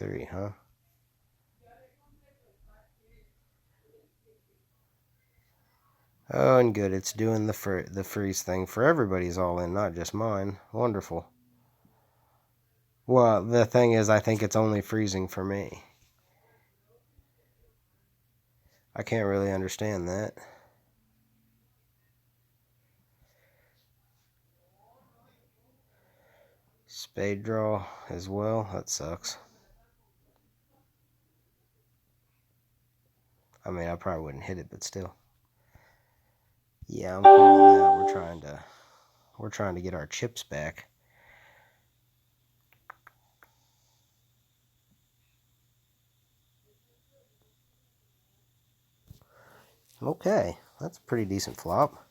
3, huh? Oh, and good. It's doing the freeze thing for everybody's all in, not just mine. Wonderful. Well, the thing is, I think it's only freezing for me. I can't really understand that. Spade draw as well. That sucks. I mean, I probably wouldn't hit it, but still. Yeah, I'm calling that. We're trying to get our chips back. Okay, that's a pretty decent flop.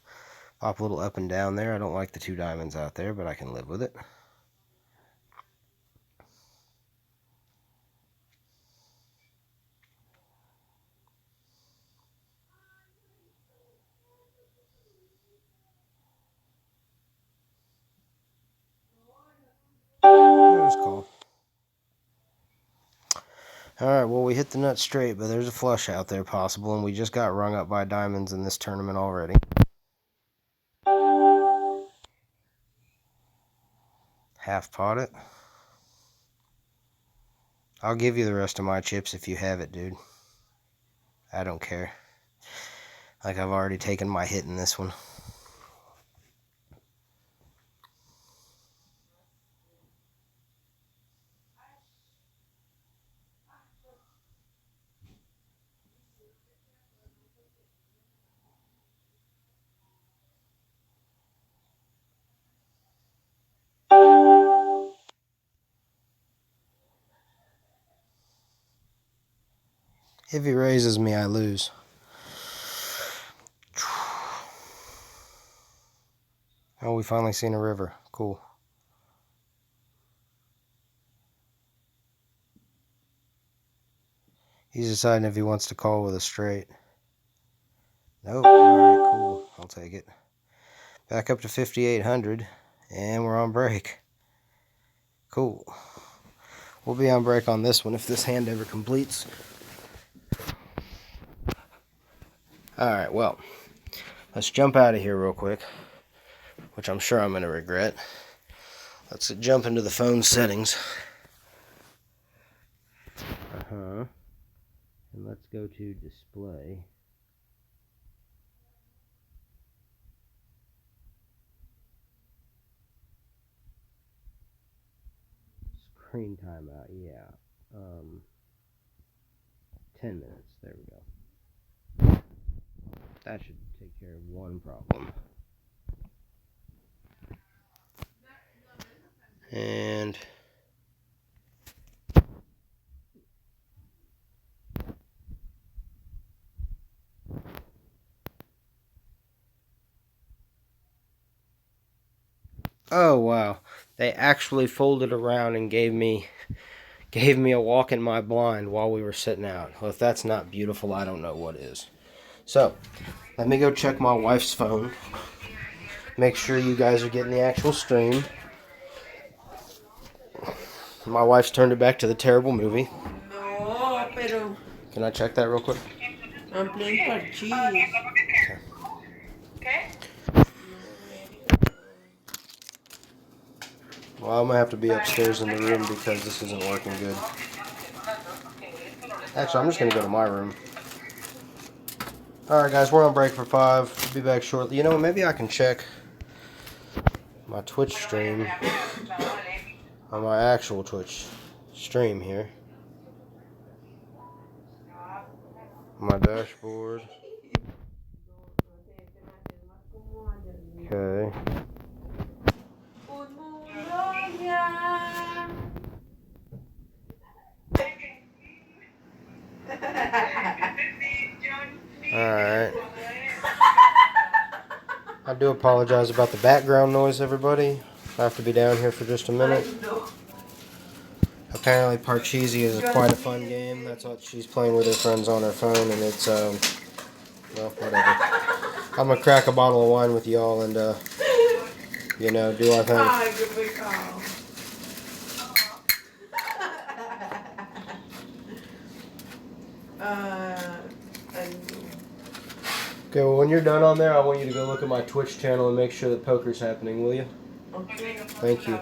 Pop a little up and down there. I don't like the 2 diamonds out there, but I can live with it. Just call. Alright, well, we hit the nut straight, but there's a flush out there possible, and we just got rung up by diamonds in this tournament already. Half pot it. I'll give you the rest of my chips if you have it, dude. I don't care. Like, I've already taken my hit in this one. If he raises me, I lose. Oh, we finally seen a river. Cool. He's deciding if he wants to call with a straight. Nope. Alright, cool. I'll take it. Back up to 5,800. And we're on break. Cool. We'll be on break on this one if this hand ever completes. Alright, well. Let's jump out of here real quick. Which I'm sure I'm going to regret. Let's jump into the phone settings. And let's go to display. Screen timeout, yeah. 10 minutes, there we go. That should take care of one problem. And oh wow, they actually folded around and gave me a walk in my blind while we were sitting out. Well, if that's not beautiful, I don't know what is. So, let me go check my wife's phone. Make sure you guys are getting the actual stream. My wife's turned it back to the terrible movie. No, pero... Can I check that real quick? I'm playing parchís. Okay. Well, I'm going to have to be upstairs in the room because this isn't working good. Actually, I'm just going to go to my room. Alright guys, we're on break for 5. We'll be back shortly. You know, maybe I can check my Twitch stream on my actual Twitch stream here. My dashboard. Okay. Alright. I do apologize about the background noise, everybody. I have to be down here for just a minute. Apparently Parcheesi is quite a fun game. That's what she's playing with her friends on her phone, and it's, well, whatever. I'm gonna crack a bottle of wine with y'all and, you know, do our thing. Okay, well, when you're done on there, I want you to go look at my Twitch channel and make sure that poker's happening, will you? Okay. Thank you.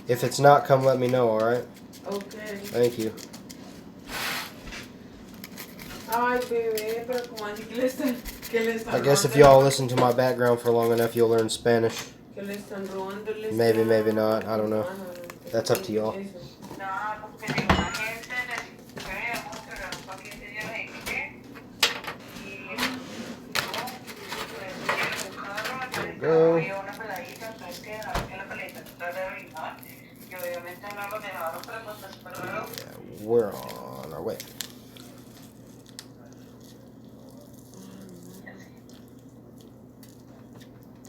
If it's not, come let me know, alright? Okay. Thank you. Ay, bebé, pero como así que le están I guess if robando y'all la- listen to my background for long enough, you'll learn Spanish. que le están robando el Maybe, maybe not. I don't know. hermano, That's up to y'all. eso. There we go. Yeah, we're on our way.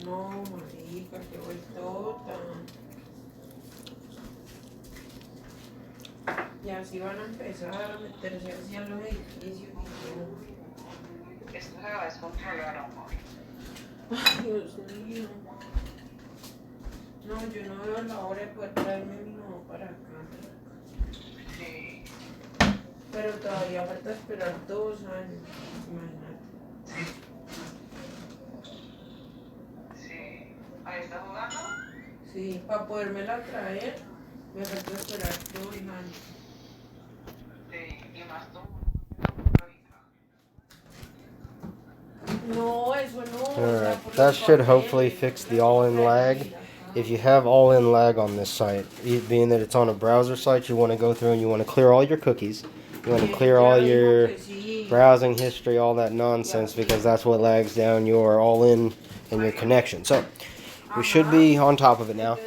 No, marica, qué vueltota. Y así van a empezar a meterse hacia los edificios. Esto se va a descontrolar, amor. Ay, Dios mío. No, yo no veo la hora de poder traerme mi mamá para acá. Sí, Pero todavía falta esperar 2 años. Imagínate. sí. ¿Ahí está jugando? Sí, para podérmela traer, me falta esperar 2 años. Sí, y más tú. No, eso no. O sea, Alright, por that los should papeles, hopefully fix the all-in lag. If you have all-in lag on this site, it being that it's on a browser site, you want to go through and you want to clear all your cookies. You want to clear all your browsing history, all that nonsense, because that's what lags down your all-in and your connection. So, we should be on top of it now.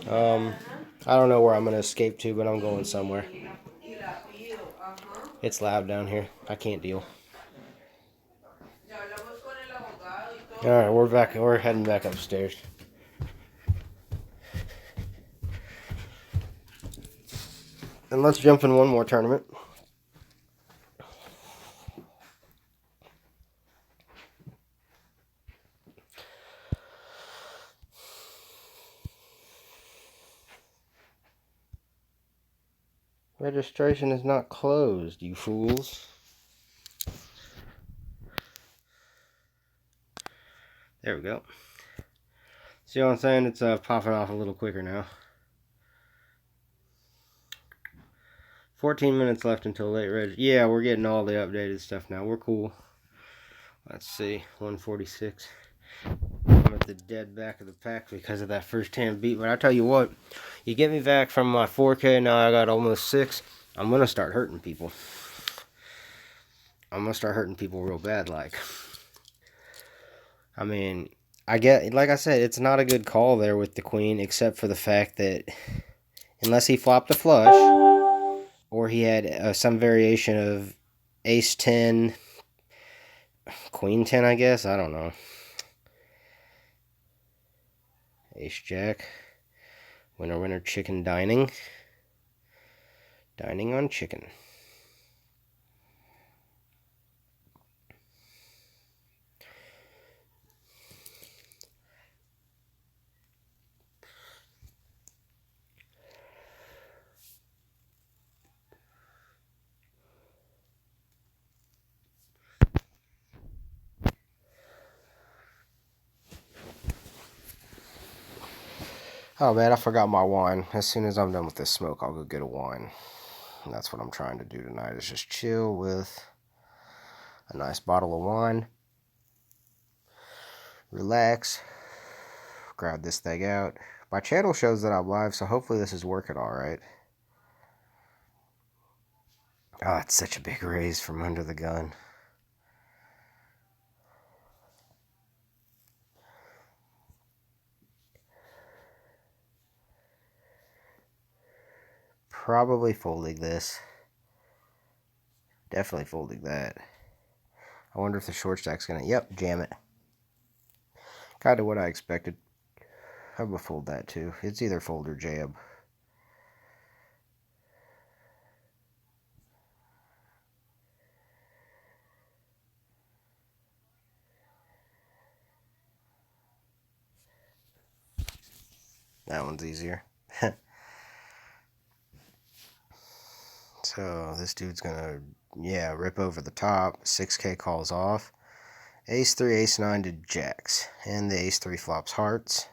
I don't know where I'm going to escape to, but I'm going somewhere. It's loud down here. I can't deal. Alright, we're back. We're heading back upstairs. And let's jump in one more tournament. Registration is not closed, you fools. There we go. See what I'm saying? It's popping off a little quicker now. 14 minutes left until late reg. Yeah, we're getting all the updated stuff now. We're cool. Let's see. 146. I'm at the dead back of the pack because of that first hand beat. But I tell you what, you get me back from my 4K, now I got almost 6. I'm going to start hurting people. I'm going to start hurting people real bad, like. I mean, I get, like I said, it's not a good call there with the queen, except for the fact that unless he flopped a flush, or he had some variation of ace 10, queen 10, I guess, I don't know. Ace jack, winner winner chicken dining. Dining on chicken. Oh man, I forgot my wine. As soon as I'm done with this smoke, I'll go get a wine. And that's what I'm trying to do tonight, is just chill with a nice bottle of wine. Relax. Grab this thing out. My channel shows that I'm live, so hopefully this is working alright. Oh, it's such a big raise from under the gun. Probably folding this. Definitely folding that. I wonder if the short stack's gonna... Yep, jam it. Kind of what I expected. I'm gonna fold that too. It's either fold or jam. That one's easier. So this dude's gonna, yeah, rip over the top. 6K calls off. Ace 3, Ace 9 to jacks. And the Ace 3 flops hearts.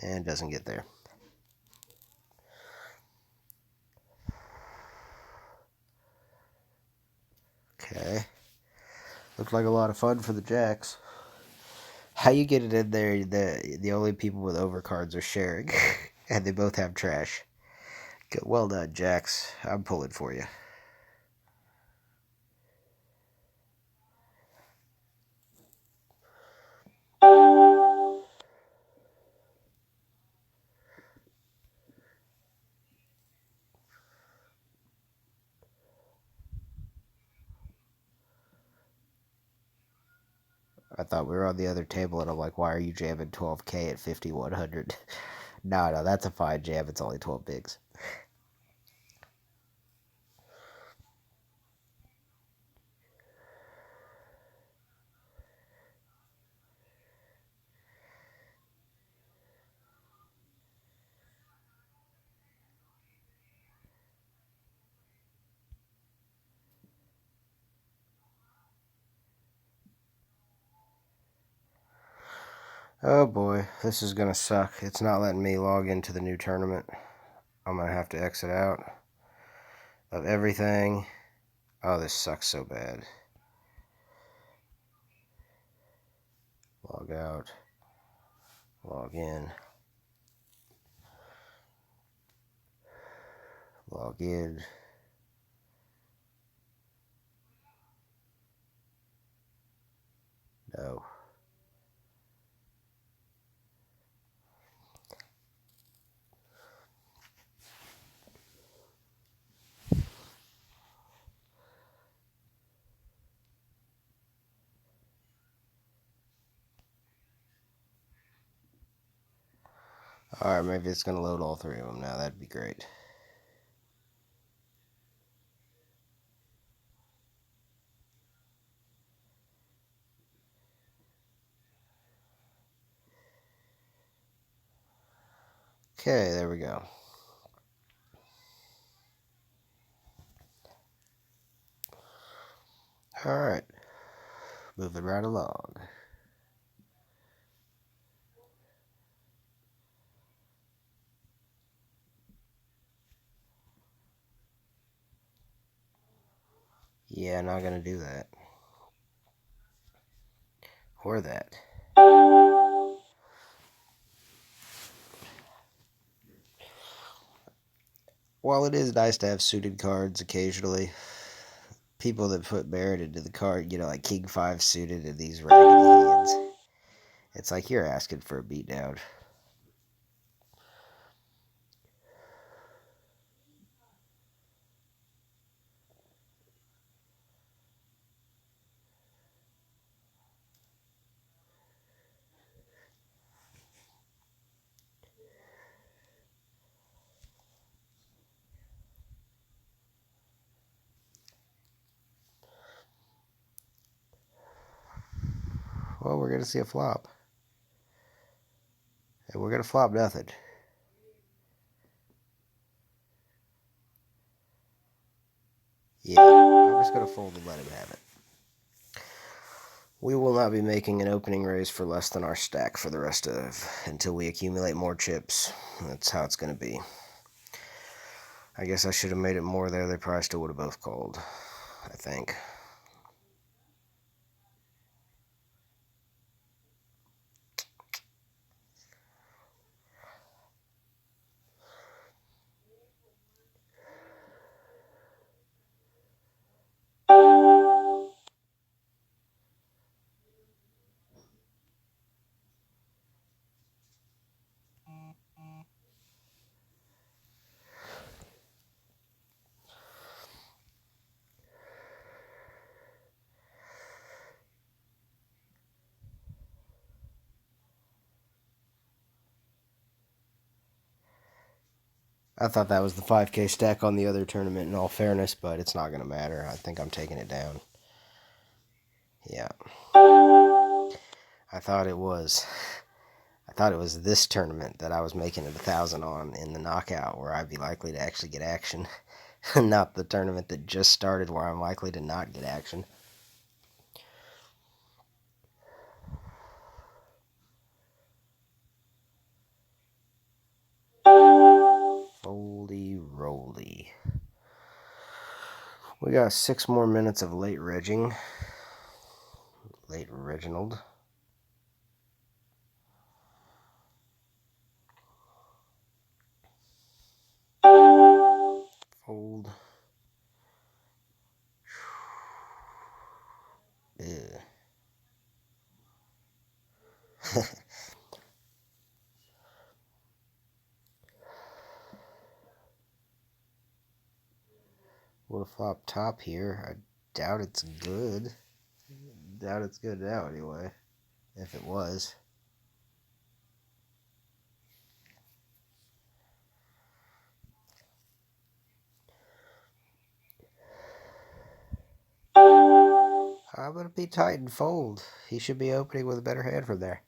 And doesn't get there. Okay. Looked like a lot of fun for the jacks. How you get it in there, the only people with overcards are sharing. And they both have trash. Good, well done, jacks. I'm pulling for you. I thought we were on the other table, and I'm like, why are you jamming 12K at 5,100? No, that's a fine jam. It's only 12 bigs. Oh boy, this is gonna suck. It's not letting me log into the new tournament. I'm gonna have to exit out of everything. Oh, this sucks so bad. Log out. Log in. Log in. No. Alright, maybe it's gonna load all three of them now. That'd be great. Okay, there we go. Alright. Moving right along. Yeah, not gonna do that. Or that. While it is nice to have suited cards occasionally, people that put merit into the card, like King 5 suited and these raggedy hands, it's like you're asking for a beatdown. Well, we're going to see a flop. And we're going to flop nothing. Yeah, I'm just going to fold and let him have it. We will not be making an opening raise for less than our stack for the rest of, until we accumulate more chips. That's how it's going to be. I guess I should have made it more there. They probably still would have both called, I think. I thought that was the 5K stack on the other tournament in all fairness, but it's not going to matter. I think I'm taking it down. Yeah. I thought it was. I thought it was this tournament that I was making it 1,000 on in the knockout where I'd be likely to actually get action. Not the tournament that just started where I'm likely to not get action. Foldy rolly. We got 6 more minutes of late regging. Late Reginald. Fold. Ew. Would have flopped top here. I doubt it's good. Doubt it's good now anyway. If it was. How about it be tight and fold? He should be opening with a better hand from there.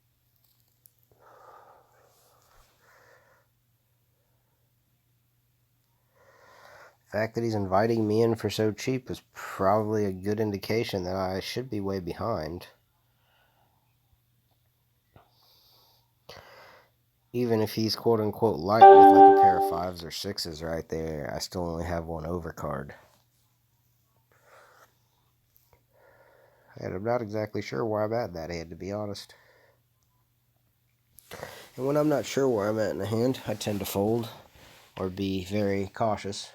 The fact that he's inviting me in for so cheap is probably a good indication that I should be way behind. Even if he's quote-unquote light with like a pair of 5s or 6s right there, I still only have one overcard. And I'm not exactly sure where I'm at in that hand, to be honest. And when I'm not sure where I'm at in the hand, I tend to fold or be very cautious.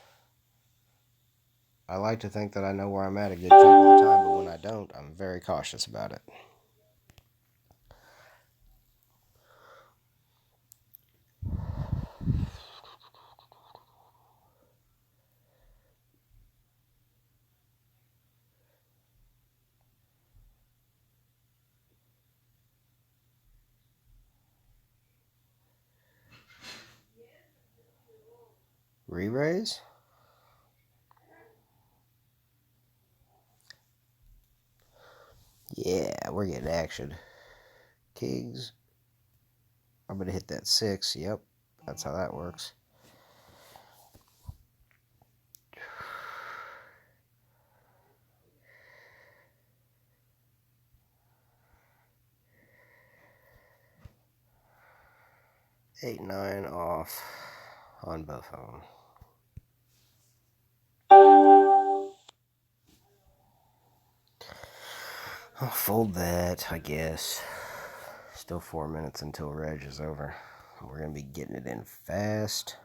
I like to think that I know where I'm at a good chunk of the time, but when I don't, I'm very cautious about it. Re-raise? Yeah, we're getting action. Kings. I'm going to hit that 6. Yep, that's how that works. Eight, 9 off on both of them. I'll fold that, I guess. Still 4 minutes until reg is over. We're going to be getting it in fast.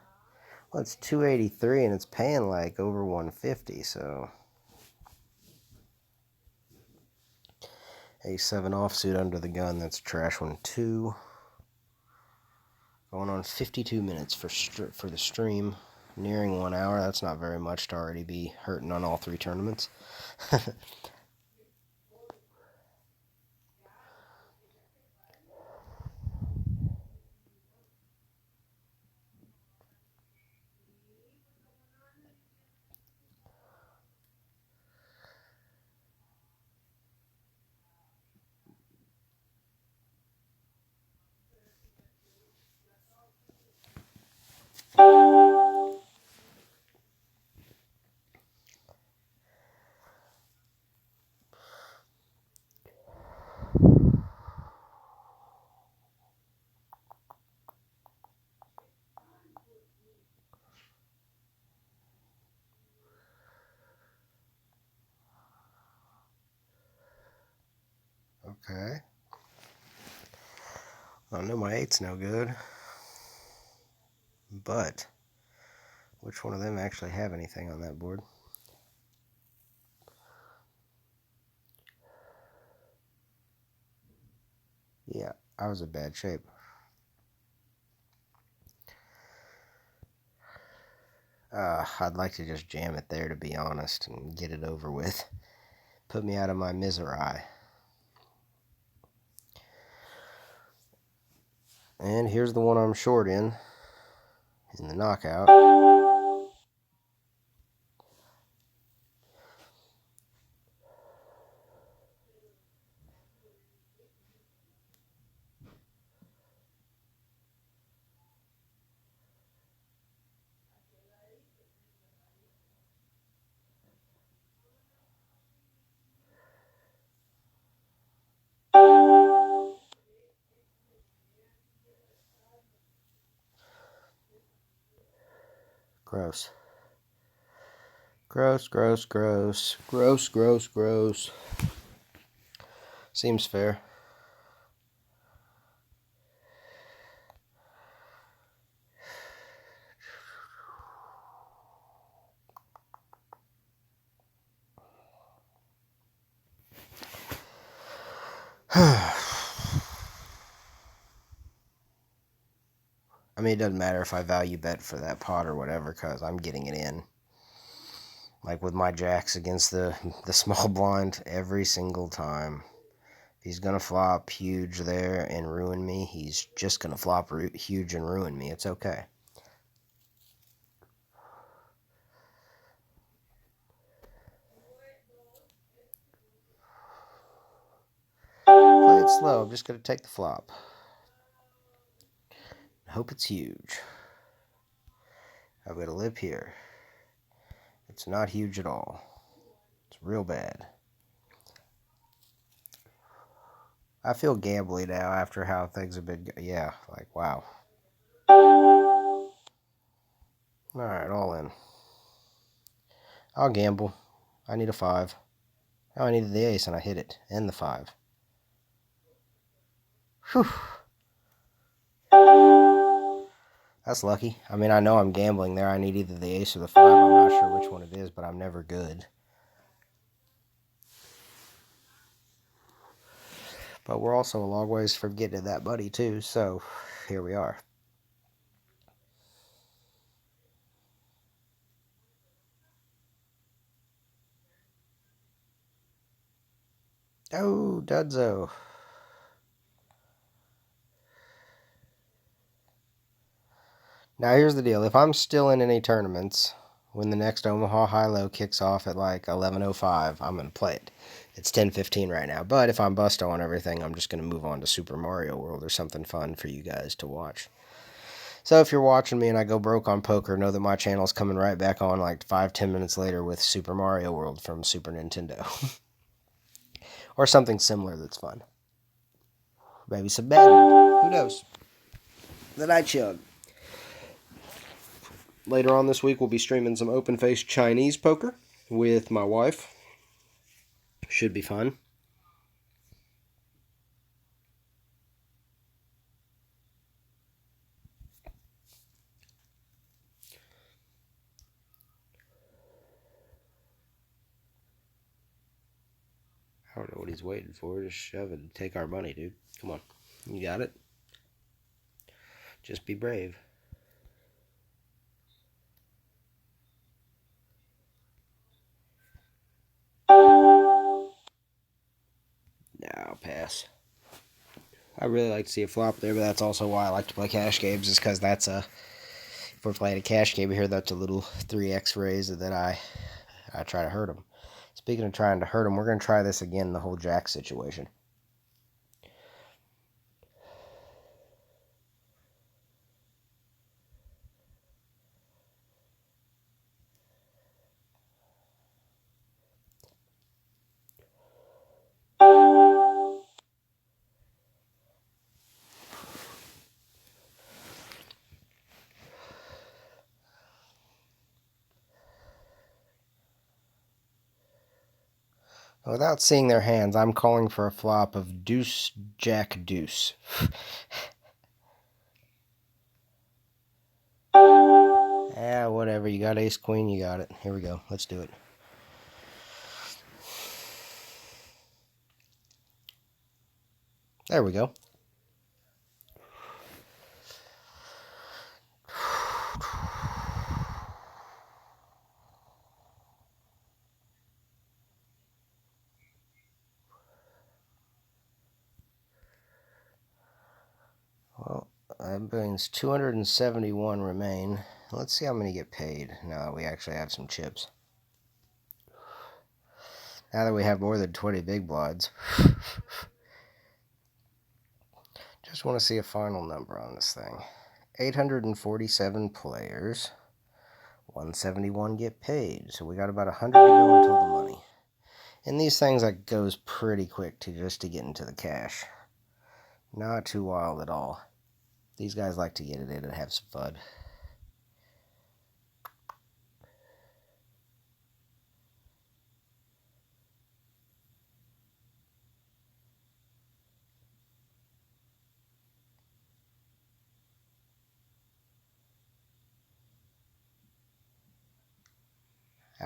Well, it's 283 and it's paying like over 150, so. A7 offsuit under the gun, that's trash one 2. Going on 52 minutes for the stream. Nearing 1 hour, that's not very much to already be hurting on all 3 tournaments. Okay. I know my 8's no good. But which one of them actually have anything on that board? Yeah, I was in bad shape. I'd like to just jam it there, to be honest, and get it over with. Put me out of my misery. And here's the one I'm short in the knockout. Gross. Gross, gross, gross. Gross, gross, gross. Seems fair. I mean, it doesn't matter if I value bet for that pot or whatever, because I'm getting it in. Like with my jacks against the small blind every single time. If he's going to flop huge there and ruin me, he's just going to flop huge and ruin me. It's okay. Play it slow. I'm just going to take the flop. Hope it's huge. I'm going to live here. It's not huge at all. It's real bad. I feel gambly now after how things have been. Yeah, like, wow. Alright, all in. I'll gamble. I need a 5. Oh, I needed the ace and I hit it. And the 5. Whew. That's lucky. I mean, I know I'm gambling there. I need either the ace or the 5. I'm not sure which one it is, but I'm never good. But we're also a long ways from getting to that money, too. So, here we are. Oh, Dunzo. Now, here's the deal. If I'm still in any tournaments, when the next Omaha High-Low kicks off at like 11:05, I'm going to play it. It's 10:15 right now. But if I'm bust on everything, I'm just going to move on to Super Mario World or something fun for you guys to watch. So if you're watching me and I go broke on poker, know that my channel's coming right back on like 5-10 minutes later with Super Mario World from Super Nintendo. Or something similar that's fun. Maybe some Madden. Who knows? The Night Chug. Later on this week, we'll be streaming some open-faced Chinese poker with my wife. Should be fun. I don't know what he's waiting for. Just shove it and take our money, dude. Come on. You got it? Just be brave. Nah, I'll pass. I really like to see a flop there, but that's also why I like to play cash games, is because that's a... If we're playing a cash game here, that's a little 3x raise that I try to hurt him. Speaking of trying to hurt him, we're going to try this again, the whole jack situation. Without seeing their hands, I'm calling for a flop of deuce, jack, deuce. Yeah, whatever. You got ace, queen, you got it. Here we go. Let's do it. There we go. Well, that means 271 remain. Let's see how many get paid now that we actually have some chips. Now that we have more than 20 big blinds. Just want to see a final number on this thing. 847 players. 171 get paid. So we got about 100 to go until the money. And these things, that goes pretty quick just to get into the cash. Not too wild at all. These guys like to get it in and have some fun.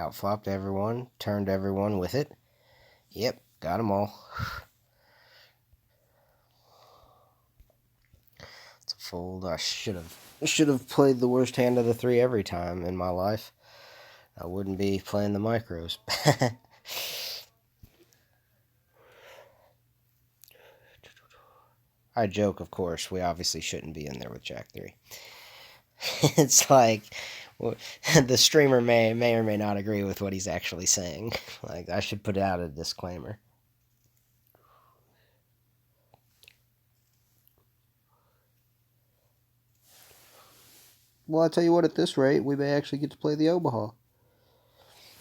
Outflopped everyone. Turned everyone with it. Yep, got them all. It's a fold. I should have played the worst hand of the three every time in my life. I wouldn't be playing the micros. I joke, of course. We obviously shouldn't be in there with Jack 3. It's like, the streamer may or may not agree with what he's actually saying. Like, I should put out a disclaimer. Well, I tell you what, at this rate, we may actually get to play the Omaha.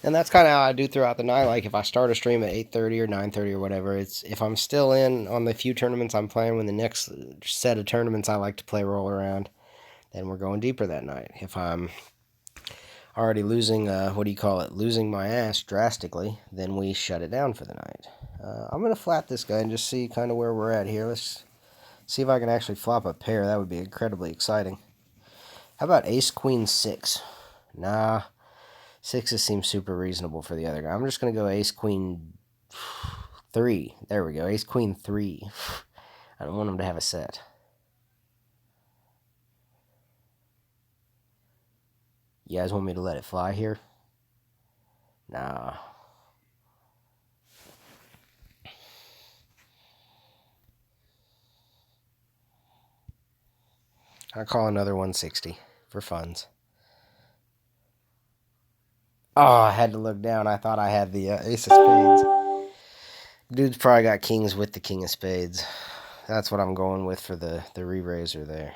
And that's kind of how I do throughout the night. Like, if I start a stream at 8:30 or 9:30 or whatever, it's if I'm still in on the few tournaments I'm playing, when the next set of tournaments I like to play roll around, then we're going deeper that night. If I'm already losing, losing my ass drastically, then we shut it down for the night. I'm going to flat this guy and just see kind of where we're at here. Let's see if I can actually flop a pair. That would be incredibly exciting. How about ace, queen, 6? Nah, 6s seem super reasonable for the other guy. I'm just going to go ace, queen, 3. There we go, ace, queen, 3. I don't want him to have a set. You guys want me to let it fly here? Nah. I'll call another 160 for funds. Oh, I had to look down. I thought I had the ace of spades. Dude's probably got kings with the king of spades. That's what I'm going with for the re-raiser there.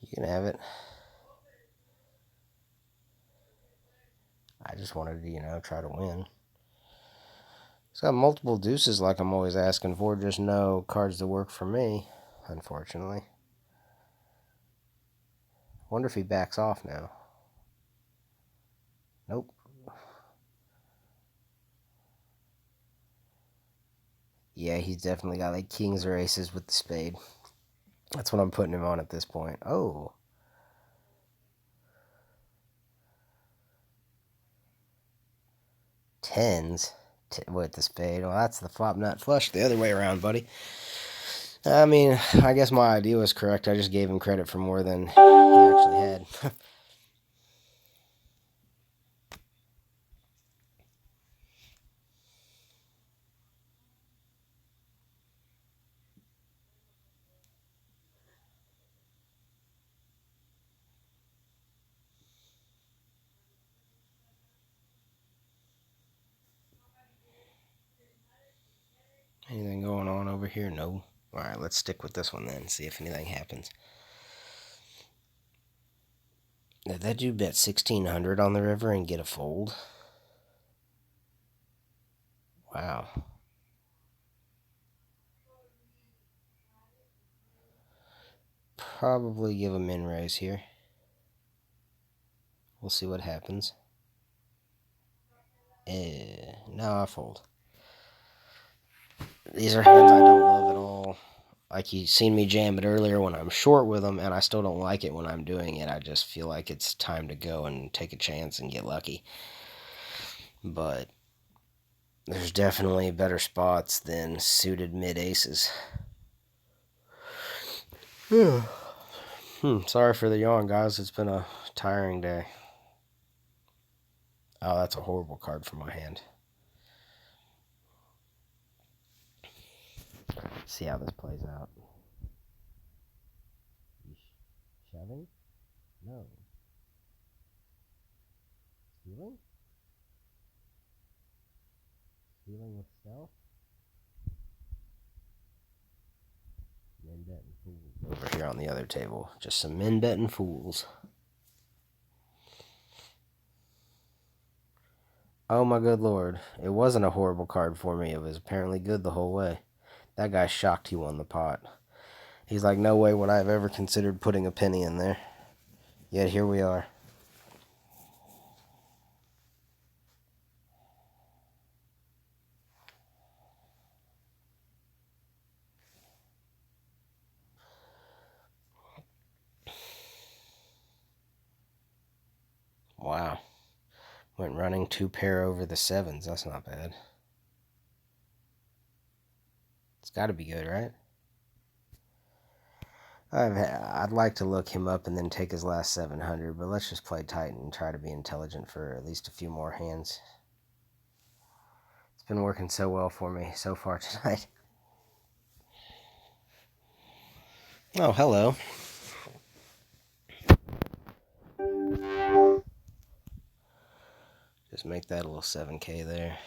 You can have it. I just wanted to, try to win. It's got multiple deuces like I'm always asking for, just no cards that work for me, unfortunately. Wonder if he backs off now. Nope. Yeah, he's definitely got like kings or aces with the spade. That's what I'm putting him on at this point. Oh. Tens with the spade. Well, that's the flop nut flush the other way around, buddy. I mean, I guess my idea was correct. I just gave him credit for more than he actually had. Anything going on over here? No. Alright, let's stick with this one then, see if anything happens. Did that dude bet 1,600 on the river and get a fold? Wow. Probably give a min raise here. We'll see what happens. No, I fold. These are hands I don't love at all. Like, you seen me jam it earlier when I'm short with them, and I still don't like it when I'm doing it. I just feel like it's time to go and take a chance and get lucky. But there's definitely better spots than suited mid-aces. Sorry for the yawn, guys. It's been a tiring day. Oh, that's a horrible card for my hand. See how this plays out. Shoving? No. Stealing? Stealing with stealth? Min betting fools over here on the other table. Just some min betting fools. Oh my good lord. It wasn't a horrible card for me. It was apparently good the whole way. That guy's shocked he won the pot. He's like, no way would I have ever considered putting a penny in there. Yet here we are. Went running 2 pair over the 7s. That's not bad. It's got to be good, right? I'd like to look him up and then take his last 700, but let's just play tight and try to be intelligent for at least a few more hands. It's been working so well for me so far tonight. Oh, hello. Just make that a little 7K there.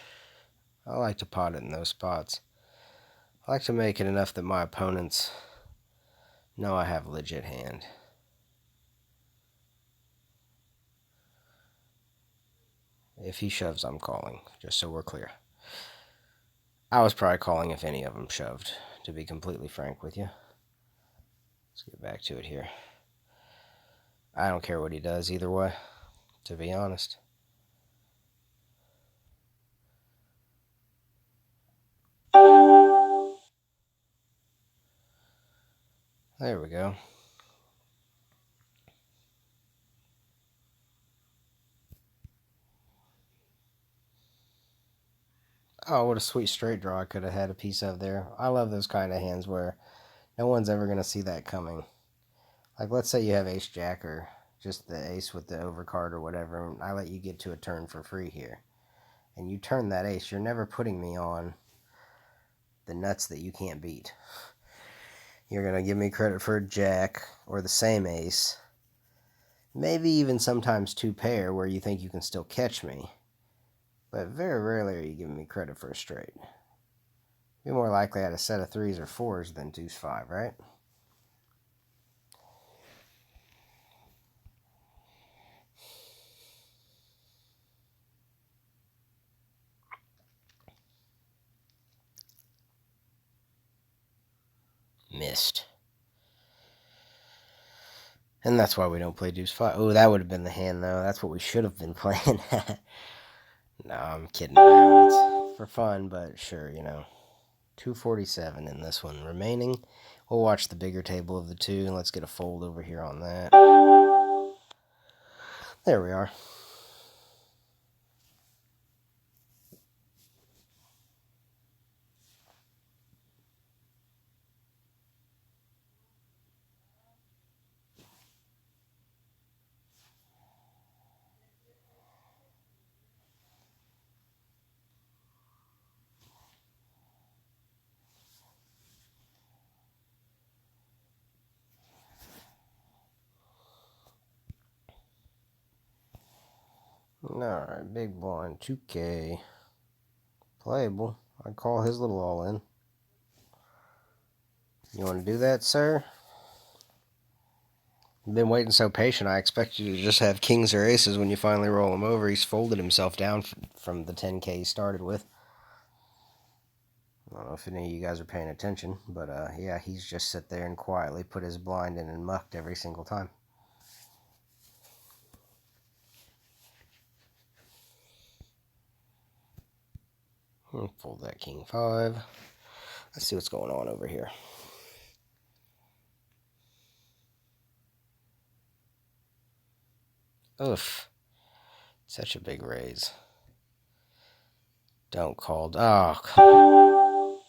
I like to pot it in those spots. I like to make it enough that my opponents know I have a legit hand. If he shoves, I'm calling, just so we're clear. I was probably calling if any of them shoved, to be completely frank with you. Let's get back to it here. I don't care what he does either way, to be honest. There we go. Oh, what a sweet straight draw I could have had a piece of there. I love those kind of hands where no one's ever going to see that coming. Like, let's say you have ace-jack or just the ace with the overcard or whatever, and I let you get to a turn for free here. And you turn that ace, you're never putting me on the nuts that you can't beat. You're going to give me credit for a jack or the same ace. Maybe even sometimes 2 pair where you think you can still catch me. But very rarely are you giving me credit for a straight. You're more likely at a set of 3s or 4s than deuce 5, right? Missed. And that's why we don't play deuce 5. Oh, that would have been the hand, though. That's what we should have been playing. No, I'm kidding around. It's for fun, but sure, 247 in this one remaining. We'll watch the bigger table of the two, and let's get a fold over here on that. There we are. Alright, big blind, 2K. Playable. I'd call his little all in. You want to do that, sir? You've been waiting so patient, I expect you to just have kings or aces when you finally roll him over. He's folded himself down from the 10K he started with. I don't know if any of you guys are paying attention, but yeah, he's just sit there and quietly put his blind in and mucked every single time. Fold that king 5. Let's see what's going on over here. Oof. Such a big raise. Don't call. Oh.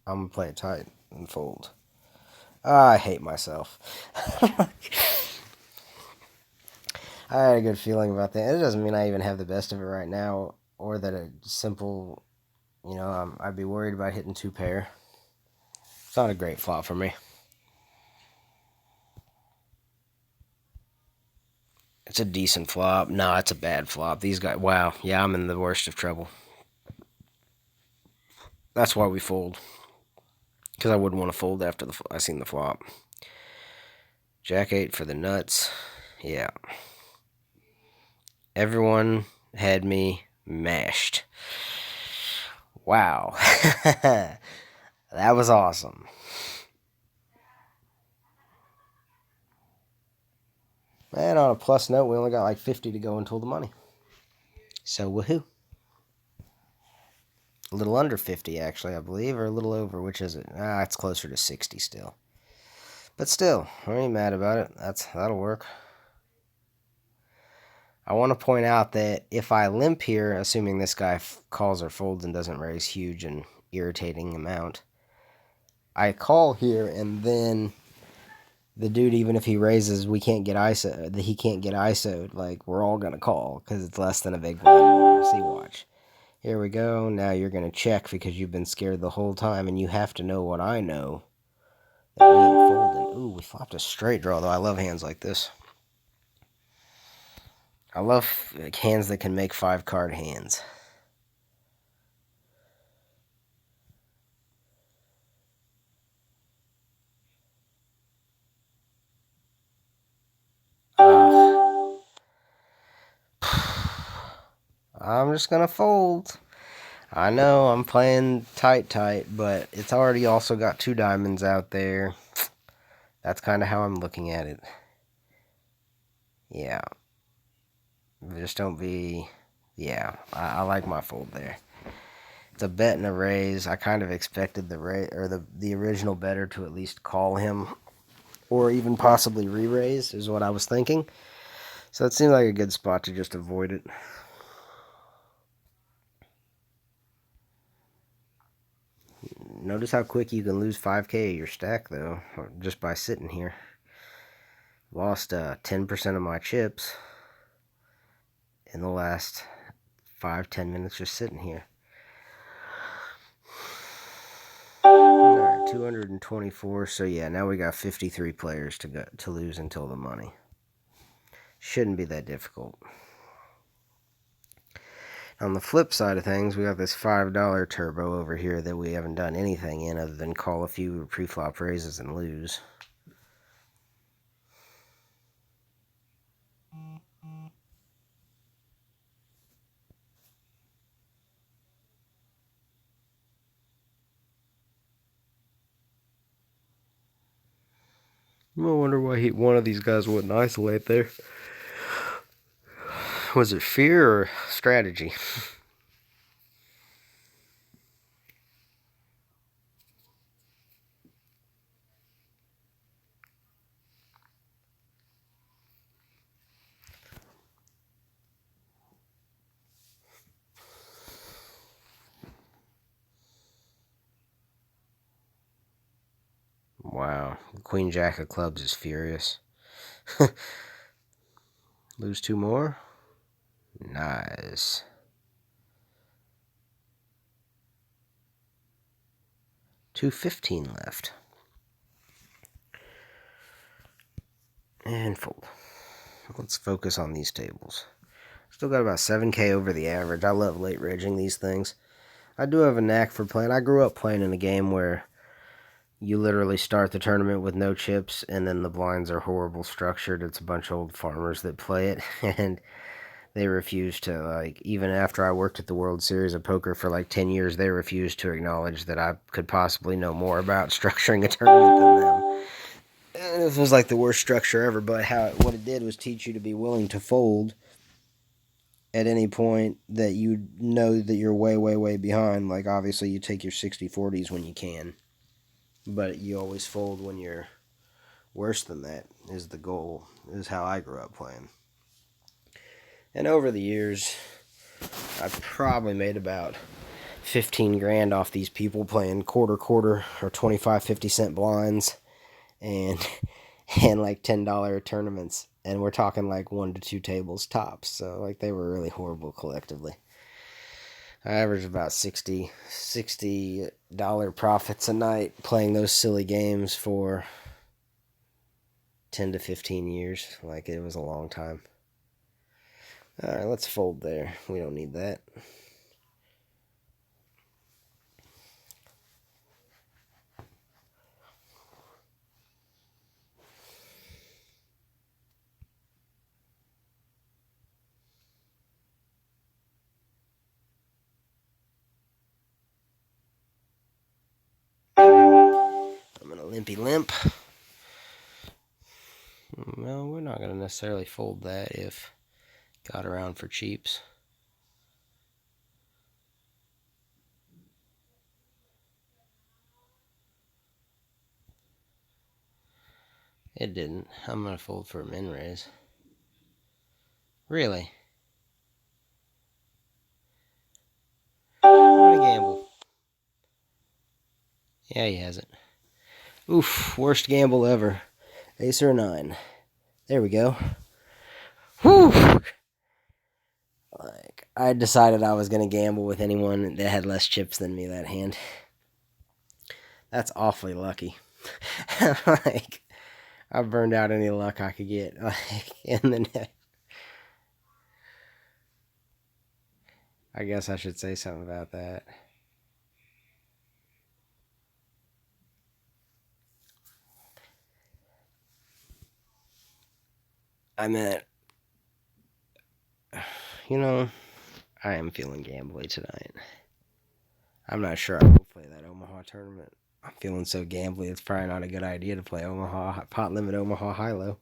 I'm going to play it tight and fold. I hate myself. I had a good feeling about that. It doesn't mean I even have the best of it right now, or that a simple, I'd be worried about hitting 2 pair. It's not a great flop for me. It's a decent flop. No, it's a bad flop. These guys, wow. Yeah, I'm in the worst of trouble. That's why we fold. Because I wouldn't want to fold after I seen the flop. Jack 8 for the nuts. Yeah. Everyone had me mashed. Wow. That was awesome. And on a plus note, we only got like 50 to go until the money. So, woohoo. A little under 50, actually, I believe, or a little over. Which is it? It's closer to 60 still. But still, I ain't mad about it. That'll work. I want to point out that if I limp here, assuming this guy calls or folds and doesn't raise huge and irritating amount, I call here and then the dude, even if he raises, we can't get ISO. He can't get ISO'd. Like, we're all gonna call because it's less than a big blind. See, watch. Here we go. Now you're gonna check because you've been scared the whole time, and you have to know what I know. That we ain't folding. Ooh, we flopped a straight draw though. I love hands like this. I love hands that can make 5-card hands. I'm just gonna fold. I know I'm playing tight, but it's already also got 2 diamonds out there. That's kind of how I'm looking at it. Yeah. Just don't be... Yeah, I like my fold there. It's a bet and a raise. I kind of expected the original better to at least call him, or even possibly re-raise, is what I was thinking. So it seemed like a good spot to just avoid it. Notice how quick you can lose 5K of your stack, though, just by sitting here. Lost 10% of my chips in the last 5-10 minutes just sitting here. Alright, 224. So yeah, now we got 53 players to lose until the money. Shouldn't be that difficult. On the flip side of things, we got this $5 turbo over here that we haven't done anything in other than call a few pre-flop raises and lose. I wonder why one of these guys wouldn't isolate there. Was it fear or strategy? Wow, Queen Jack of clubs is furious. Lose 2 more? Nice. $2.15 left. And fold. Let's focus on these tables. Still got about 7K over the average. I love late rigging these things. I do have a knack for playing. I grew up playing in a game where you literally start the tournament with no chips, and then the blinds are horrible structured. It's a bunch of old farmers that play it, and they refuse to, like, even after I worked at the World Series of Poker for like 10 years, they refused to acknowledge that I could possibly know more about structuring a tournament than them. And it was like the worst structure ever, but what it did was teach you to be willing to fold at any point that you know that you're way, way, way behind. Like, obviously, you take your 60-40s when you can, but you always fold when you're worse than that is the goal, is how I grew up playing. And over the years, I probably made about 15 grand off these people playing quarter or 25-50 cent blinds and like $10 tournaments, and we're talking like 1 to 2 tables tops. So like they were really horrible collectively. I averaged about $60 profits a night playing those silly games for 10 to 15 years. Like, it was a long time. Alright, let's fold there. We don't need that. I'm gonna limpy limp. Well, we're not gonna necessarily fold that if got around for cheaps. It didn't. I'm gonna fold for a min raise. Really? I'm gonna gamble. Yeah, he has it. Oof, worst gamble ever. Ace or a 9. There we go. Whew! Like, I decided I was gonna gamble with anyone that had less chips than me that hand. That's awfully lucky. Like, I burned out any luck I could get, like, in the neck. I guess I should say something about that. I meant, you know, I am feeling gambly tonight. I'm not sure I will play that Omaha tournament. I'm feeling so gambly, it's probably not a good idea to play Omaha, pot limit Omaha high-low.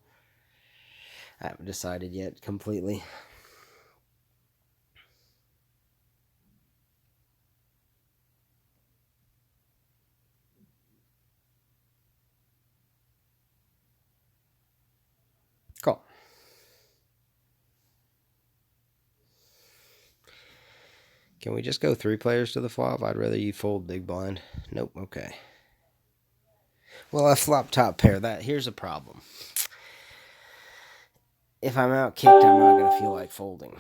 I haven't decided yet completely. Cool. Can we just go 3 players to the flop? I'd rather you fold big blind. Nope, okay. Well, I flop top pair. Here's a problem. If I'm out kicked, I'm not going to feel like folding.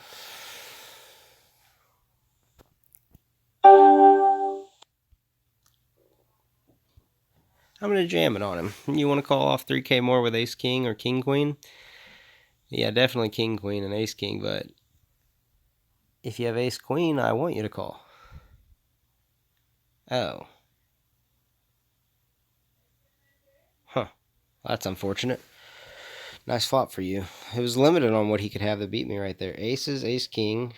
I'm going to jam it on him. You want to call off 3K more with ace king or king queen? Yeah, definitely king queen and ace king, but if you have ace queen, I want you to call. Oh. Huh. That's unfortunate. Nice flop for you. It was limited on what he could have to beat me right there. Aces, ace king,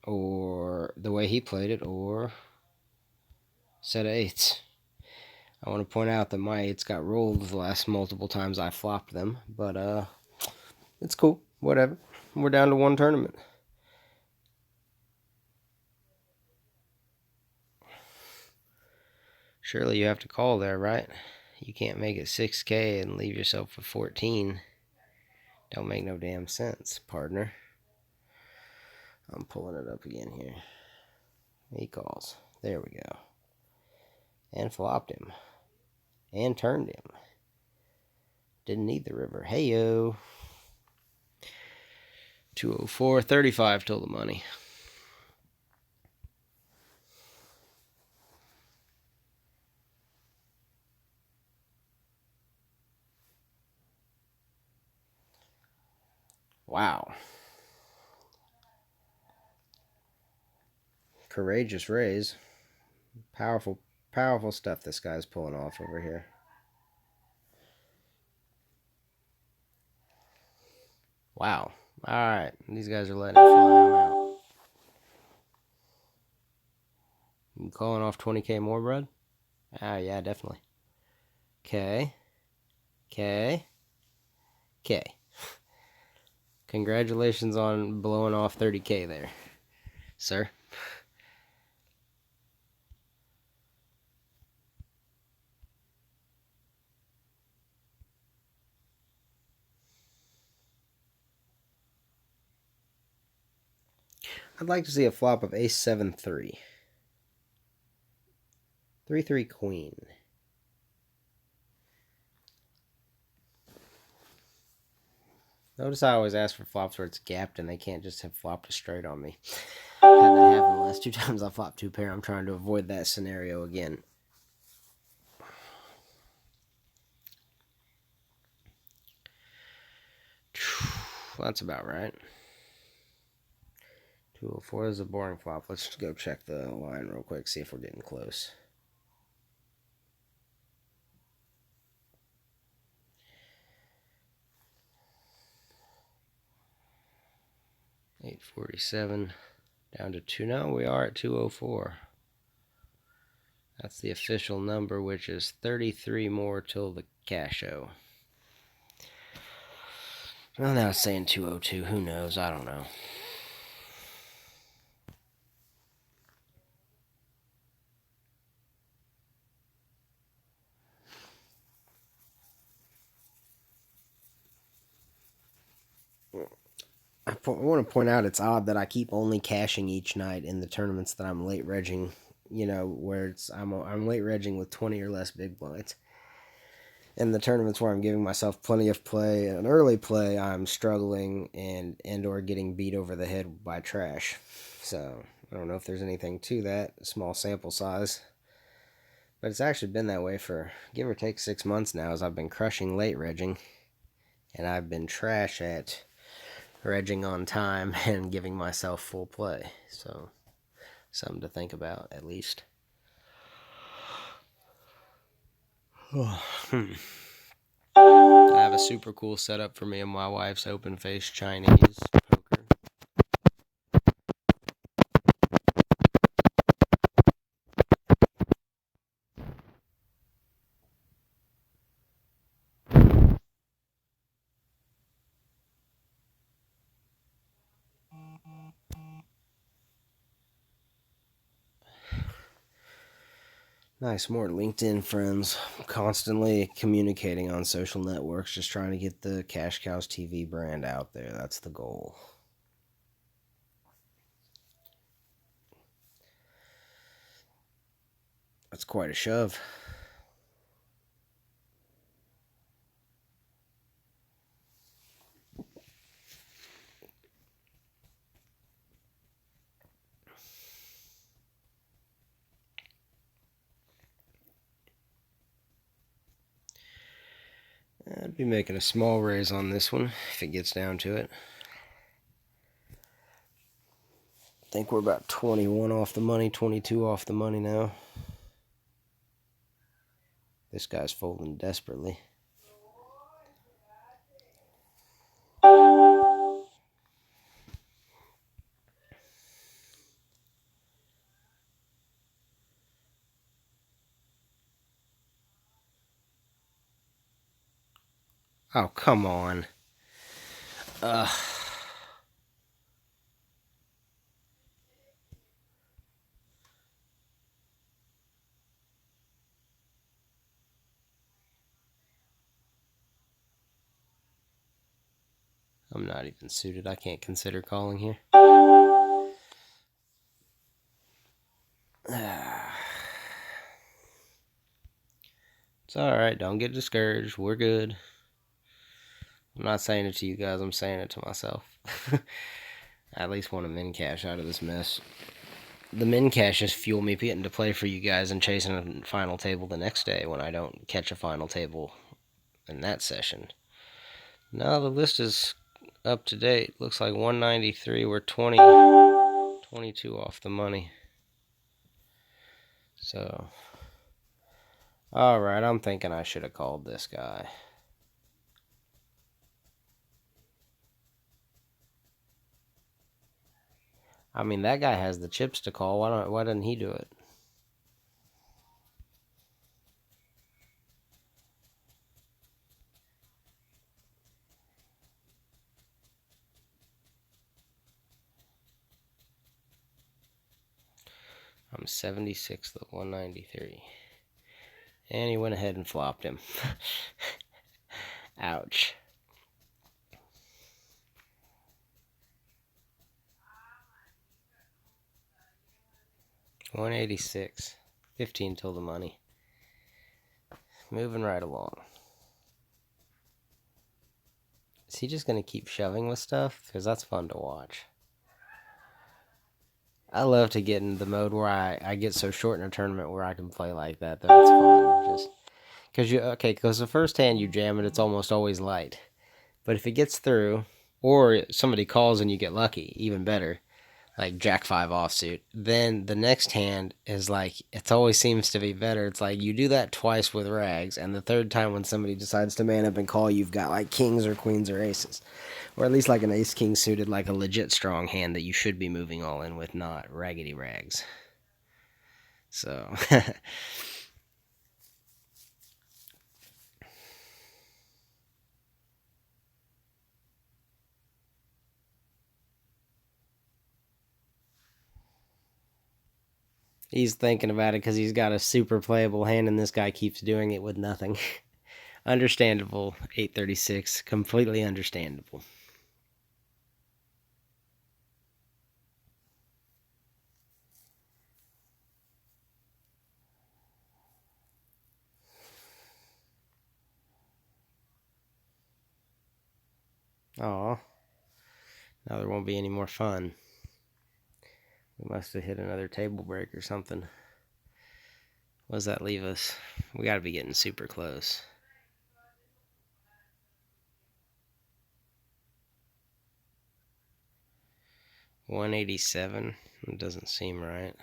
or the way he played it, or set of eights. I want to point out that my eights got rolled the last multiple times I flopped them, but it's cool. Whatever. We're down to 1 tournament. Surely you have to call there, right? You can't make it 6K and leave yourself with 14. Don't make no damn sense, partner. I'm pulling it up again here. He calls. There we go. And flopped him. And turned him. Didn't need the river. Hey-yo. 204.35 till the money. Wow. Courageous raise. Powerful, powerful stuff this guy's pulling off over here. Wow. Alright. These guys are letting it fly. I'm out. You calling off 20K more, bud? Ah, yeah, definitely. Okay. Okay. Okay. Congratulations on blowing off 30K there, sir. I'd like to see a flop of ace 7-3. 3-3 queen. Notice I always ask for flops where it's gapped and they can't just have flopped a straight on me. Had that happen the last 2 times I flopped 2 pair. I'm trying to avoid that scenario again. That's about right. 204 is a boring flop. Let's just go check the line real quick, see if we're getting close. $847 down to 2. No, we are at 204. That's the official number, which is 33 more till the cash show. Well, now it's saying 202. Who knows? I don't know. want to point out it's odd that I keep only cashing each night in the tournaments that I'm late regging. You know, where I'm late regging with 20 or less big blinds. In the tournaments where I'm giving myself plenty of play and early play, I'm struggling and or getting beat over the head by trash. So I don't know if there's anything to that. Small sample size. But it's actually been that way for give or take 6 months now, as I've been crushing late regging. And I've been trash at regging on time and giving myself full play. So, something to think about, at least. I have a super cool setup for me and my wife's open face Chinese poker. Nice, more LinkedIn friends. Constantly communicating on social networks, just trying to get the Cash Cows TV brand out there. That's the goal. That's quite a shove. I'd be making a small raise on this one if it gets down to it. I think we're about 21 off the money, 22 off the money now. This guy's folding desperately. Oh, come on. I'm not even suited. I can't consider calling here. It's alright. Don't get discouraged. We're good. I'm not saying it to you guys. I'm saying it to myself. I at least want to min cash out of this mess. The min cash just fuel me getting to play for you guys and chasing a final table the next day when I don't catch a final table in that session. Now the list is up to date. Looks like 193. We're 22 off the money. So, alright, I'm thinking I should have called this guy. I mean, that guy has the chips to call. Why didn't he do it? I'm 76th at 193. And he went ahead and flopped him. Ouch. $186. 15 till the money. Moving right along. Is he just going to keep shoving with stuff? Because that's fun to watch. I love to get in the mode where I get so short in a tournament where I can play like that. That's fun. Just because the first hand you jam it, it's almost always light. But if it gets through, or somebody calls and you get lucky, even better, like Jack 5 offsuit, then the next hand is like, it always seems to be better. It's like you do that twice with rags, and the third time when somebody decides to man up and call, you've got like kings or queens or aces. Or at least like an ace-king suited, like a legit strong hand that you should be moving all in with, not raggedy rags. So... He's thinking about it because he's got a super playable hand, and this guy keeps doing it with nothing. Understandable, 836. Completely understandable. Aw. Now there won't be any more fun. We must have hit another table break or something. What does that leave us? We gotta be getting super close. $187. It doesn't seem right.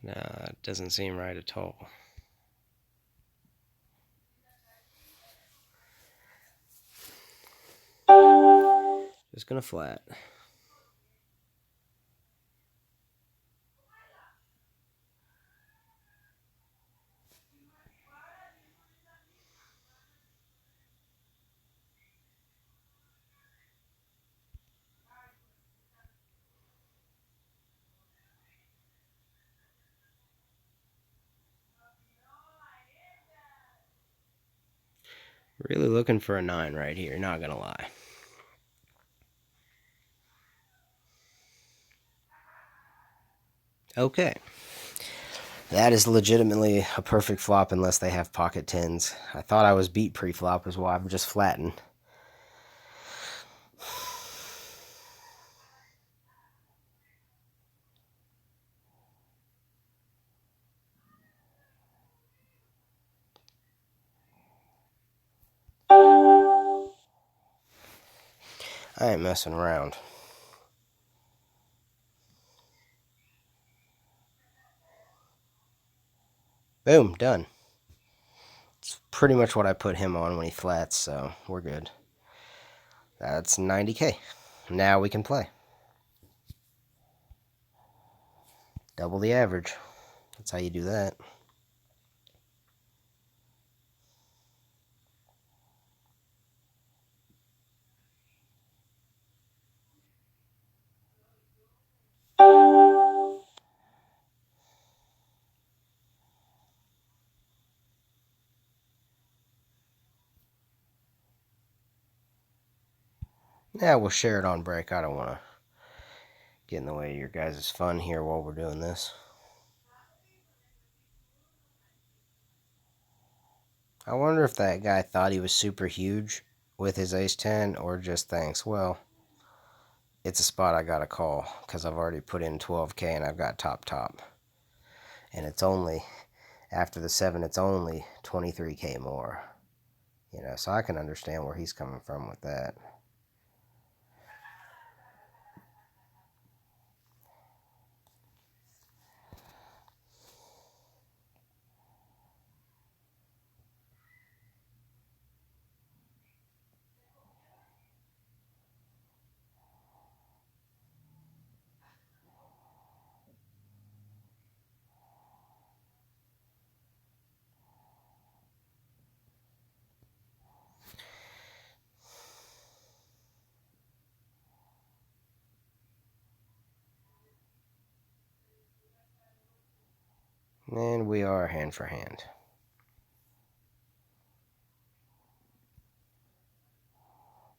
No, it doesn't seem right at all. Just gonna flat. Really looking for a 9 right here, not gonna lie. Okay. That is legitimately a perfect flop unless they have pocket 10s. I thought I was beat pre-flop is why I'm just flattened. I ain't messing around. Boom, done. It's pretty much what I put him on when he flats, so we're good. That's 90K. Now we can play. Double the average. That's how you do that. Yeah, we'll share it on break. I don't want to get in the way of your guys' fun here while we're doing this. I wonder if that guy thought he was super huge with his ace-10 or just thinks, well, it's a spot I gotta call because I've already put in 12K and I've got top. And it's only, after the 7, it's only 23K more. You know, so I can understand where he's coming from with that. And we are hand for hand.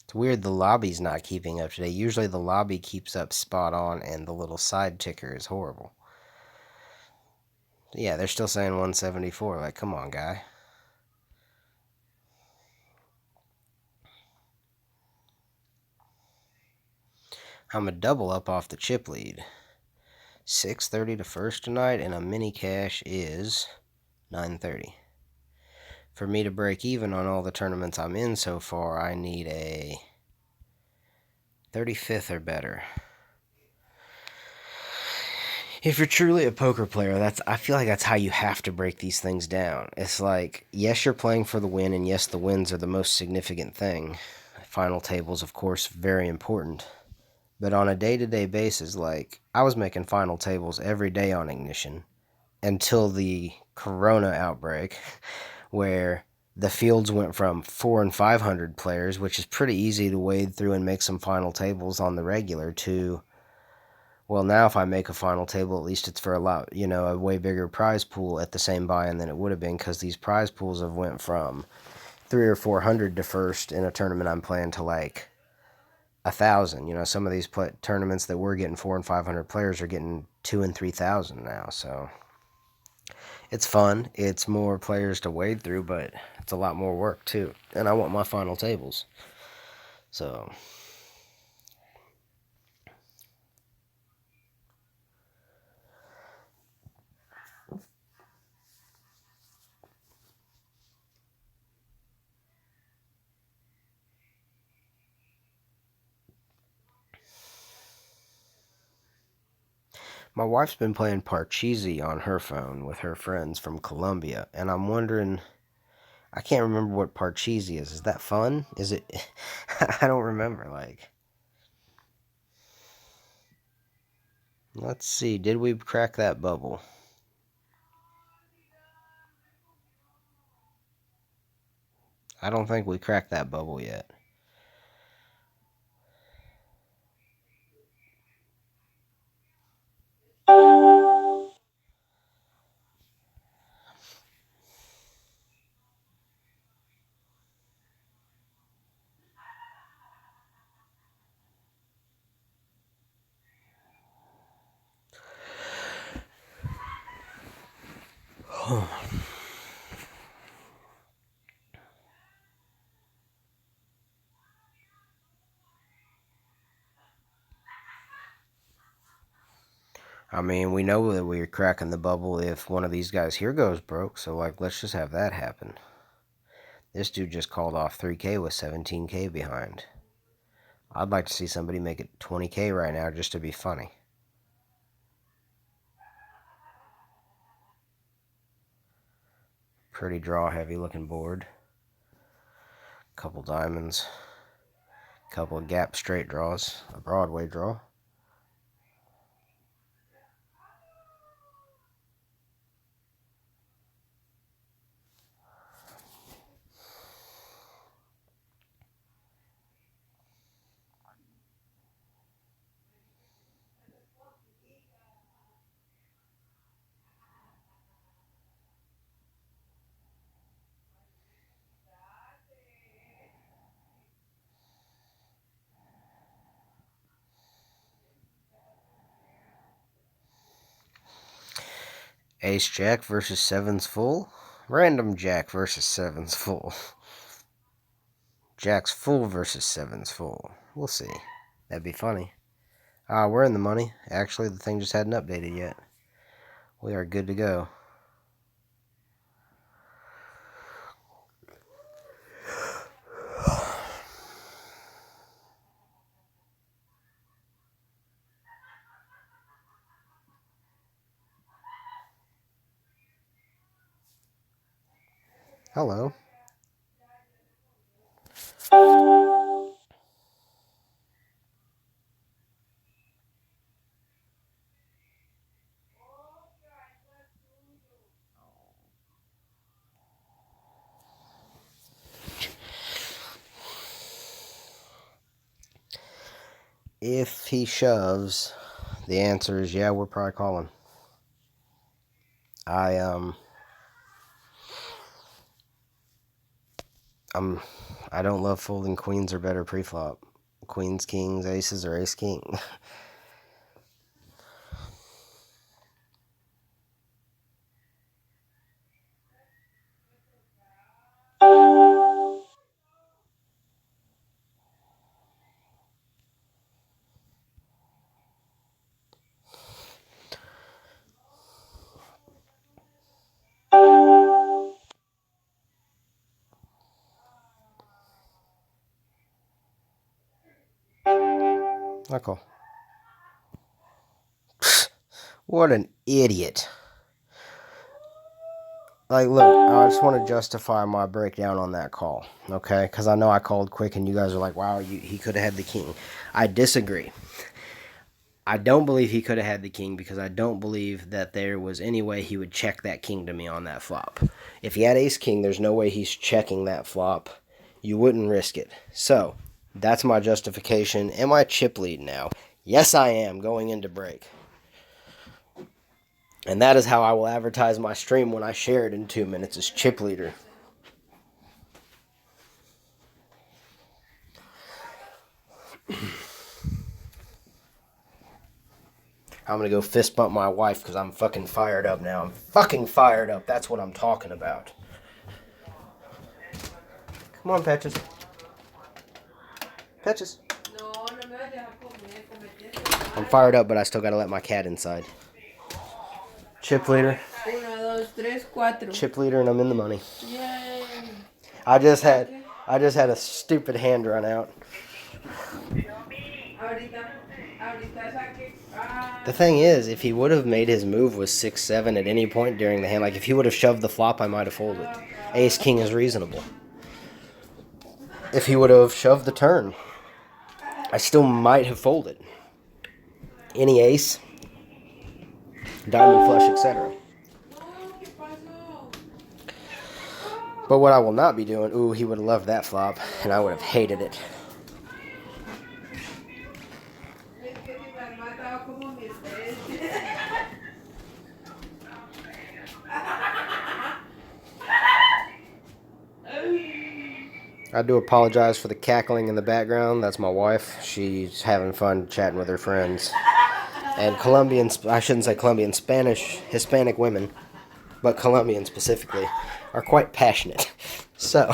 It's weird the lobby's not keeping up today. Usually the lobby keeps up spot on and the little side ticker is horrible. Yeah, they're still saying 174. Like, come on, guy. I'm a double up off the chip lead. 6:30 to first tonight, and a mini cash is 9:30. For me to break even on all the tournaments I'm in so far, I need a 35th or better. If you're truly a poker player, I feel like that's how you have to break these things down. It's like, yes, you're playing for the win, and yes, the wins are the most significant thing. Final tables, of course, very important. But on a day-to-day basis, like, I was making final tables every day on Ignition until the Corona outbreak, where the fields went from 400 and 500 players, which is pretty easy to wade through and make some final tables on the regular, to, well, now if I make a final table, at least it's for a way bigger prize pool at the same buy-in than it would have been, because these prize pools have went from 300 or 400 to first in a tournament I'm playing to like 1,000. Some of these tournaments that we're getting 400 and 500 players are getting 2,000 and 3,000 now. So it's fun. It's more players to wade through, but it's a lot more work too. And I want my final tables. So, my wife's been playing Parcheesi on her phone with her friends from Colombia, and I'm wondering, I can't remember what Parcheesi is. Is that fun? Is it? I don't remember, like. Let's see, did we crack that bubble? I don't think we cracked that bubble yet. I mean, we know that we're cracking the bubble if one of these guys here goes broke, so, like, let's just have that happen. This dude just called off 3K with 17K behind. I'd like to see somebody make it 20K right now just to be funny. Pretty draw-heavy looking board. Couple diamonds. Couple of gap straight draws. A Broadway draw. Ace Jack versus Sevens full. Random Jack versus Sevens full. Jack's full versus Sevens full. We'll see. That'd be funny. We're in the money. Actually, the thing just hadn't updated yet. We are good to go. Hello. If he shoves, the answer is yeah, we're probably calling. I don't love folding queens or better preflop. Queens, kings, aces, or ace king. I call. What an idiot. Like, look, I just want to justify my breakdown on that call, okay? Because I know I called quick and you guys are like, wow, he could have had the king. I disagree. I don't believe he could have had the king because I don't believe that there was any way he would check that king to me on that flop. If he had ace-king, there's no way he's checking that flop. You wouldn't risk it. So, that's my justification. Am I chip lead now? Yes, I am, going into break. And that is how I will advertise my stream when I share it in 2 minutes as chip leader. I'm going to go fist bump my wife because I'm fucking fired up now. I'm fucking fired up. That's what I'm talking about. Come on, Patches. Catches. No, no me vas a dejar comer, cometiste I'm mal. fired up, but I still gotta let my cat inside. Chip leader. 1, 2, 3, 4. Chip leader, and I'm in the money. Yay. I just had a stupid hand run out. Ahorita saqué. The thing is, if he would have made his move with 6-7 at any point during the hand, like if he would have shoved the flop, I might have folded. Ace king is reasonable. If he would have shoved the turn, I still might have folded. Any ace, diamond flush, etc. But what I will not be doing, ooh, he would have loved that flop, and I would have hated it. I do apologize for the cackling in the background. That's my wife. She's having fun chatting with her friends. And Colombian, I shouldn't say Colombian, Spanish, Hispanic women, but Colombian specifically, are quite passionate. So,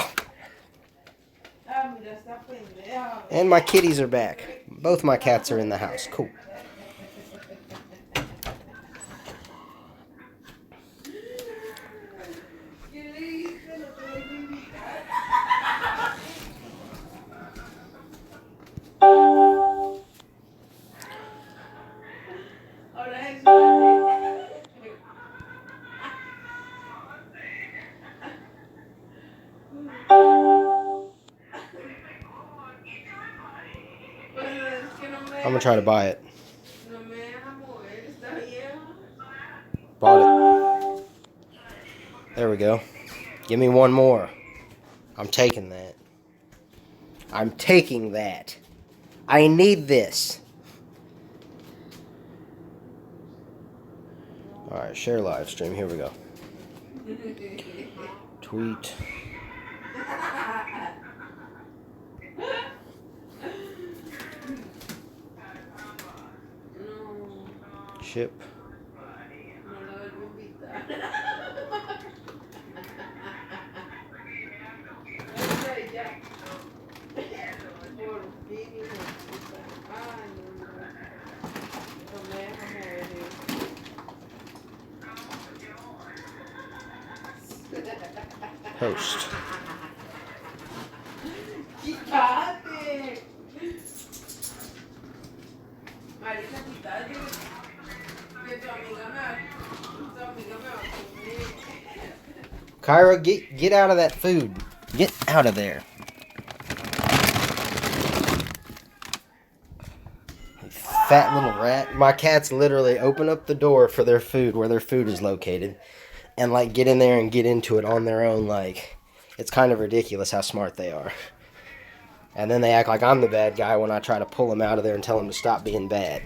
and my kitties are back. Both my cats are in the house. Cool. I'm gonna try to buy it. Bought it. There we go. Give me one more. I'm taking that. I'm taking that. I need this. Alright, share live stream. Here we go. Tweet. Chip. Post. Kyra, get out of that food. Get out of there. Fat little rat. My cats literally open up the door for their food where their food is located and like get in there and get into it on their own. Like, it's kind of ridiculous how smart they are. And then they act like I'm the bad guy when I try to pull them out of there and tell them to stop being bad.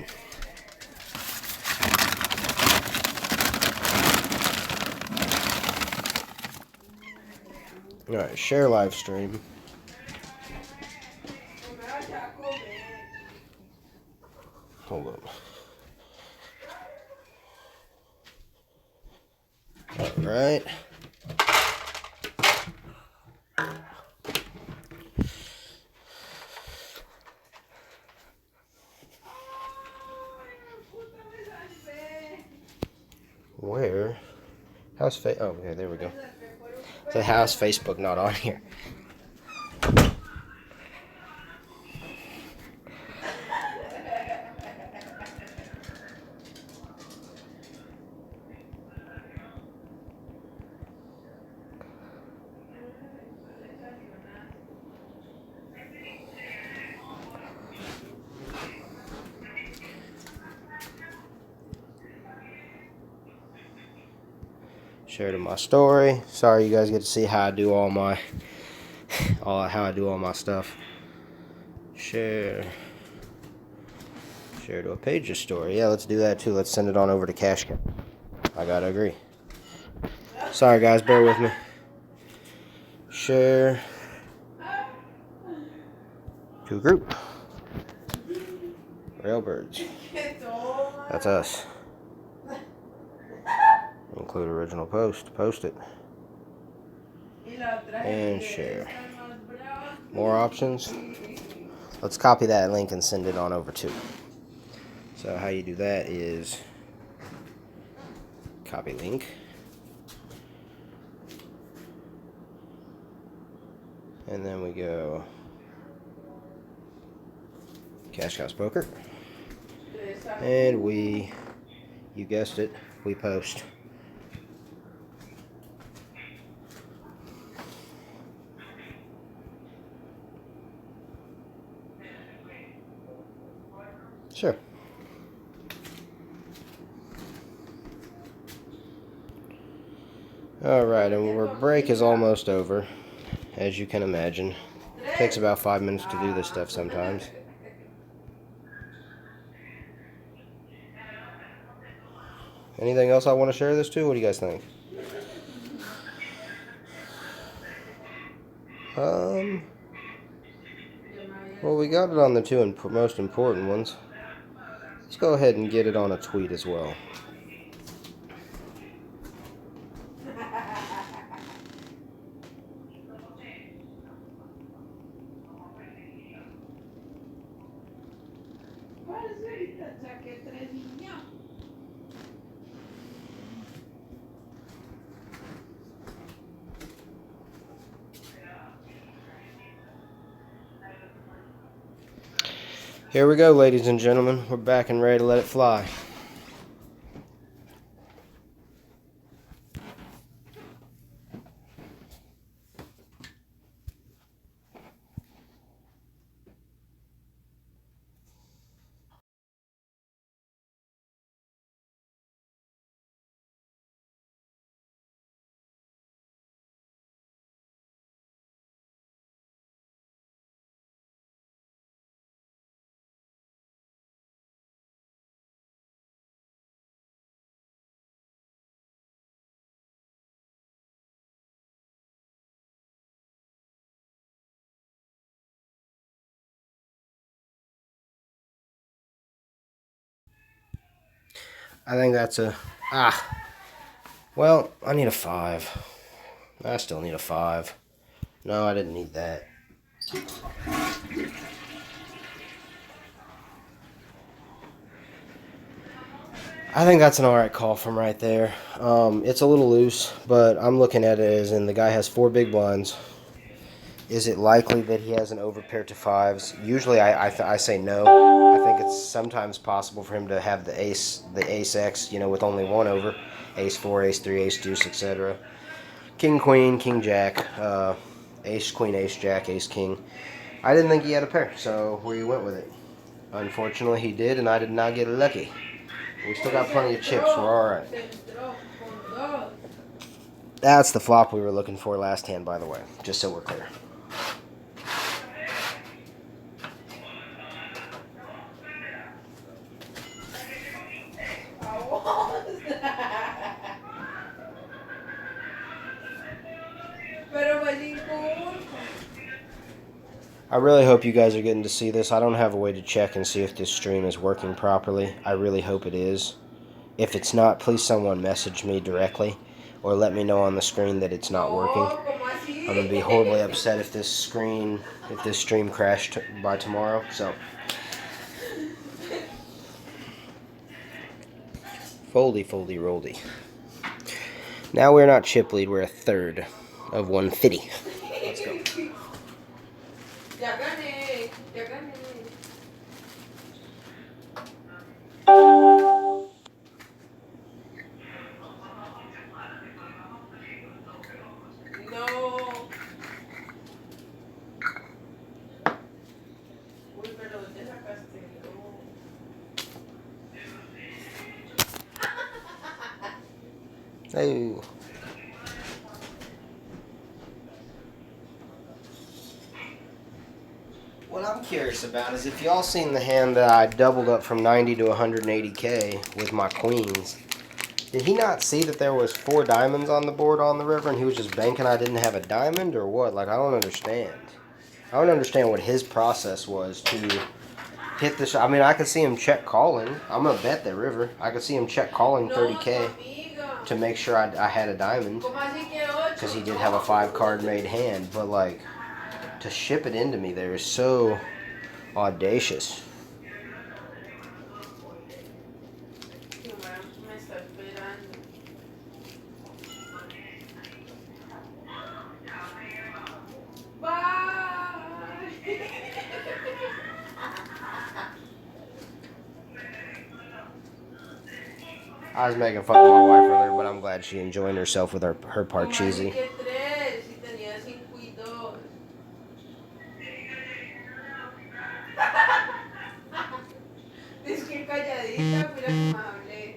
Alright, share live stream. Hold on. Alright. Where? How's oh, okay, there we go. So how's Facebook not on here? Share to my story. Sorry, you guys get to see how I do all my stuff. Share to a Page's story. Yeah, let's do that too. Let's send it on over to CashCow. I gotta agree. Sorry, guys, bear with me. Share to group. Railbirds. That's us. Include original post. Post it. And share. More options. let's copy that link and send it on over too. So how you do that is copy link. And then we go Cash Cows Poker. And we, you guessed it, we post. Sure. Alright, and our break is almost over, as you can imagine. It takes about 5 minutes to do this stuff sometimes. Anything else I want to share this to? What do you guys think? Well, we got it on the two most important ones. Let's go ahead and get it on a tweet as well. Here we go, ladies and gentlemen. We're back and ready to let it fly. I think that's a... Well, I need a 5. I still need a 5. No, I didn't need that. I think that's an alright call from right there. It's a little loose, but I'm looking at it as in the guy has 4 big blinds. Is it likely that he has an overpair to 5s? Usually I say no. I think it's sometimes possible for him to have the ace X, you know, with only 1 over. Ace 4, ace 3, ace deuce, etc. King queen, king jack, ace queen, ace jack, ace king. I didn't think he had a pair, so we went with it. Unfortunately he did, and I did not get lucky. We still got plenty of chips, we're alright. That's the flop we were looking for last hand, by the way, just so we're clear. I really hope you guys are getting to see this. I don't have a way to check and see if this stream is working properly. I really hope it is. If it's not, please someone message me directly or let me know on the screen that it's not working. I'm going to be horribly upset if this stream crashed by tomorrow. So, foldy, foldy, roldy. Now we're not chip lead, we're a third of 150. Let's go. Ya gané, ya gané. No. Uy, pero ¿dónde sacaste? No. Hey. What I'm curious about is if y'all seen the hand that I doubled up from 90 to 180k with my queens. Did he not see that there was 4 diamonds on the board on the river and he was just banking I didn't have a diamond or what? Like, I don't understand. I don't understand what his process was to hit this. I mean, I could see him check calling. I'm going to bet the river. I could see him check calling 30k to make sure I had a diamond. Because he did have a 5 card made hand. But, like, to ship it into me there is so Audacious. Me está esperando. Bye. I was making fun of my wife earlier, but I'm glad she's enjoying herself with her parcheesi. Que tres y tenía 5 y 2. Dice que calladita, mira que me hablé.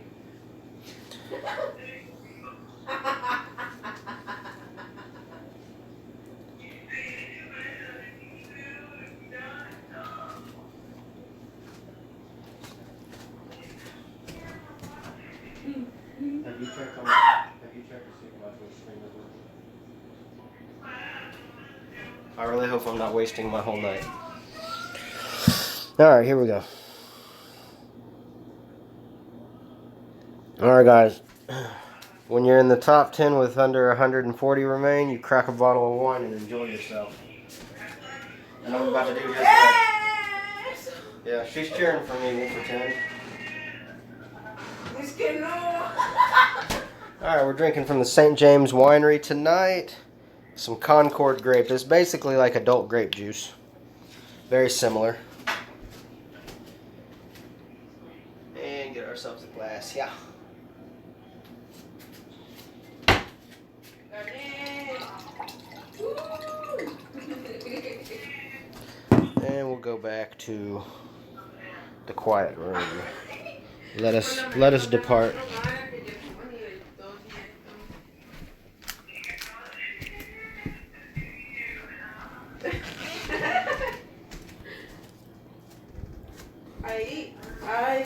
Have you checked to see if my Twitch stream is working? I really hope I'm not wasting my whole night. Alright, here we go. Alright, guys. When you're in the top 10 with under 140 remain, you crack a bottle of wine and enjoy yourself. And I'm about to do just that. Yeah, she's cheering for me, we'll pretend. Es que no. Alright, we're drinking from the St. James Winery tonight. Some Concord grape. It's basically like adult grape juice. Very similar. And get ourselves a glass, yeah. And we'll go back to the quiet room. Let us depart. Ahí, ay.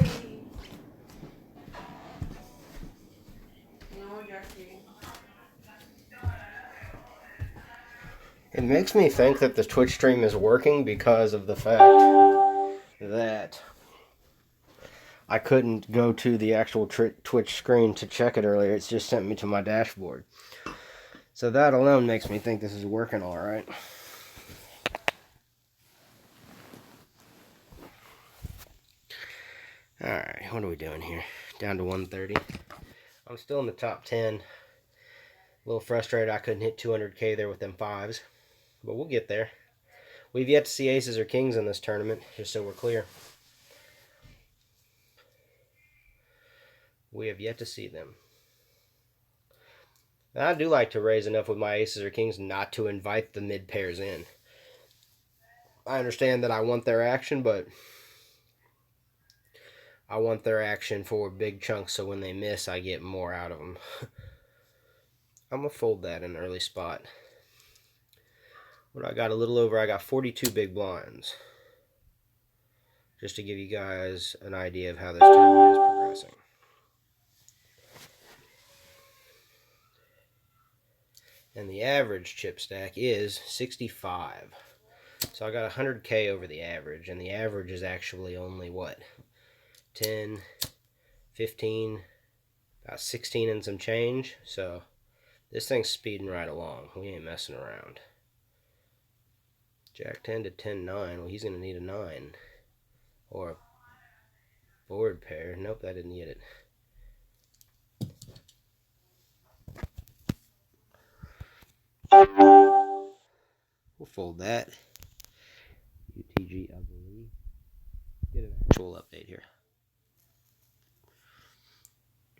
No, ya que. It makes me think that the Twitch stream is working because of the fact that I couldn't go to the actual Twitch screen to check it earlier. It's just sent me to my dashboard. So that alone makes me think this is working all right. Alright, what are we doing here? Down to 130. I'm still in the top 10. A little frustrated I couldn't hit 200k there with them fives. But we'll get there. We've yet to see aces or kings in this tournament, just so we're clear. We have yet to see them. And I do like to raise enough with my aces or kings not to invite the mid pairs in. I understand that I want their action, but I want their action for big chunks, so when they miss, I get more out of them. I'm going to fold that in an early spot. What I got a little over, I got 42 big blinds. Just to give you guys an idea of how this tournament is progressing. And the average chip stack is 65. So I got 100k over the average, and the average is actually only what? 10, 15, about 16 and some change. So this thing's speeding right along. We ain't messing around. Jack 10 to 10, 9. Well, he's going to need a 9. Or a board pair. Nope, that didn't get it. We'll fold that. UTG, I believe. Get an actual update here.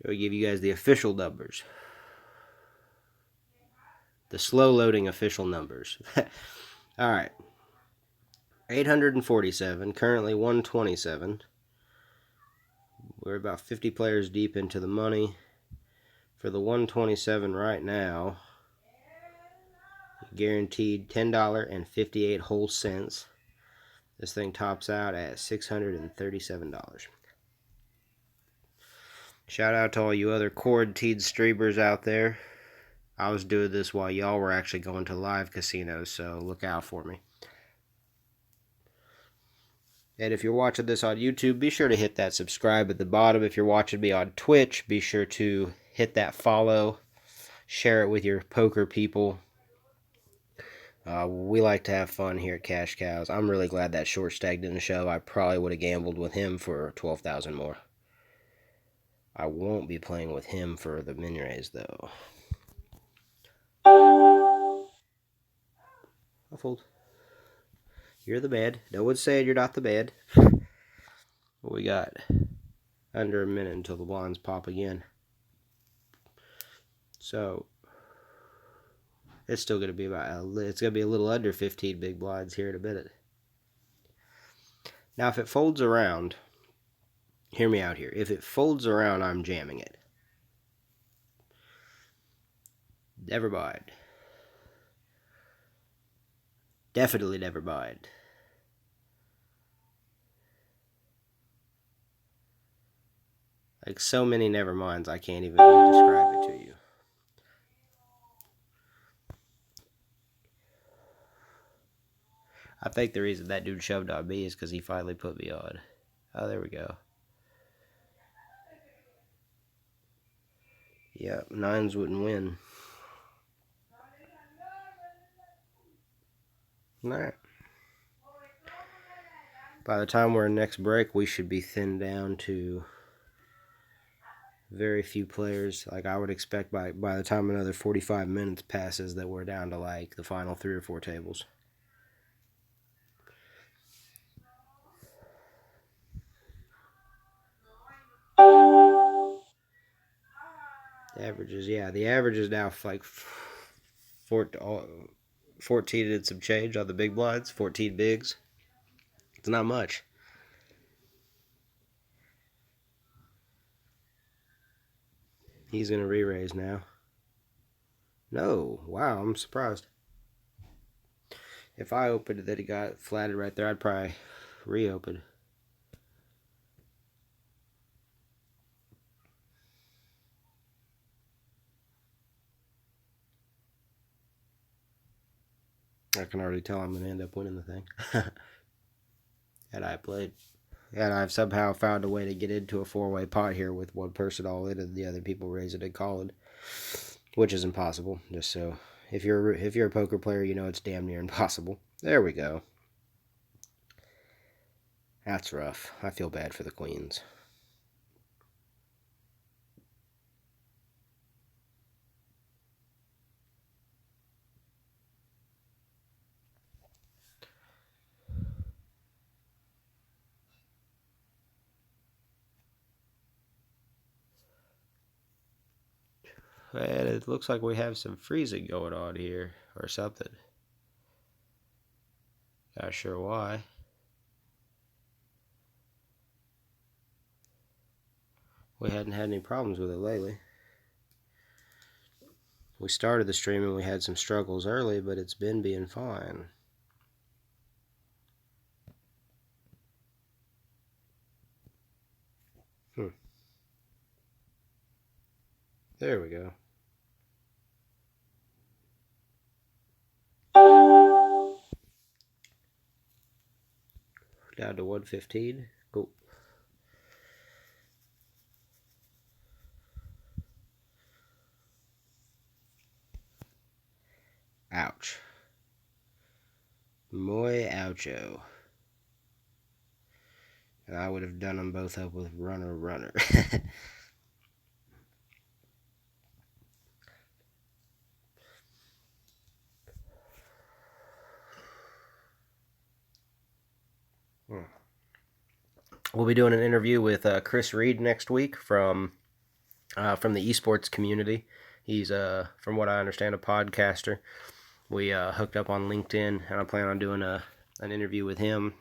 I'll give you guys the official numbers. The slow loading official numbers. Alright. 847. Currently 127. We're about 50 players deep into the money. For the 127 right now, guaranteed $10.58 whole cents. This thing tops out at $637. Shout out to all you other quarantined streamers out there. I was doing this while y'all were actually going to live casinos, so look out for me. And if you're watching this on YouTube, be sure to hit that subscribe at the bottom. If you're watching me on Twitch, be sure to hit that follow. Share it with your poker people. We like to have fun here at Cash Cows. I'm really glad that short stag didn't show. I probably would have gambled with him for 12,000 more. I won't be playing with him for the min raise though. I fold. You're the bad. No one's saying you're not the bad. What we got? Under a minute until the blinds pop again. So it's still going to be it's going to be a little under 15 big blinds here in a minute. Now, if it folds around, hear me out here. If it folds around, I'm jamming it. Never mind. Definitely never mind. Like so many never minds, I can't even describe it to you. I think the reason that dude shoved on me is because he finally put me on. Oh, there we go. Yep, nines wouldn't win. Alright. By the time we're in next break, we should be thinned down to very few players. Like I would expect by the time another 45 minutes passes that we're down to like the final 3 or 4 tables. The average is now like 14 and some change on the big blinds, 14 bigs. It's not much. He's going to re-raise now. No. Wow, I'm surprised. If I opened it that he got flatted right there, I'd probably reopen. I can already tell I'm going to end up winning the thing. And I played. And I've somehow found a way to get into a 4-way pot here with one person all in and the other people raising and calling, which is impossible. Just so if you're a poker player, you know it's damn near impossible. There we go. That's rough. I feel bad for the queens. And it looks like we have some freezing going on here or something. Not sure why. We hadn't had any problems with it lately. We started the stream and we had some struggles early, but it's been being fine. There we go. Down to 115. Cool. Ouch. Muy oucho. And I would have done them both up with runner. We'll be doing an interview with Chris Reed next week from the esports community. He's, from what I understand, a podcaster. We hooked up on LinkedIn, and I plan on doing an interview with him.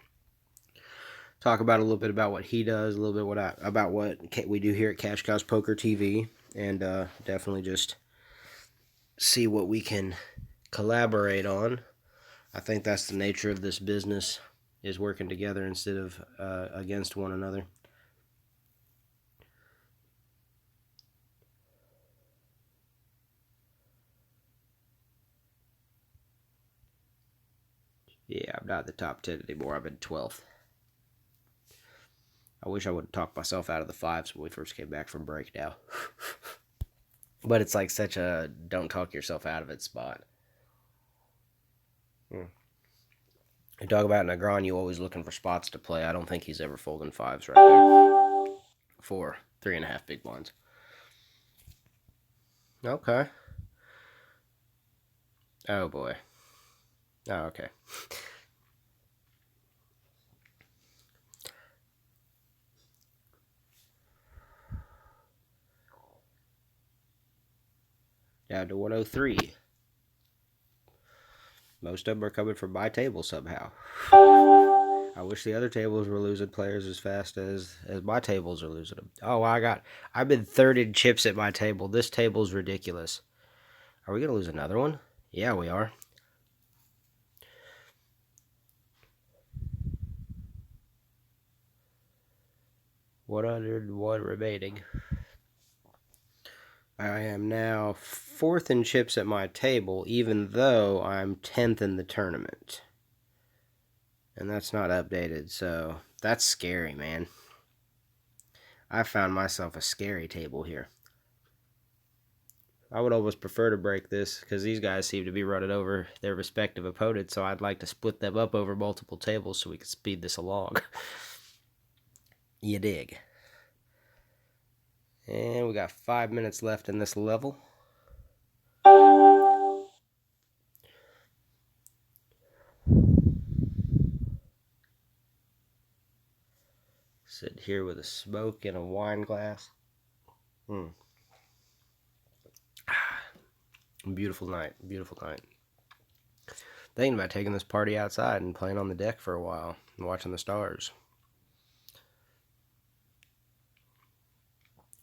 Talk about a little bit about what he does, a little bit about what we do here at CashCowsPokerTV, and definitely just see what we can collaborate on. I think that's the nature of this business, is working together instead of against one another. Yeah, I'm not in the top 10 anymore. I'm in 12th. I wish I would have talked myself out of the 5s when we first came back from break now. But it's like such a don't talk yourself out of it spot. You talk about Negreanu always looking for spots to play. I don't think he's ever folding fives right there. 4, 3.5 big blinds. Okay. Oh boy. Oh, okay. Down to 103. Most of them are coming from my table somehow. I wish the other tables were losing players as fast as my tables are losing them. Oh, I've been third in chips at my table. This table's ridiculous. Are we going to lose another one? Yeah, we are. $101 remaining. I am now 4th in chips at my table, even though I'm 10th in the tournament. And that's not updated, so that's scary, man. I found myself a scary table here. I would almost prefer to break this, because these guys seem to be running over their respective opponents, so I'd like to split them up over multiple tables so we can speed this along. You dig? And we got 5 minutes left in this level. Sit here with a smoke and a wine glass. Beautiful night. Beautiful night. Thinking about taking this party outside and playing on the deck for a while and watching the stars.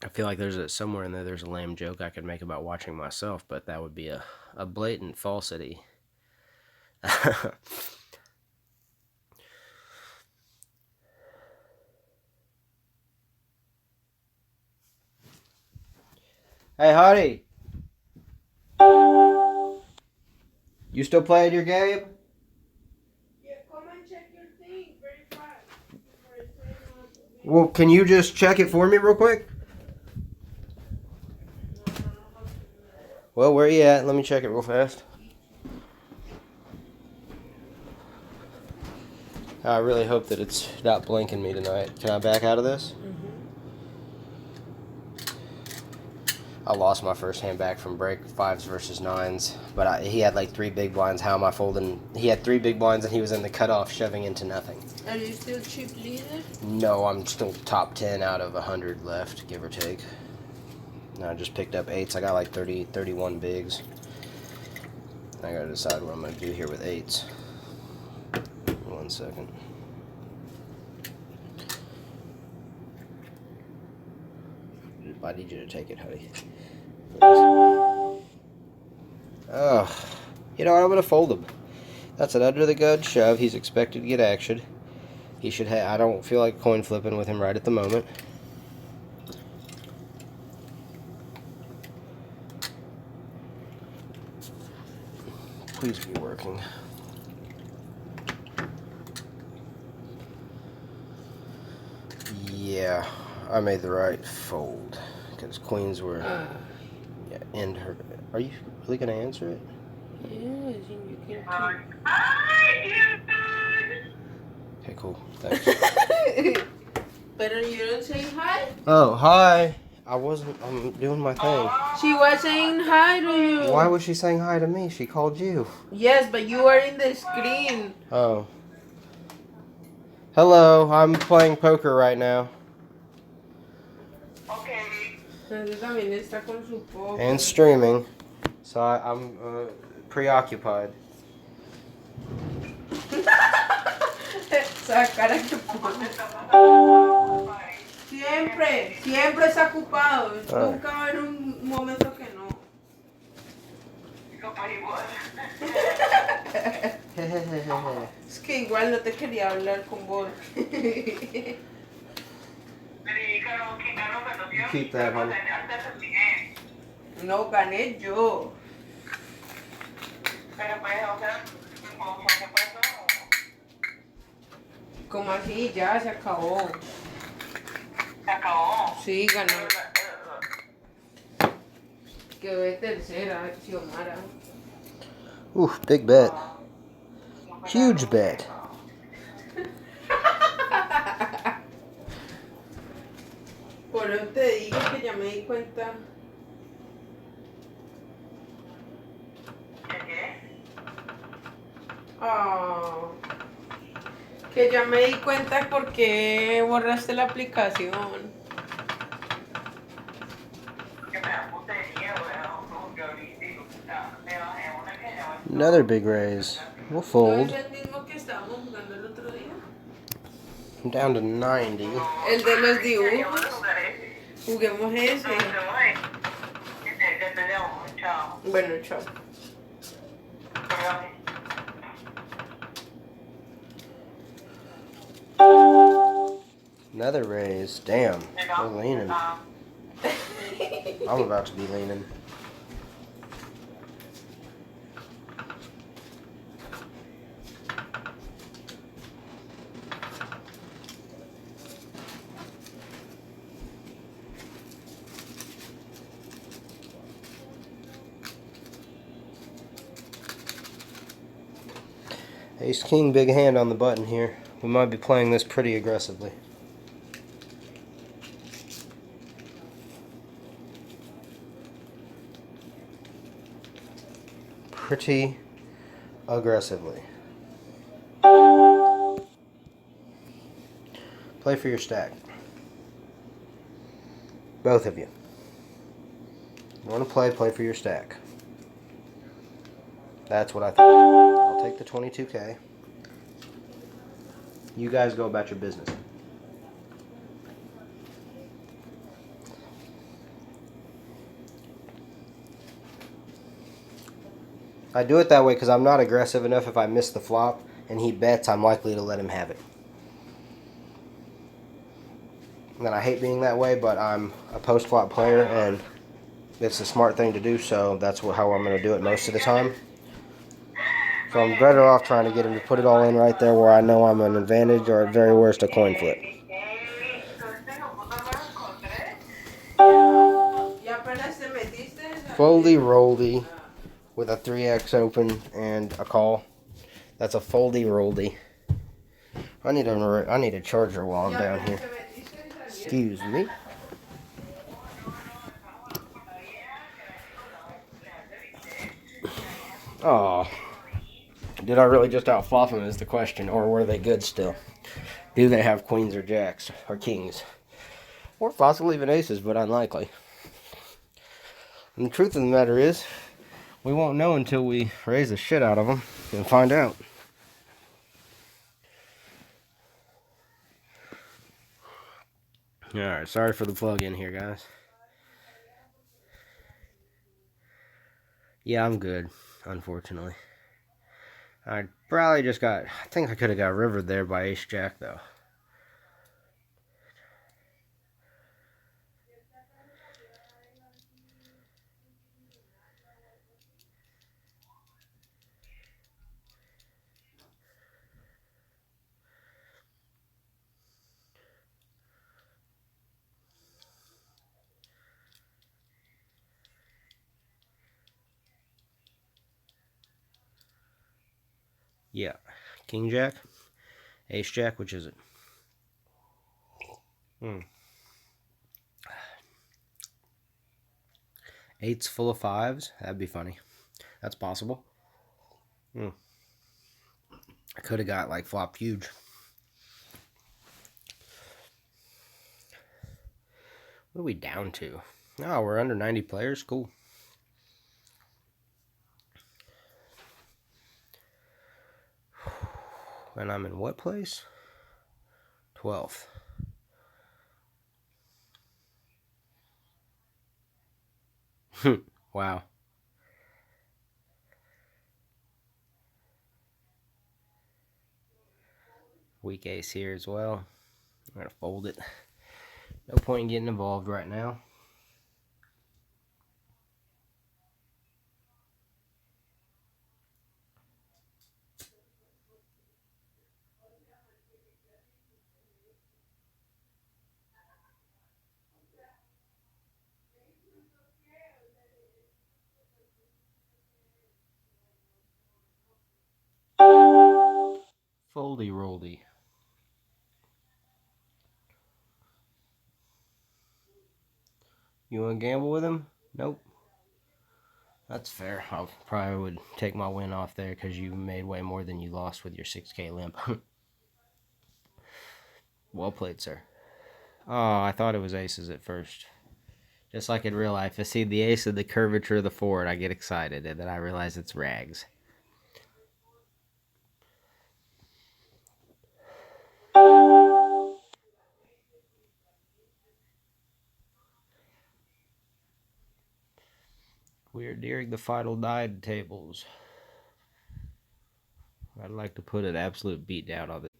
I feel like somewhere in there's a lame joke I could make about watching myself, but that would be a blatant falsity. Hey, Hottie. You still playing your game? Yeah, come and check your thing very fast. Well, can you just check it for me real quick? Well, where you at? Let me check it real fast. I really hope that it's not blinking me tonight. Can I back out of this? I lost my first hand back from break 5s versus 9s, but he had like 3 big blinds. How am I folding? He had 3 big blinds and he was in the cutoff shoving into nothing. Are you still chip leader? No, I'm still top 10 out of 100 left, give or take. No, I just picked up 8s. I got like 31 bigs. I gotta decide what I'm gonna do here with 8s. 1 second. I need you to take it, honey. Oh, you know what? I'm gonna fold him. That's an under the gun shove. He's expected to get action. He should have. I don't feel like coin flipping with him right at the moment. Please be working. Yeah, I made the right fold because queens were. Yeah, and her. Are you really gonna answer it? Yes, you can. Okay, cool. Thanks. But you don't say hi? Oh, hi. I'm doing my thing. She was saying hi to you. Why was she saying hi to me? She called you. Yes, but you are in the screen. Oh. Hello, I'm playing poker right now. También está con su poco. And streaming. So I'm preoccupied. Esa cara que pone. Siempre está ocupado. Nunca va a haber un momento que no. Es que igual no te quería hablar con vos. Keep that, honey. No, gané yo. Como así, ya se acabó. ¿Se acabó? Sí, ganó. Quedó de tercera, Xiomara. Oof, big bet. Huge bet. Por eso te digo que ya me di cuenta. ¿Qué? Ah, que ya me di cuenta porque borraste la aplicación. Que me da putería, weón. Como que ahorita me bajé una que llama. Another big raise. We'll ¿No es fold. el mismo que estábamos jugando el otro día? I'm down to 90. El de los Queríamos dibujos. jugar ese. Juguemos ese. No, ya te llamo, chao. Bueno, chao. Perdón. Another raise. Damn. We're leaning. I'm about to be leaning. Ace King, big hand on the button here. We might be playing this pretty aggressively. Pretty aggressively. Play for your stack. Both of you. You want to play for your stack. That's what I think. I'll take the 22K. You guys go about your business. I do it that way because I'm not aggressive enough. If I miss the flop and he bets, I'm likely to let him have it. And I hate being that way, but I'm a post-flop player and it's a smart thing to do, so that's how I'm going to do it most of the time. So I'm better off trying to get him to put it all in right there where I know I'm an advantage, or at very worst a coin flip. Foldy roldy with a 3x open and a call. That's a foldy roldy. I need a charger while I'm down here. Excuse me. Oh, did I really just outflop them is the question, or were they good still? Do they have queens or jacks or kings? Or possibly even aces, but unlikely. And the truth of the matter is, we won't know until we raise the shit out of them and find out. Alright, sorry for the plug-in here, guys. Yeah, I'm good, unfortunately. I probably just got... I think I could have got rivered there by ace-jack, though. Yeah. King-jack? Ace-jack? Which is it? Eights full of fives? That'd be funny. That's possible. I could have got, like, flopped huge. What are we down to? Oh, we're under 90 players? Cool. And I'm in what place? 12th. Wow. Weak ace here as well. I'm going to fold it. No point in getting involved right now. Holy rolly. You want to gamble with him? Nope. That's fair. I probably would take my win off there because you made way more than you lost with your 6K limp. Well played, sir. Oh, I thought it was aces at first. Just like in real life, I see the ace of the curvature of the forward, I get excited, and then I realize it's rags. We are nearing the final 9 tables. I'd like to put an absolute beat down on this.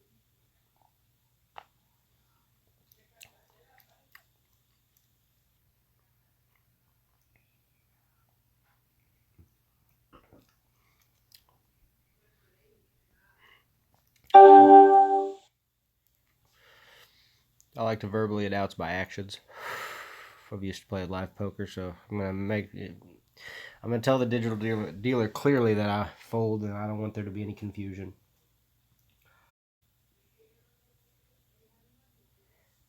I like to verbally announce my actions. I've used to play live poker, so I'm gonna tell the digital dealer clearly that I fold, and I don't want there to be any confusion.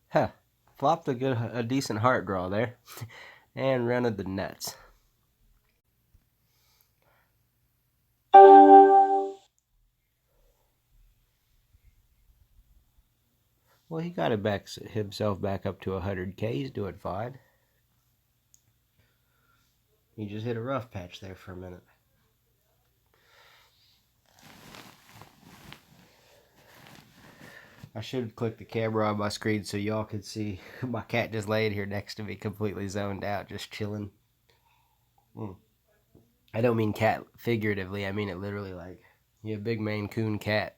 Huh. Flopped a decent heart draw there, and rented the nuts. Well, he got himself back up to 100K. He's doing fine. He just hit a rough patch there for a minute. I should click the camera on my screen so y'all can see my cat just laying here next to me, completely zoned out, just chilling. I don't mean cat figuratively. I mean it literally. Like, you have a big Maine Coon cat.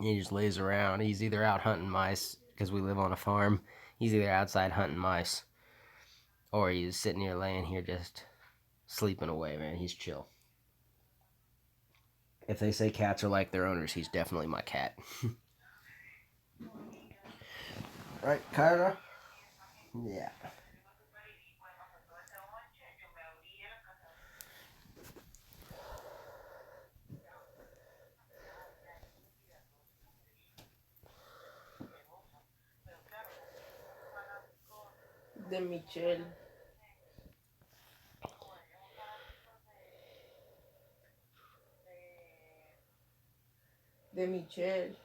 He just lays around. He's either out hunting mice, because we live on a farm. He's either outside hunting mice, or he's sitting here laying here just sleeping away, man. He's chill. If they say cats are like their owners, he's definitely my cat. Right, Kyra? Yeah. De Michelle. De Michelle.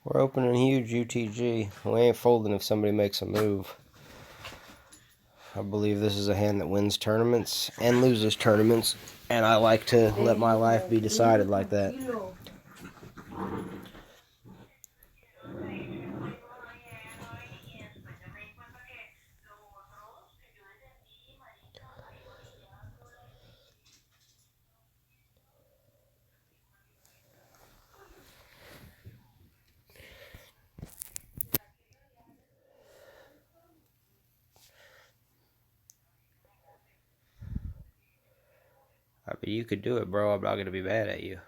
We're opening huge UTG. We ain't folding if somebody makes a move. I believe this is a hand that wins tournaments and loses tournaments, and I like to let my life be decided like that. I mean, you could do it, bro. I'm not going to be mad at you.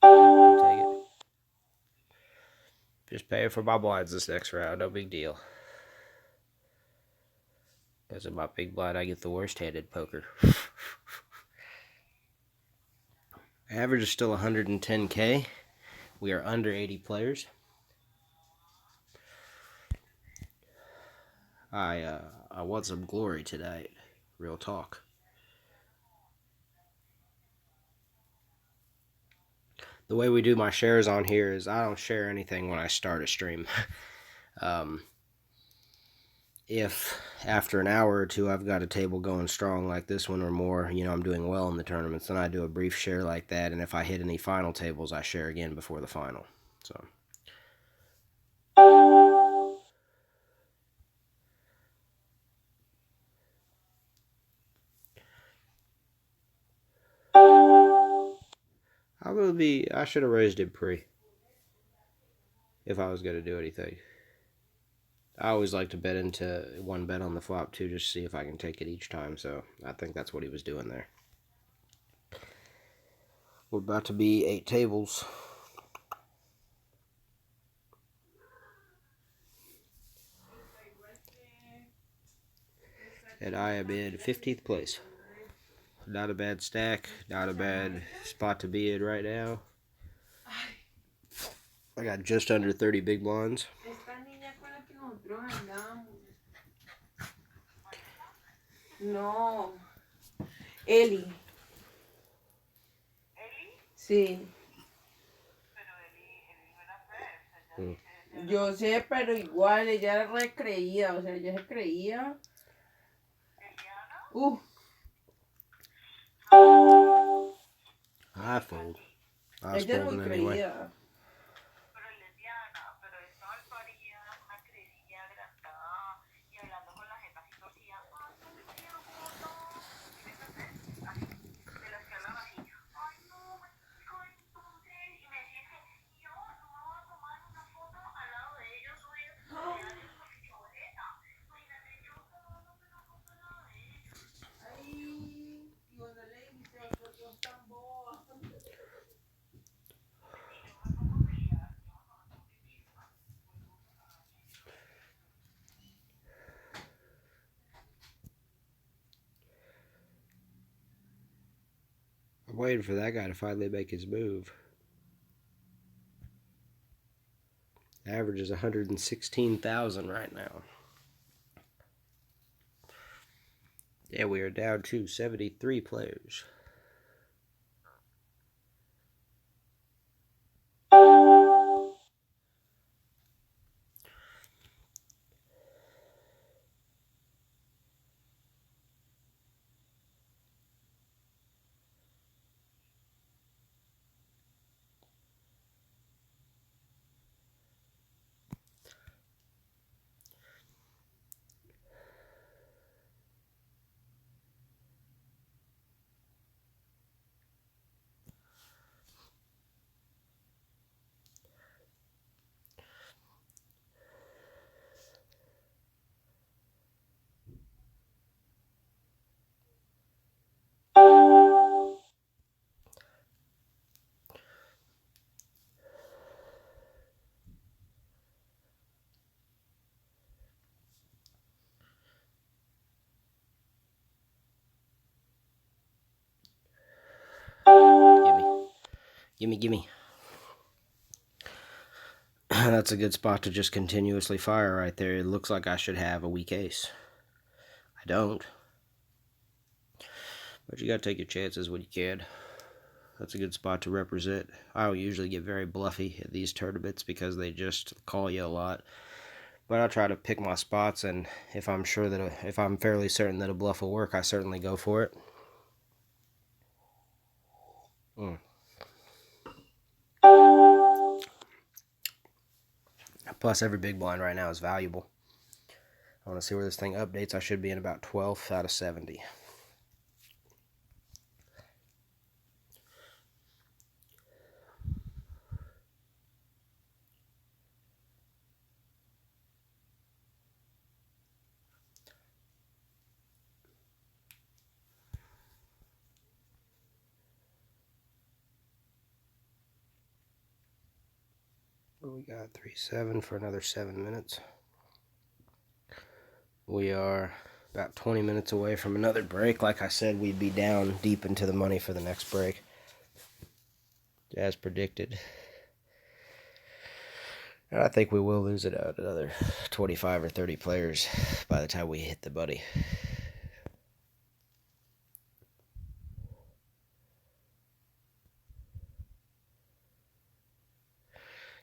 Take it. Just pay for my blinds this next round. No big deal. Because of my big blind, I get the worst-handed poker. Average is still 110K. We are under 80 players. I want some glory tonight. Real talk. The way we do my shares on here is I don't share anything when I start a stream. If after an hour or two I've got a table going strong like this one or more, I'm doing well in the tournaments, then I do a brief share like that, and if I hit any final tables, I share again before the final. So I should have raised it pre if I was going to do anything. I always like to bet into one bet on the flop too, just to see if I can take it each time, so I think that's what he was doing there. We're about to be 8 tables. And I am in 15th place. Not a bad stack. Not a bad spot to be in right now. I got just under 30 big blinds. No. Eli. ¿Eli? Sí. Pero Eli no era fea, ella dice... Yo sé, pero igual ella era recreída, o sea, ella se creía. ¿Eliana? I fold. I was Ella es muy folding anyway. creída. Pero es lesbiana, pero es malparida, una crecilla agrandada y hablando con la gente así torcida. Ay, no, qué gordo. ¿Sí me entendés? Así, de las que hablan así. Ay, no, marico, entonces. Y me dice, yo no me voy a tomar una foto al lado de ellos, o ellos hacen una boleta. Imagínate yo tomándome una foto al lado de ellos. Ay, y cuando le dijiste, yo tan boba. I'm waiting for that guy to finally make his move. Average is 116,000 right now. Yeah, we are down to 73 players. Gimme. That's a good spot to just continuously fire right there. It looks like I should have a weak ace. I don't. But you gotta take your chances when you can. That's a good spot to represent. I don't usually get very bluffy at these tournaments because they just call you a lot. But I try to pick my spots, and if I'm fairly certain that a bluff will work, I certainly go for it. Plus, every big blind right now is valuable. I want to see where this thing updates. I should be in about 12 out of 70. We got 3-7 for another 7 minutes. We are about 20 minutes away from another break. Like I said, we'd be down deep into the money for the next break, as predicted. And I think we will lose it out another 25 or 30 players by the time we hit the money.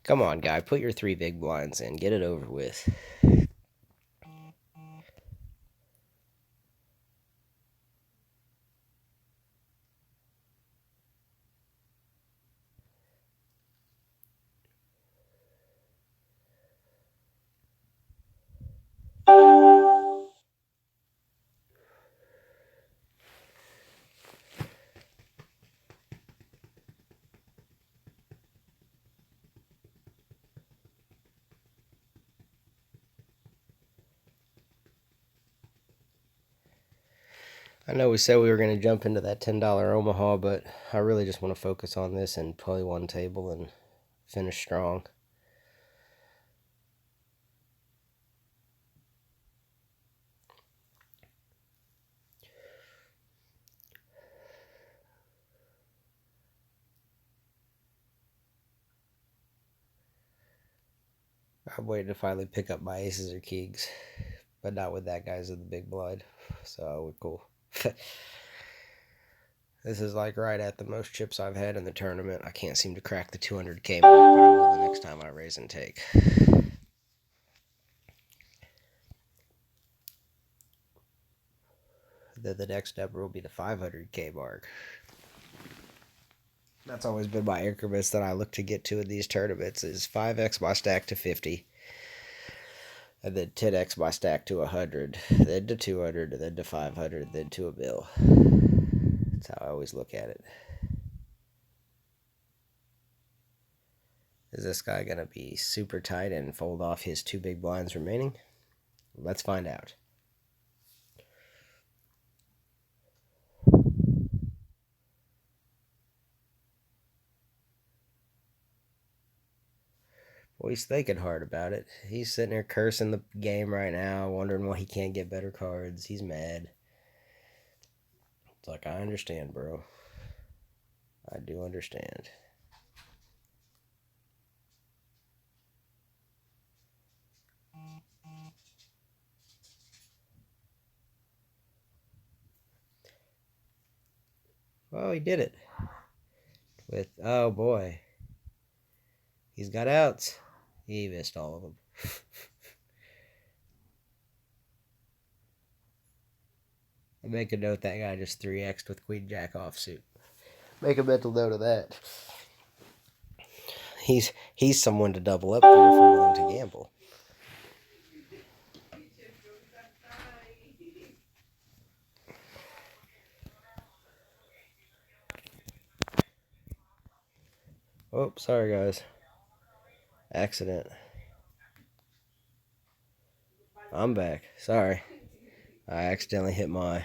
Come on, guy. Put your 3 big blinds in. Get it over with. I know we said we were going to jump into that $10 Omaha, but I really just want to focus on this and play one table and finish strong. I'm waiting to finally pick up my aces or kings, but not with that guy's in the big blind, so we're cool. This is like right at the most chips I've had in the tournament. I can't seem to crack the 200K mark, but I will the next time I raise and take. Then the next number will be the 500K mark. That's always been my increments that I look to get to in these tournaments is 5x my stack to 50. And then 10x my stack to 100. Then to 200, and then to 500, then to a bill. That's how I always look at it. Is this guy going to be super tight and fold off his 2 big blinds remaining? Let's find out. Well, he's thinking hard about it. He's sitting there cursing the game right now, wondering why he can't get better cards. He's mad. It's like, I understand, bro. I do understand. Oh, he did it. With, oh boy. He's got outs. He missed all of them. I make a note that guy just 3x'd with Queen Jack offsuit. Make a mental note of that. He's someone to double up for if we're willing to gamble. Oh, sorry guys. Accident. I'm back. Sorry. I accidentally hit my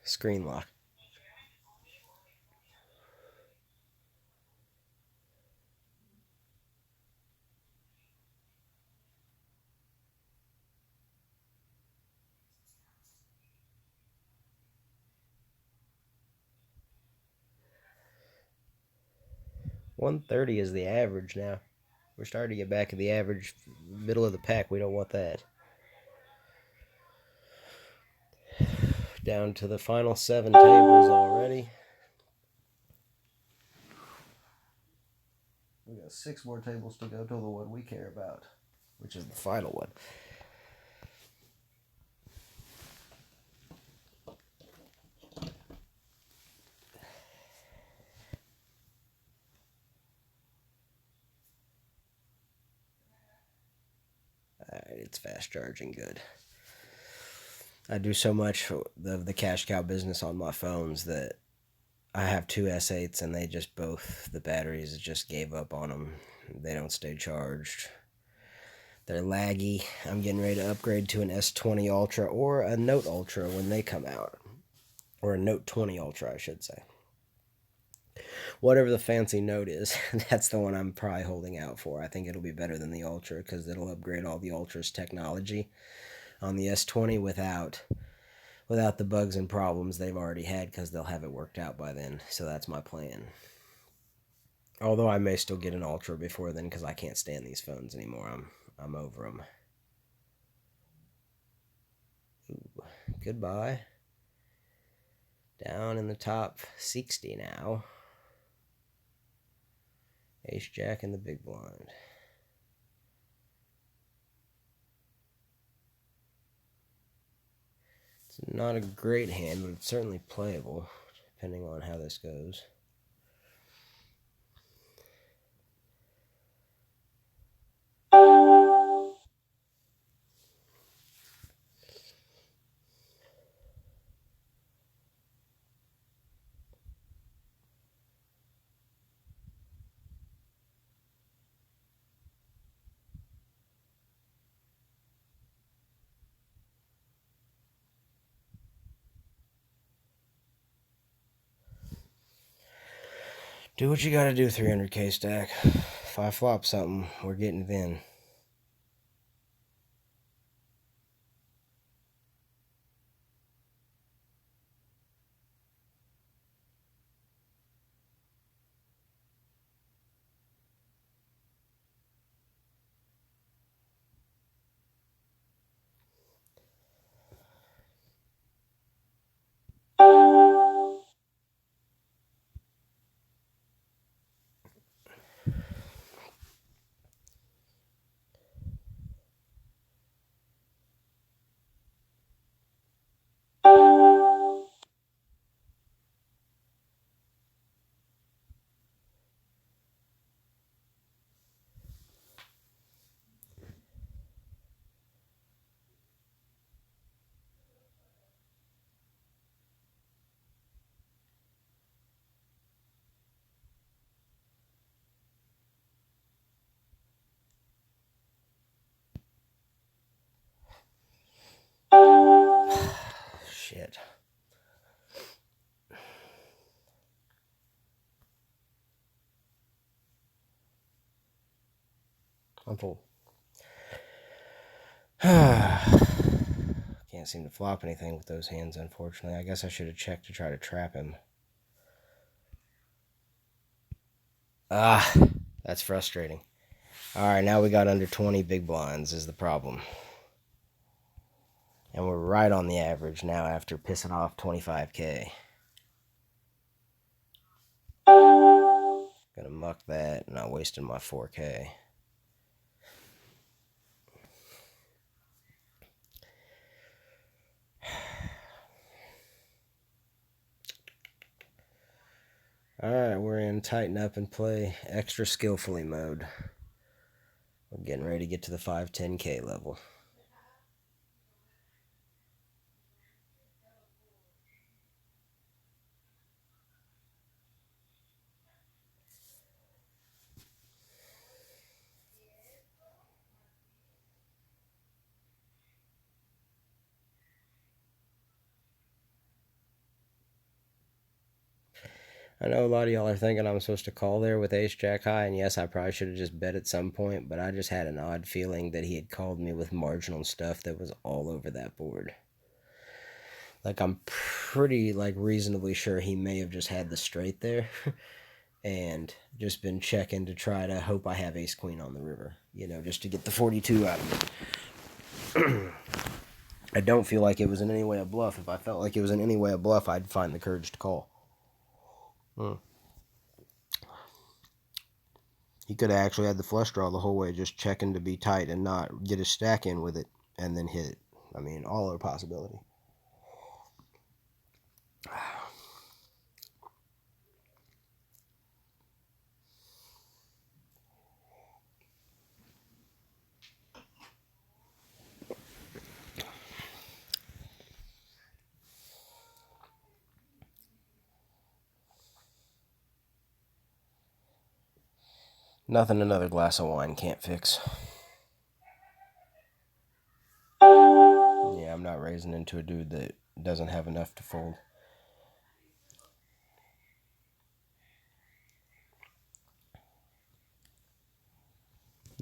screen lock. $130 is the average now. We're starting to get back in the average middle of the pack. We don't want that. Down to the final 7 tables already. We got 6 more tables to go till the one we care about, which is the final one. Alright, it's fast charging good. I do so much of the cash cow business on my phones that I have 2 S8s and they just both, the batteries just gave up on them. They don't stay charged. They're laggy. I'm getting ready to upgrade to an S20 Ultra or a Note Ultra when they come out. Or a Note 20 Ultra, I should say. Whatever the fancy Note is, that's the one I'm probably holding out for. I think it'll be better than the Ultra because it'll upgrade all the Ultra's technology on the S20 without the bugs and problems they've already had because they'll have it worked out by then. So that's my plan. Although I may still get an Ultra before then because I can't stand these phones anymore. I'm over them. Ooh, goodbye. Down in the top 60 now. Ace Jack in the big blind. It's not a great hand, but it's certainly playable, depending on how this goes. Do what you gotta do, 300k stack. If I flop something, we're getting thin. Shit. I'm full. Can't seem to flop anything with those hands, unfortunately. I guess I should have checked to try to trap him. Ah, that's frustrating. Alright, now we got under 20 big blinds is the problem. And we're right on the average now after pissing off 25k. Gonna muck that, not wasting my 4k. Alright, we're in tighten up and play extra skillfully mode. We're getting ready to get to the 5-10k level. I know a lot of y'all are thinking I'm supposed to call there with ace jack high, and yes, I probably should have just bet at some point, but I just had an odd feeling that he had called me with marginal stuff that was all over that board. Like, I'm pretty, reasonably sure he may have just had the straight there and just been checking to try to hope I have ace queen on the river, just to get the 42 out of it. I don't feel like it was in any way a bluff. If I felt like it was in any way a bluff, I'd find the courage to call. He could have actually had the flush draw the whole way, just checking to be tight and not get his stack in with it and then hit it. I mean, all are a possibility. Nothing another glass of wine can't fix. Yeah, I'm not raising into a dude that doesn't have enough to fold.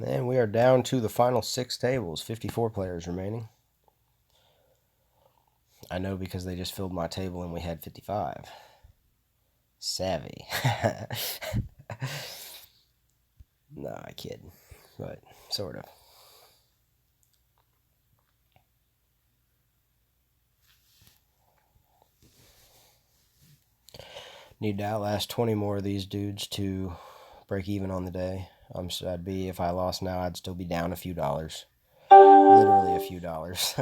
And we are down to the final 6 tables, 54 players remaining. I know because they just filled my table and we had 55. Savvy. No, I kid. But, sort of. Need to outlast 20 more of these dudes to break even on the day. I'd be, if I lost now, I'd still be down a few dollars. Literally a few dollars.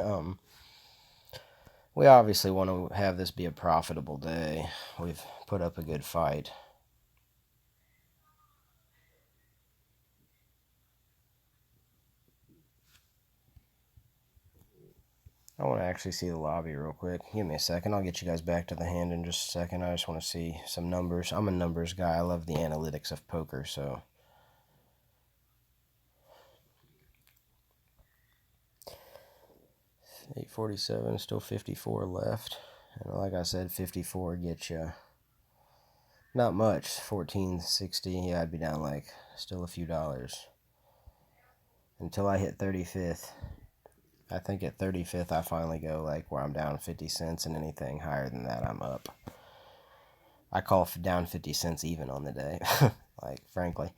We obviously want to have this be a profitable day. We've put up a good fight. I want to actually see the lobby real quick. Give me a second. I'll get you guys back to the hand in just a second. I just want to see some numbers. I'm a numbers guy. I love the analytics of poker, so... 847, still 54 left. And like I said, 54 gets you Not much. 1460. Yeah, I'd be down like still a few dollars. Until I hit 35th. I think at 35th I finally go like where I'm down 50 cents, and anything higher than that I'm up. I call down 50 cents even on the day. Like, frankly.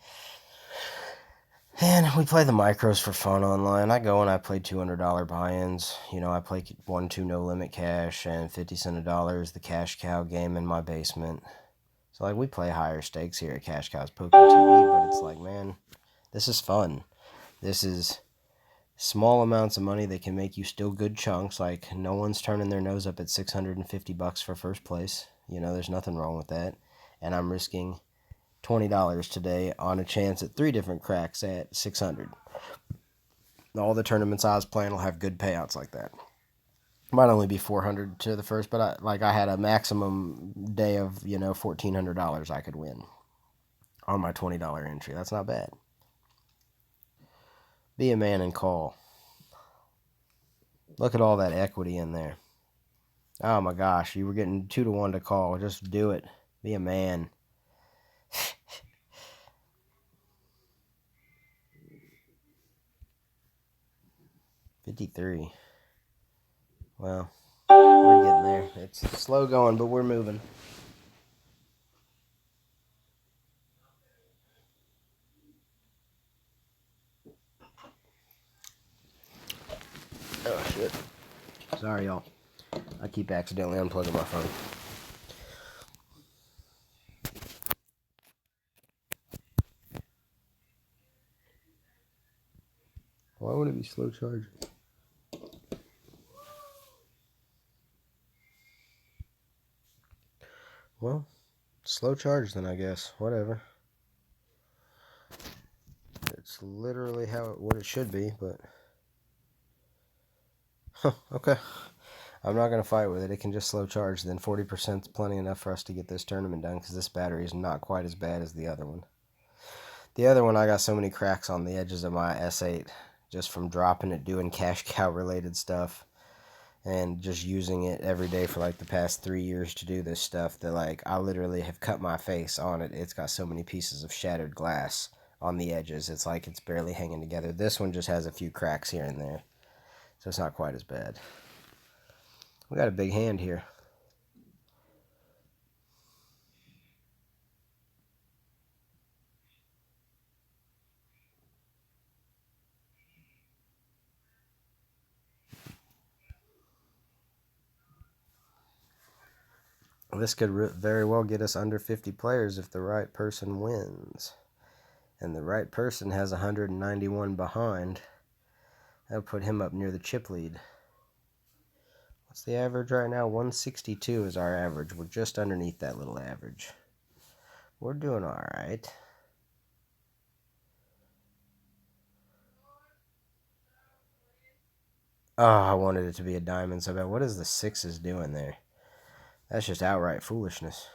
And we play the micros for fun online. I go and I play $200 buy-ins. You know, I play 1-2 no limit cash and 50 cent a dollar is the cash cow game in my basement. So like we play higher stakes here at Cash Cows Poker TV, but it's like, man, this is fun. This is small amounts of money that can make you still good chunks. Like, no one's turning their nose up at $650 for first place. You know, there's nothing wrong with that. And I'm risking $20 today on a chance at 3 different cracks at 600. All the tournaments I was playing will have good payouts like that. Might only be 400 to the first, but I had a maximum day of, $1,400 I could win on my $20 entry. That's not bad. Be a man and call. Look at all that equity in there. Oh my gosh, you were getting 2-1 to call. Just do it. Be a man. $53. Well, we're getting there. It's slow going, but we're moving. Oh, shit. Sorry, y'all. I keep accidentally unplugging my phone. Why would it be slow charging? Well, slow charge then, I guess. Whatever. It's literally what it should be, but... Huh, okay. I'm not going to fight with it. It can just slow charge. Then 40% is plenty enough for us to get this tournament done, because this battery is not quite as bad as the other one. The other one, I got so many cracks on the edges of my S8 just from dropping it, doing cash cow related stuff, and just using it every day for like the past 3 years to do this stuff that like I literally have cut my face on it. It's got so many pieces of shattered glass on the edges. It's like it's barely hanging together. This one just has a few cracks here and there, so it's not quite as bad. We got a big hand here. This could very well get us under 50 players if the right person wins. And the right person has 191 behind. That'll put him up near the chip lead. What's the average right now? 162 is our average. We're just underneath that little average. We're doing all right. Oh, I wanted it to be a diamond so bad. What is the sixes doing there? That's just outright foolishness.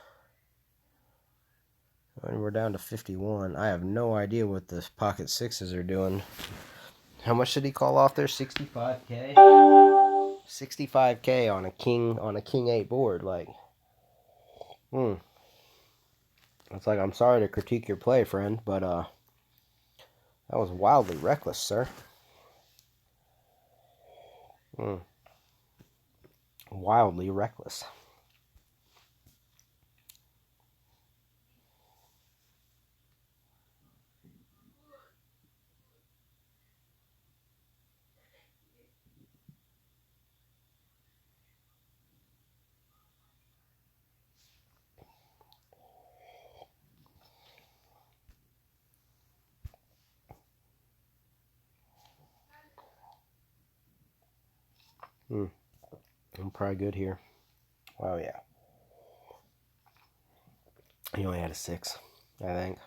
And we're down to 51. I have no idea what the pocket sixes are doing. How much did he call off there? 65K? 65K on a king 8 board. Like, It's like, I'm sorry to critique your play, friend, but that was wildly reckless, sir. Wildly reckless. I'm probably good here. Oh, yeah. He only had a 6, I think.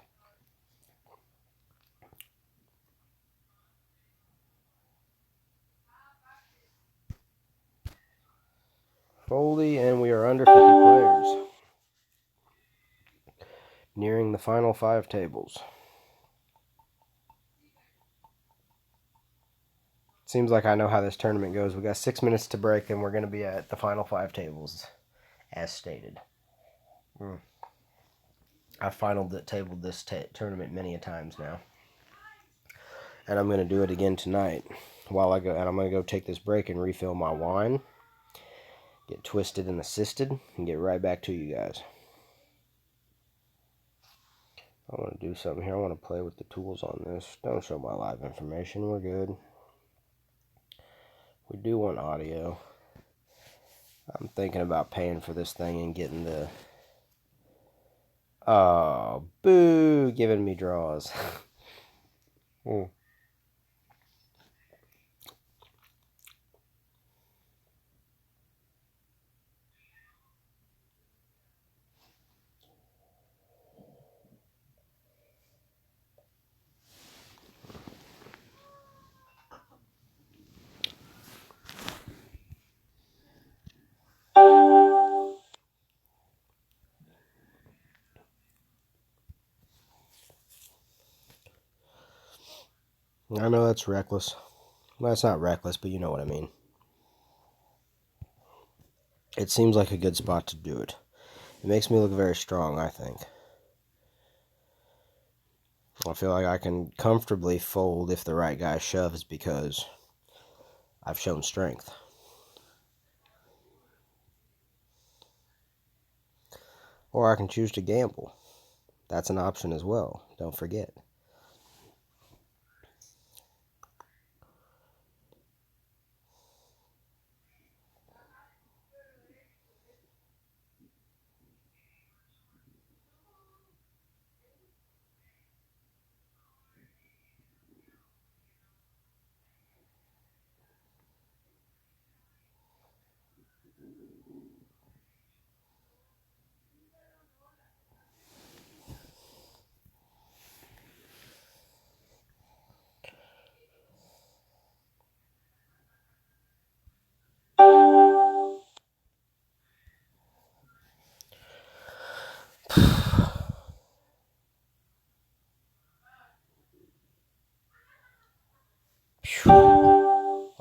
Foldy, and we are under 50 players. Nearing the final 5 tables. Seems like I know how this tournament goes. We got 6 minutes to break, and we're going to be at the final 5 tables, as stated. I've tabled this tournament many a times now. And I'm going to do it again tonight while I go. And I'm going to go take this break and refill my wine, get twisted and assisted, and get right back to you guys. I want to do something here. I want to play with the tools on this. Don't show my live information. We're good. We do want audio. I'm thinking about paying for this thing and getting the... Oh, boo! Giving me draws. I know that's reckless. Well, it's not reckless, but you know what I mean. It seems like a good spot to do it. It makes me look very strong, I think. I feel like I can comfortably fold if the right guy shoves because I've shown strength. Or I can choose to gamble. That's an option as well. Don't forget.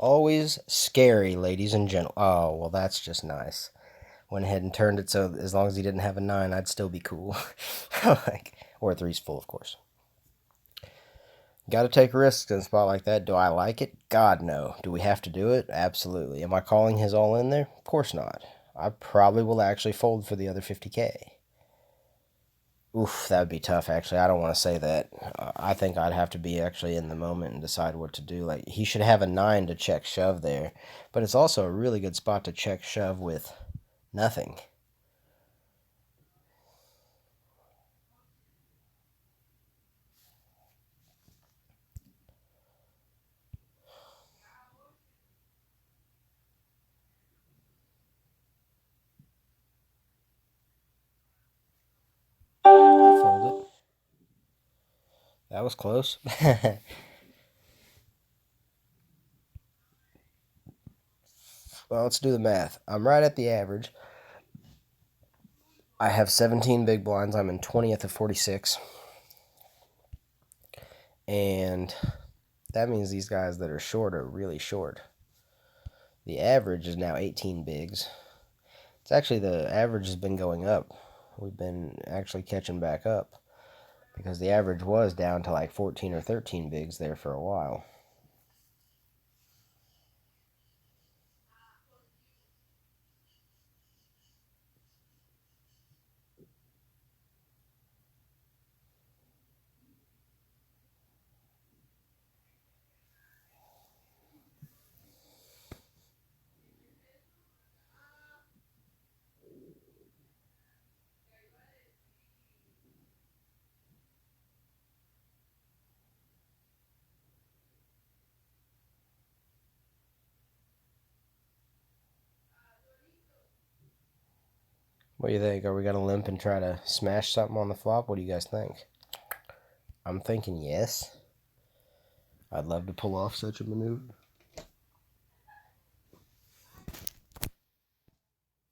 Always scary, ladies and gentlemen. Oh, well, that's just nice. Went ahead and turned it so as long as he didn't have a 9, I'd still be cool. Or a 3's full, of course. Got to take risks in a spot like that. Do I like it? God, no. Do we have to do it? Absolutely. Am I calling his all in there? Of course not. I probably will actually fold for the other 50K. Oof, that would be tough, actually. I don't want to say that. I think I'd have to be actually in the moment and decide what to do. Like, he should have a 9 to check shove there. But it's also a really good spot to check shove with nothing. I'll fold it. That was close. Well, let's do the math. I'm right at the average. I have 17 big blinds. I'm in 20th of 46. And that means these guys that are short are really short. The average is now 18 bigs. It's actually, the average has been going up. We've been actually catching back up because the average was down to like 14 or 13 bigs there for a while. What do you think? Are we going to limp and try to smash something on the flop? What do you guys think? I'm thinking yes. I'd love to pull off such a maneuver.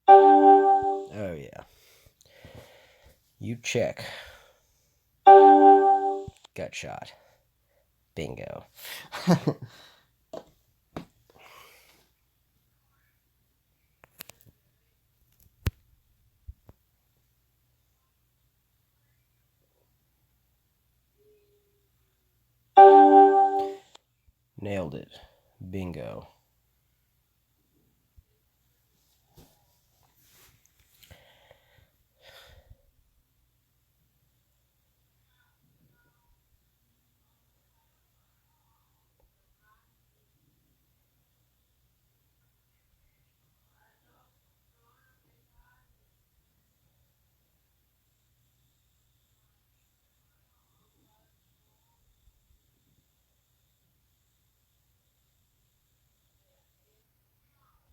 Oh, yeah. You check. Gut shot. Bingo. Nailed it. Bingo.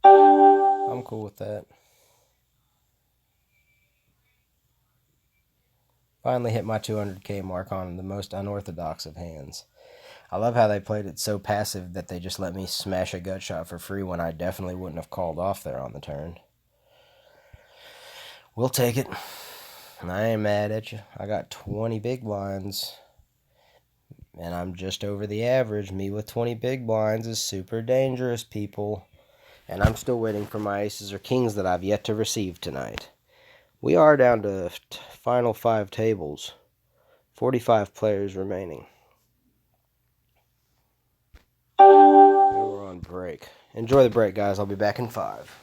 I'm cool with that. Finally hit my 200K mark on the most unorthodox of hands. I love how they played it so passive that they just let me smash a gut shot for free when I definitely wouldn't have called off there on the turn. We'll take it. I ain't mad at you. I got 20 big blinds, and I'm just over the average. Me with 20 big blinds is super dangerous, people. And I'm still waiting for my aces or kings that I've yet to receive tonight. We are down to final 5 tables. 45 players remaining. And we're on break. Enjoy the break, guys. I'll be back in 5.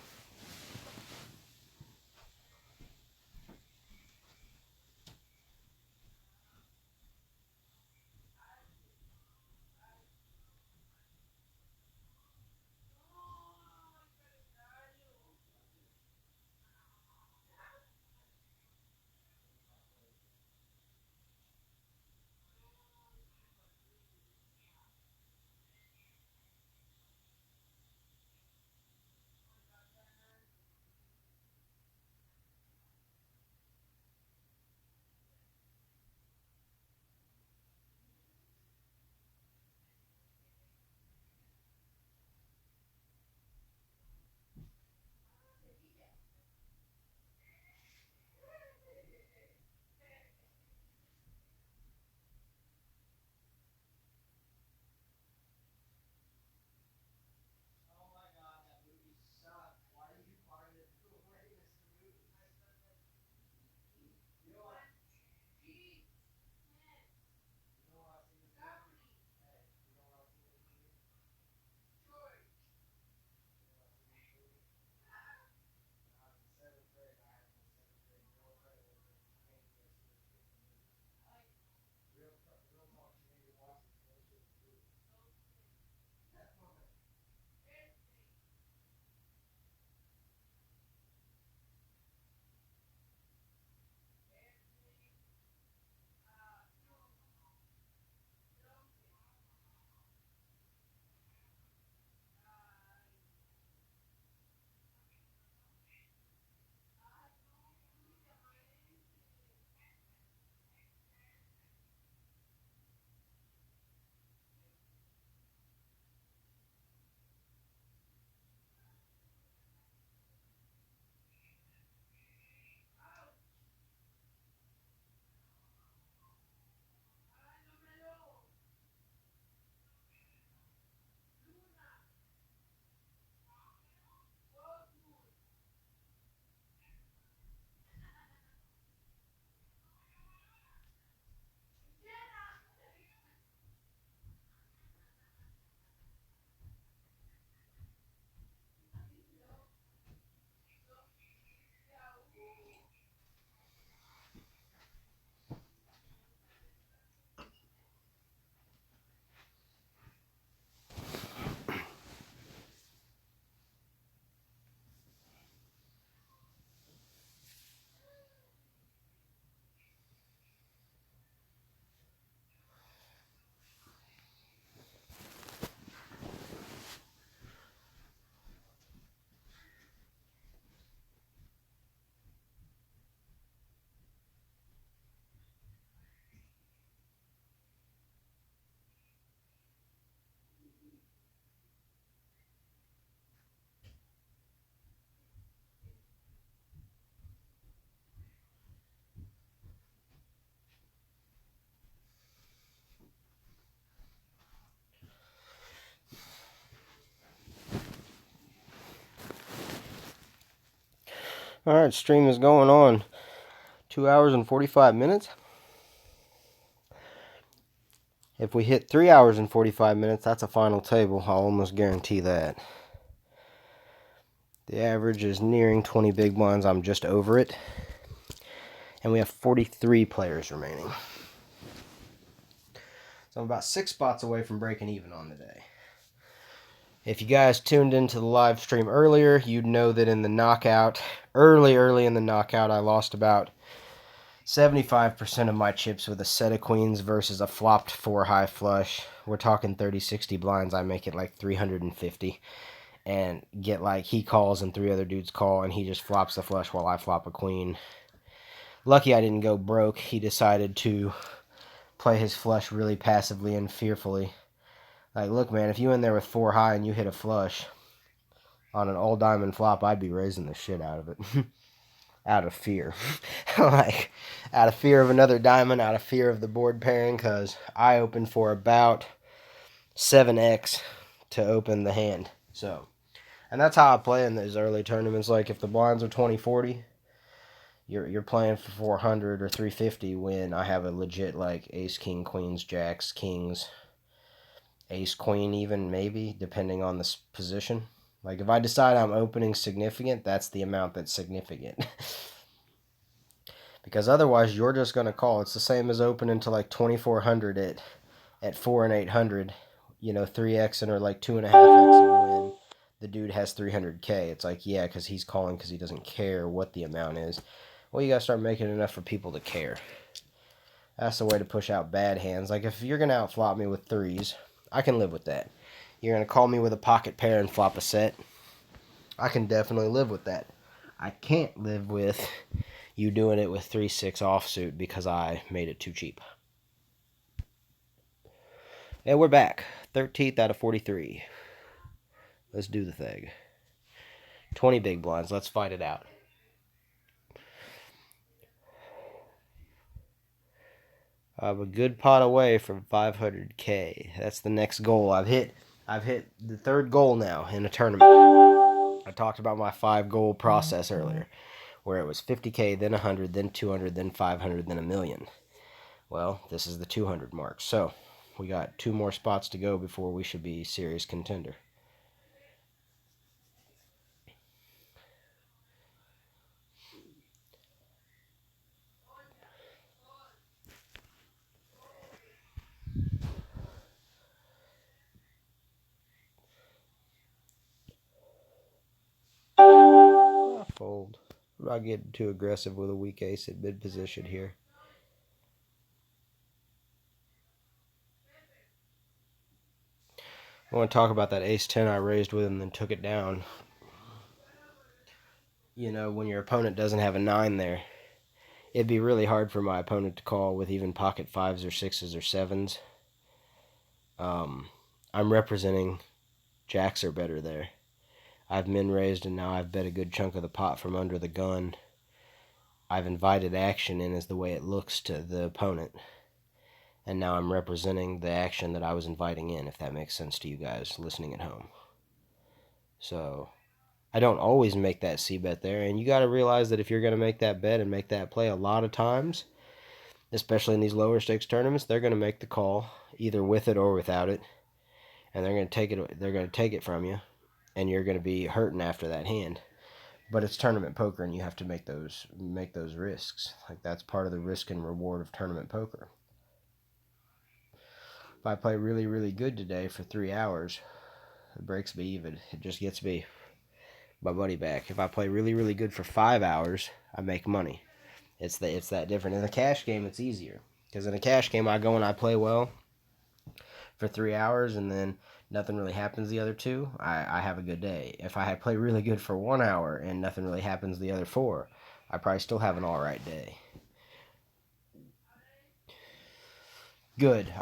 Alright, stream is going on. 2 hours and 45 minutes. If we hit 3 hours and 45 minutes, that's a final table. I'll almost guarantee that. The average is nearing 20 big blinds. I'm just over it. And we have 43 players remaining. So I'm about 6 spots away from breaking even on the day. If you guys tuned into the live stream earlier, you'd know that in the knockout, early in the knockout, I lost about 75% of my chips with a set of queens versus a flopped 4 high flush. We're talking 30-60 blinds. I make it like 350 and get like he calls and 3 other dudes call and he just flops the flush while I flop a queen. Lucky I didn't go broke. He decided to play his flush really passively and fearfully. Like, look, man, if you in there with 4 high and you hit a flush on an all diamond flop, I'd be raising the shit out of it. Out of fear. Like, out of fear of another diamond, out of fear of the board pairing, because I opened for about 7x to open the hand. So, and that's how I play in these early tournaments. Like, if the blinds are 20-40, you're playing for 400 or 350 when I have a legit, like, ace, king, queens, jacks, kings, ace, queen even, maybe, depending on the position. Like, if I decide I'm opening significant, that's the amount that's significant. Because otherwise, you're just going to call. It's the same as opening to, like, 2,400 at 4 and 800, 3x or, like, 2.5x when the dude has 300K. It's like, yeah, because he's calling because he doesn't care what the amount is. Well, you got to start making enough for people to care. That's the way to push out bad hands. Like, if you're going to outflop me with 3s, I can live with that. You're going to call me with a pocket pair and flop a set. I can definitely live with that. I can't live with you doing it with 3-6 offsuit because I made it too cheap. And we're back. 13th out of 43. Let's do the thing. 20 big blinds. Let's fight it out. I'm a good pot away from 500K. That's the next goal. I've hit the 3rd goal now in a tournament. I talked about my 5-goal process earlier, where it was 50K, then 100, then 200, then 500, then a million. Well, this is the 200 mark. So, we got 2 more spots to go before we should be serious contender. Fold. I'm not getting too aggressive with a weak ace at mid position here. I want to talk about that ace-10 I raised with and then took it down. When your opponent doesn't have a 9 there, it'd be really hard for my opponent to call with even pocket 5s or 6s or 7s. I'm representing jacks are better there. I've min raised and now I've bet a good chunk of the pot from under the gun. I've invited action in as the way it looks to the opponent. And now I'm representing the action that I was inviting in, if that makes sense to you guys listening at home. So, I don't always make that c-bet there, and you got to realize that if you're going to make that bet and make that play a lot of times, especially in these lower stakes tournaments, they're going to make the call, either with it or without it, and they're going to take it from you, and you're going to be hurting after that hand. But it's tournament poker, and you have to make those risks. Like, that's part of the risk and reward of tournament poker. If I play really, really good today for 3 hours, it breaks me even. It just gets me my money back. If I play really, really good for 5 hours, I make money. It's that different. In a cash game, it's easier. Because in a cash game, I go and I play well for 3 hours, and then nothing really happens the other 2. I have a good day. If I play really good for 1 hour and nothing really happens the other 4, I probably still have an alright day. Good.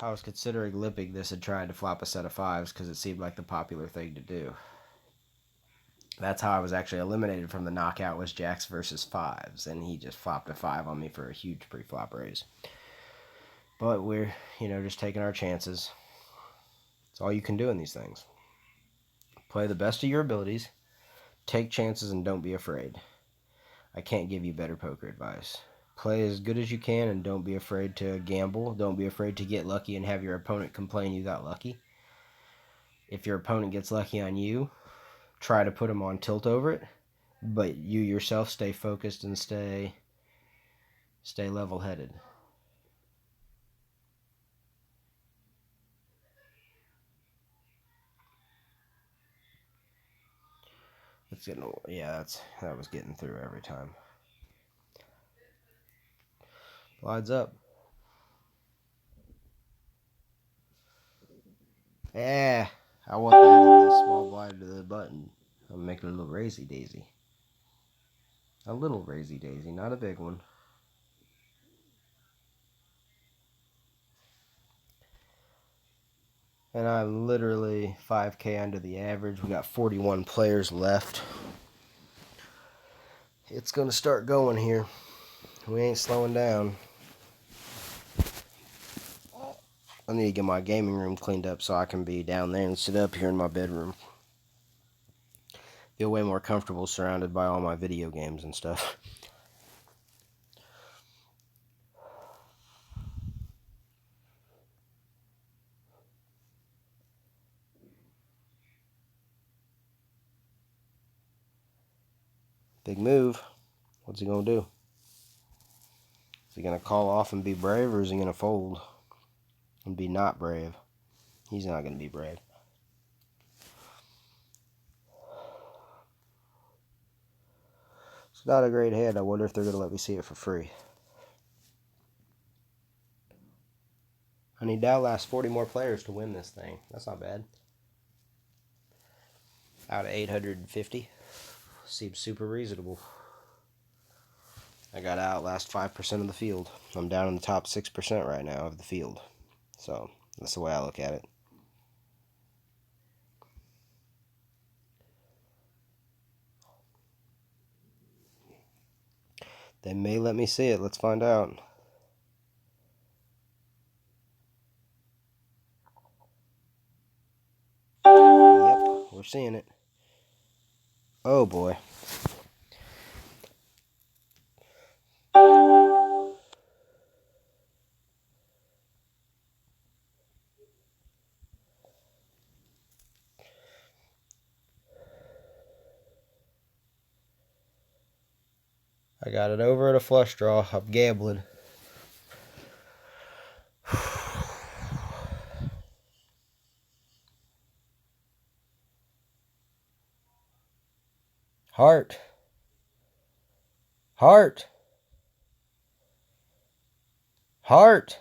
I was considering lipping this and trying to flop a set of 5s because it seemed like the popular thing to do. That's how I was actually eliminated from the knockout, was jacks versus 5s, and he just flopped a 5 on me for a huge pre-flop raise. But we're, just taking our chances. That's all you can do in these things. Play the best of your abilities, take chances, and don't be afraid. I can't give you better poker advice. Play as good as you can and don't be afraid to gamble. Don't be afraid to get lucky and have your opponent complain you got lucky. If your opponent gets lucky on you, try to put them on tilt over it, but you yourself stay focused and stay level-headed. It's getting, yeah, that was getting through every time. Blinds up. Yeah, I want that in the small blind to the button. I'm making a little raisy daisy. A little raisy daisy, not a big one. And I'm literally 5K under the average. We got 41 players left. It's going to start going here. We ain't slowing down. I need to get my gaming room cleaned up so I can be down there and sit up here in my bedroom. Feel way more comfortable surrounded by all my video games and stuff. Big move. What's he going to do? Is he going to call off and be brave, or is he going to fold and be not brave? He's not going to be brave. It's not a great hand. I wonder if they're going to let me see it for free. I need to outlast 40 more players to win this thing. That's not bad. Out of 850. Seems super reasonable. I got to outlast 5% of the field. I'm down in the top 6% right now of the field. So, that's the way I look at it. They may let me see it. Let's find out. Yep, we're seeing it. Oh boy. I got it over at a flush draw. I'm gambling. Heart. Heart. Heart.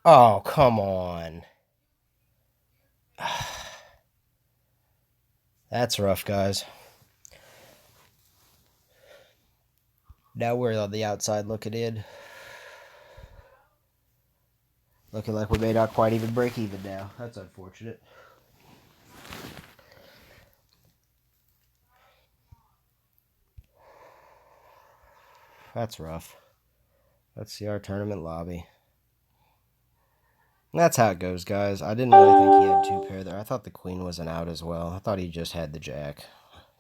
Oh, come on. That's rough, guys. Now we're on the outside looking in. Looking like we may not quite even break even now. That's unfortunate. That's rough. Let's see our tournament lobby. That's how it goes, guys. I didn't really think he had two pair there. I thought the queen was an out as well. I thought he just had the jack.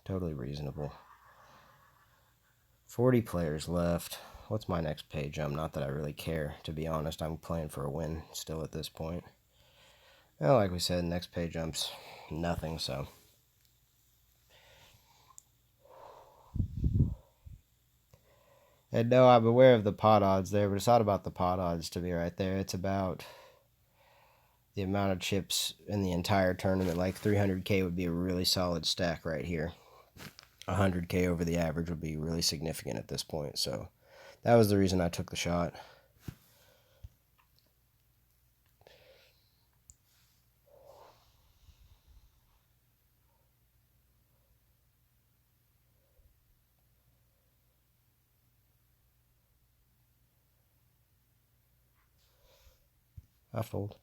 Totally reasonable. 40 players left. What's my next pay jump? Not that I really care, to be honest. I'm playing for a win still at this point. Well, like we said, next pay jump's nothing, so. And no, I'm aware of the pot odds there, but it's not about the pot odds to me right there. It's about the amount of chips in the entire tournament. Like 300K would be a really solid stack right here. 100K over the average would be really significant at this point. So that was the reason I took the shot. I fold.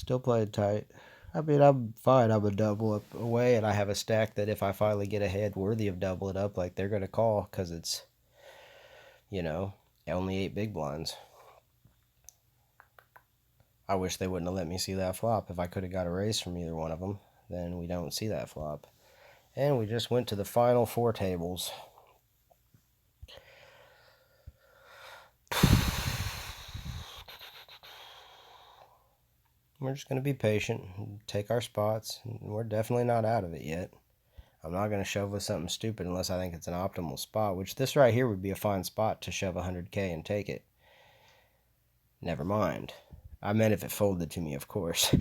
Still playing tight. I mean, I'm fine. I'm a double up away, and I have a stack that if I finally get ahead worthy of double it up, like they're going to call because it's, only 8 big blinds. I wish they wouldn't have let me see that flop. If I could have got a raise from either one of them, then we don't see that flop. And we just went to the final 4 tables. We're just going to be patient, take our spots. We're definitely not out of it yet. I'm not going to shove with something stupid unless I think it's an optimal spot, which this right here would be a fine spot to shove 100K and take it. Never mind. I meant if it folded to me, of course.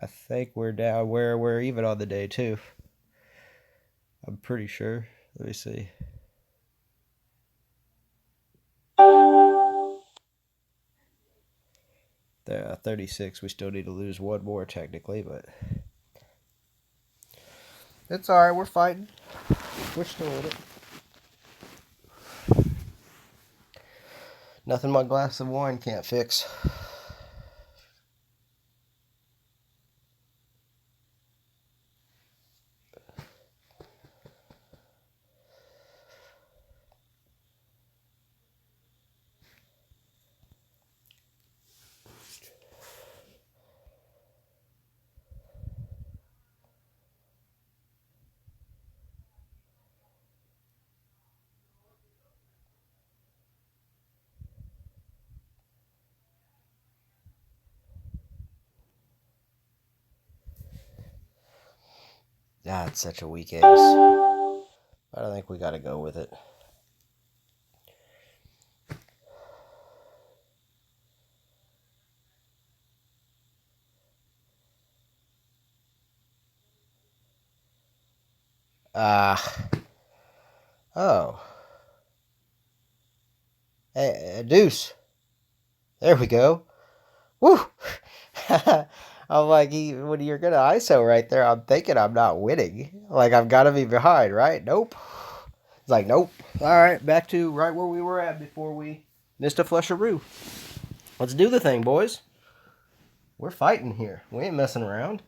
I think we're down where we're even on the day, too. I'm pretty sure. Let me see. There, 36. We still need to lose one more, technically, but it's all right. We're fighting. We're still in it. Nothing my glass of wine can't fix. Ah, it's such a weak ace. I don't think we got to go with it. Oh. Hey, a deuce. There we go. Woo! I'm like, when you're going to ISO right there, I'm thinking I'm not winning. Like, I've got to be behind, right? Nope. It's like, nope. All right, back to right where we were at before we missed a flusheroo. Let's do the thing, boys. We're fighting here. We ain't messing around.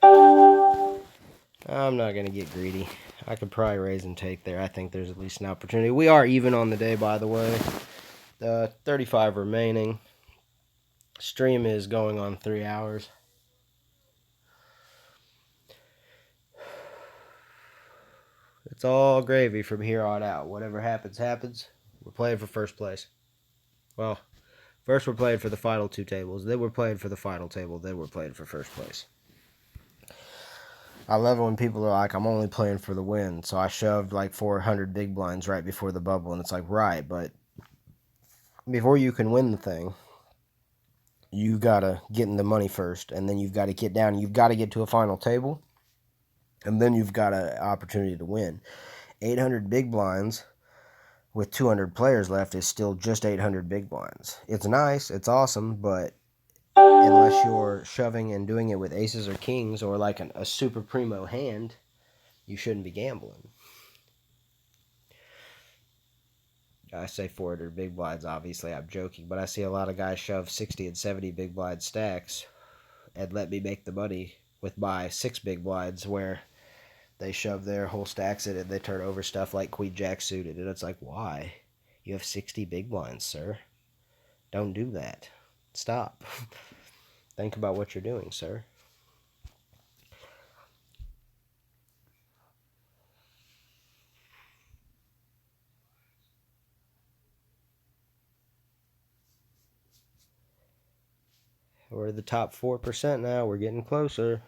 I'm not going to get greedy. I could probably raise and take there. I think there's at least an opportunity. We are even on the day, by the way. 35 remaining. Stream is going on 3 hours. It's all gravy from here on out. Whatever happens, happens. We're playing for first place. Well, first we're playing for the final 2 tables. Then we're playing for the final table. Then we're playing for first place. I love it when people are like, I'm only playing for the win. So I shoved like 400 big blinds right before the bubble. And it's like, right, but before you can win the thing, you got to get in the money first. And then you've got to get down. You've got to get to a final table. And then you've got an opportunity to win. 800 big blinds with 200 players left is still just 800 big blinds. It's nice, it's awesome, but unless you're shoving and doing it with aces or kings or like a super primo hand, you shouldn't be gambling. I say 400 big blinds, obviously I'm joking, but I see a lot of guys shove 60 and 70 big blind stacks and let me make the money with my 6 big blinds where they shove their whole stacks in and they turn over stuff like queen jack suited, and it's like, why? You have 60 big blinds, sir. Don't do that. Stop. Think about what you're doing, sir. We're the top 4% now. We're getting closer.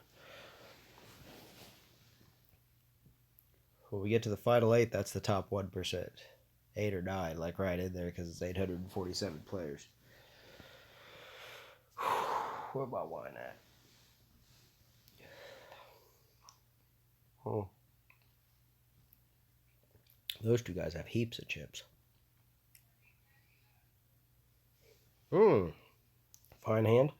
When we get to the final 8, that's the top 1%. 8 or 9, like right in there, because it's 847 players. Where my wine at? Oh. Those 2 guys have heaps of chips. Fine hand.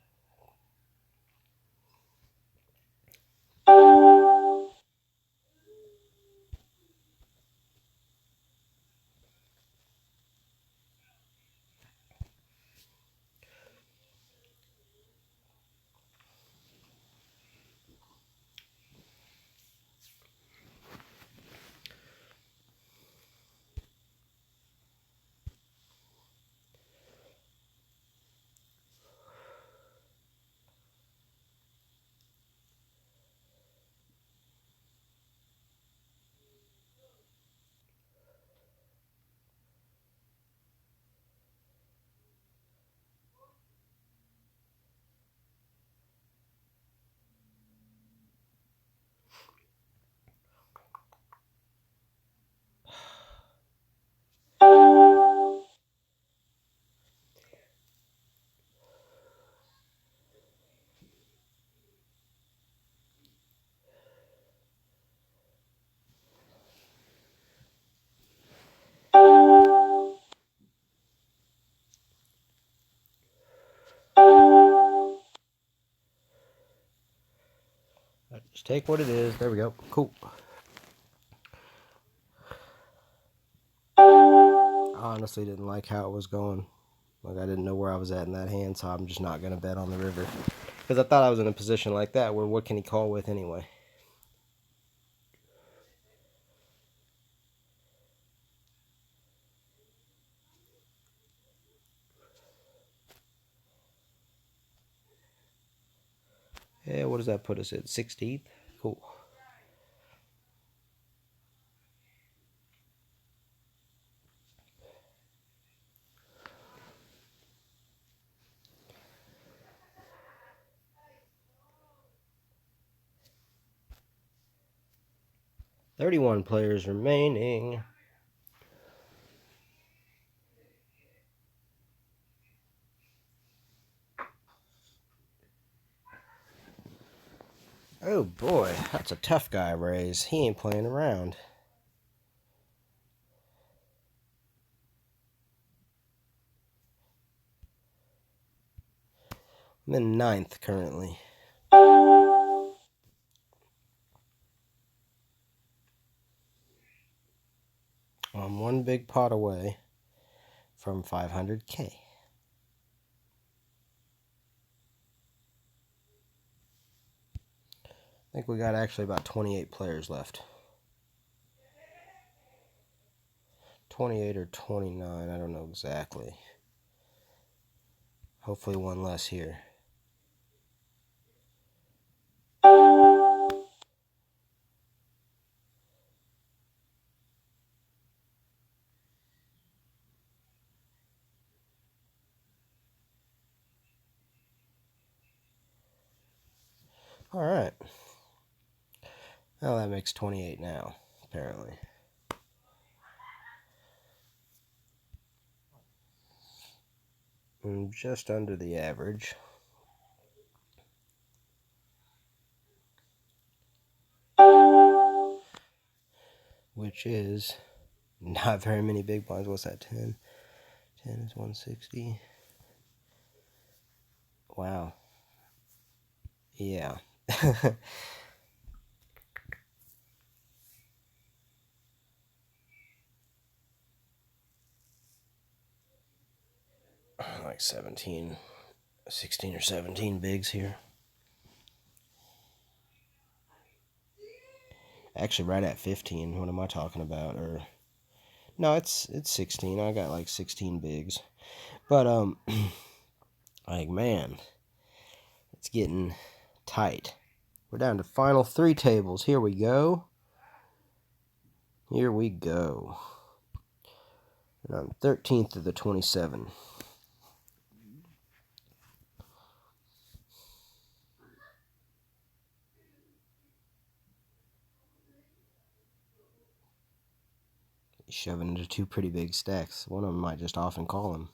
Just take what it is. There we go. Cool. I honestly didn't like how it was going. Like, I didn't know where I was at in that hand, so I'm just not going to bet on the river. Because I thought I was in a position like that where what can he call with anyway? Yeah, what does that put us at? 16th? Cool. $31 players remaining. Oh boy, that's a tough guy, Rays. He ain't playing around. I'm in 9th currently. I'm one big pot away from 500K. I think we got actually about 28 players left. 28 or 29, I don't know exactly. Hopefully one less here. Alright. Well, that makes 28 now, apparently. I'm just under the average. Which is not very many big blinds. What's that, 10? 10 is 160. Wow. Yeah. Like 16 or 17 bigs here. Actually, right at 15. What am I talking about? Or no, it's 16. I got like 16 bigs. But like, man, it's getting tight. We're down to final 3 tables. Here we go. Here we go. And I'm 13th of the 27. Shoving into 2 pretty big stacks. One of them might just often call him.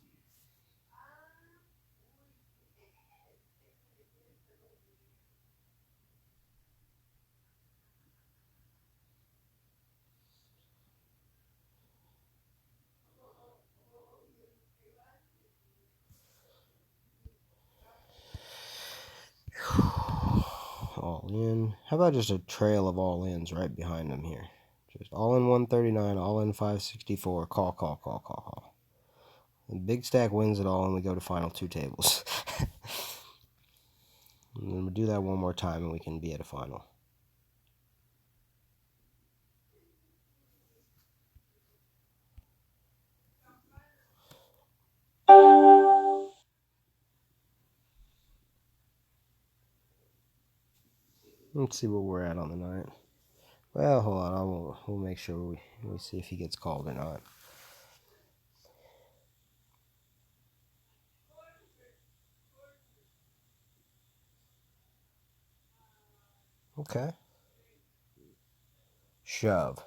All in. How about just a trail of all ins right behind him here? Just all in 139, all in 564. Call, call, call, call, call. And big stack wins it all, and we go to final 2 tables. And then we'll do that one more time, and we can be at a final. Let's see where we're at on the night. Well, hold on. We'll make sure we see if he gets called or not. Okay. Shove.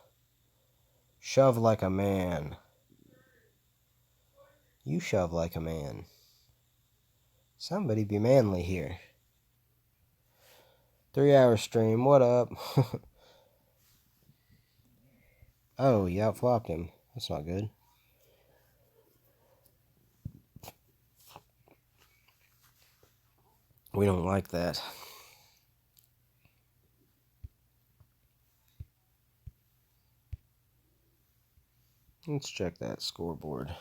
Shove like a man. You shove like a man. Somebody be manly here. 3-hour stream. What up? Oh, you outflopped him. That's not good. We don't like that. Let's check that scoreboard.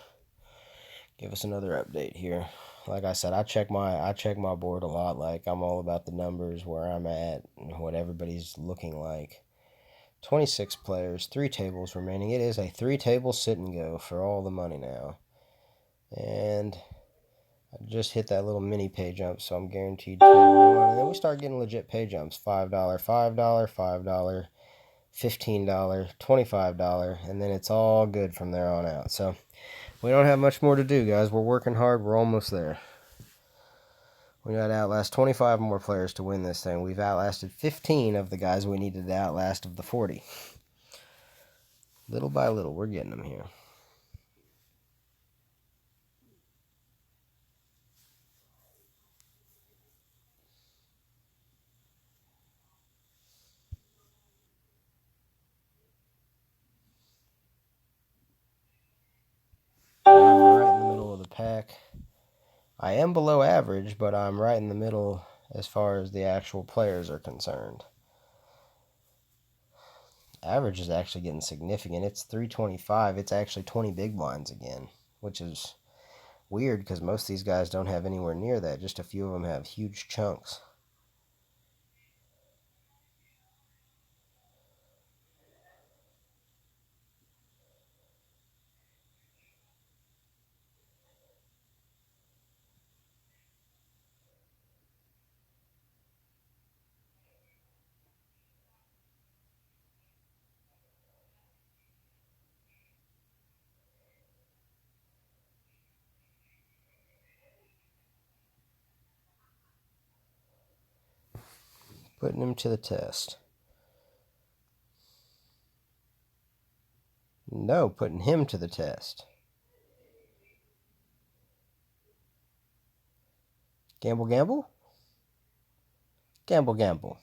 Give us another update here. Like I said, I check my board a lot. Like, I'm all about the numbers, where I'm at, and what everybody's looking like. 26 players, 3 tables remaining. It is a 3-table sit and go for all the money now. And I just hit that little mini pay jump, so I'm guaranteed 21. And then we start getting legit pay jumps. $5, $5, $5, $15, $25, and then it's all good from there on out. So we don't have much more to do, guys. We're working hard. We're almost there. We got to outlast 25 more players to win this thing. We've outlasted 15 of the guys we needed to outlast of the 40. Little by little, we're getting them here. I'm right in the middle of the pack. I am below average, but I'm right in the middle as far as the actual players are concerned. Average is actually getting significant. It's 325. It's actually 20 big blinds again, which is weird because most of these guys don't have anywhere near that. Just a few of them have huge chunks. Putting him to the test. No, putting him to the test. Gamble, gamble? Gamble, gamble.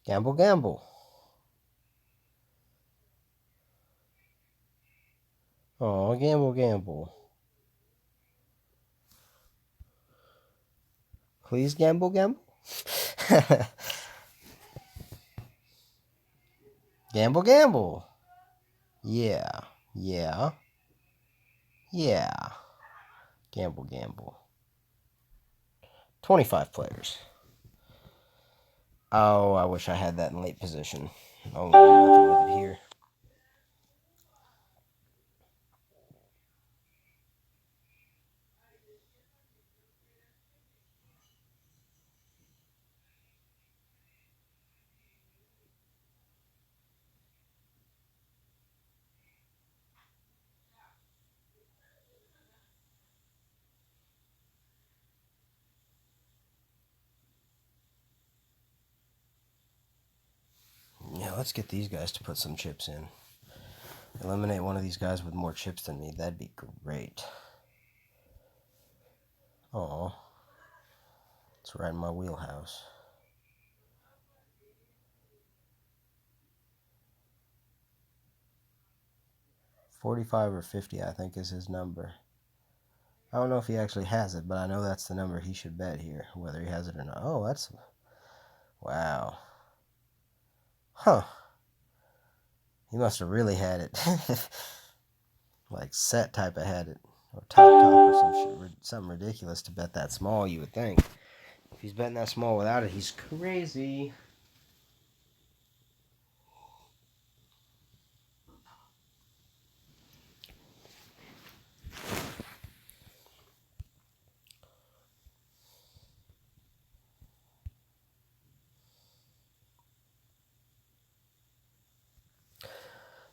Gamble, gamble. Oh, gamble, gamble. Please gamble, gamble? Gamble, gamble. Yeah, yeah, yeah. Gamble, gamble. 25 players. Oh, I wish I had that in late position. Oh, nothing with it here. Yeah, let's get these guys to put some chips in. Eliminate one of these guys with more chips than me. That'd be great. Oh, it's right in my wheelhouse. $45 or $50, I think, is his number. I don't know if he actually has it, but I know that's the number he should bet here, whether he has it or not. Oh, that's... Wow. Huh. He must have really had it. Like set type of had it. Or top or some shit, something ridiculous to bet that small, you would think. If he's betting that small without it, he's crazy.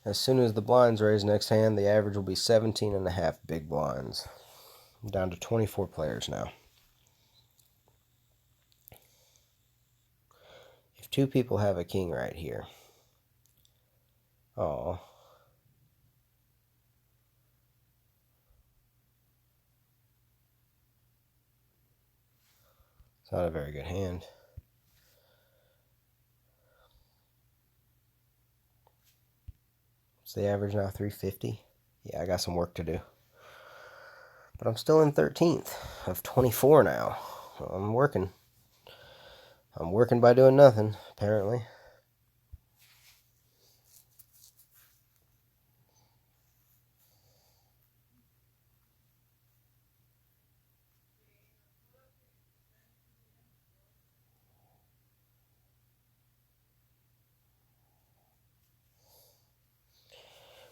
As soon as the blinds raise next hand, the average will be 17.5 big blinds. I'm down to 24 players now. If 2 people have a king right here. Oh. It's not a very good hand. What's the average now? 350? Yeah, I got some work to do. But I'm still in 13th of 24 now. I'm working. I'm working by doing nothing, apparently.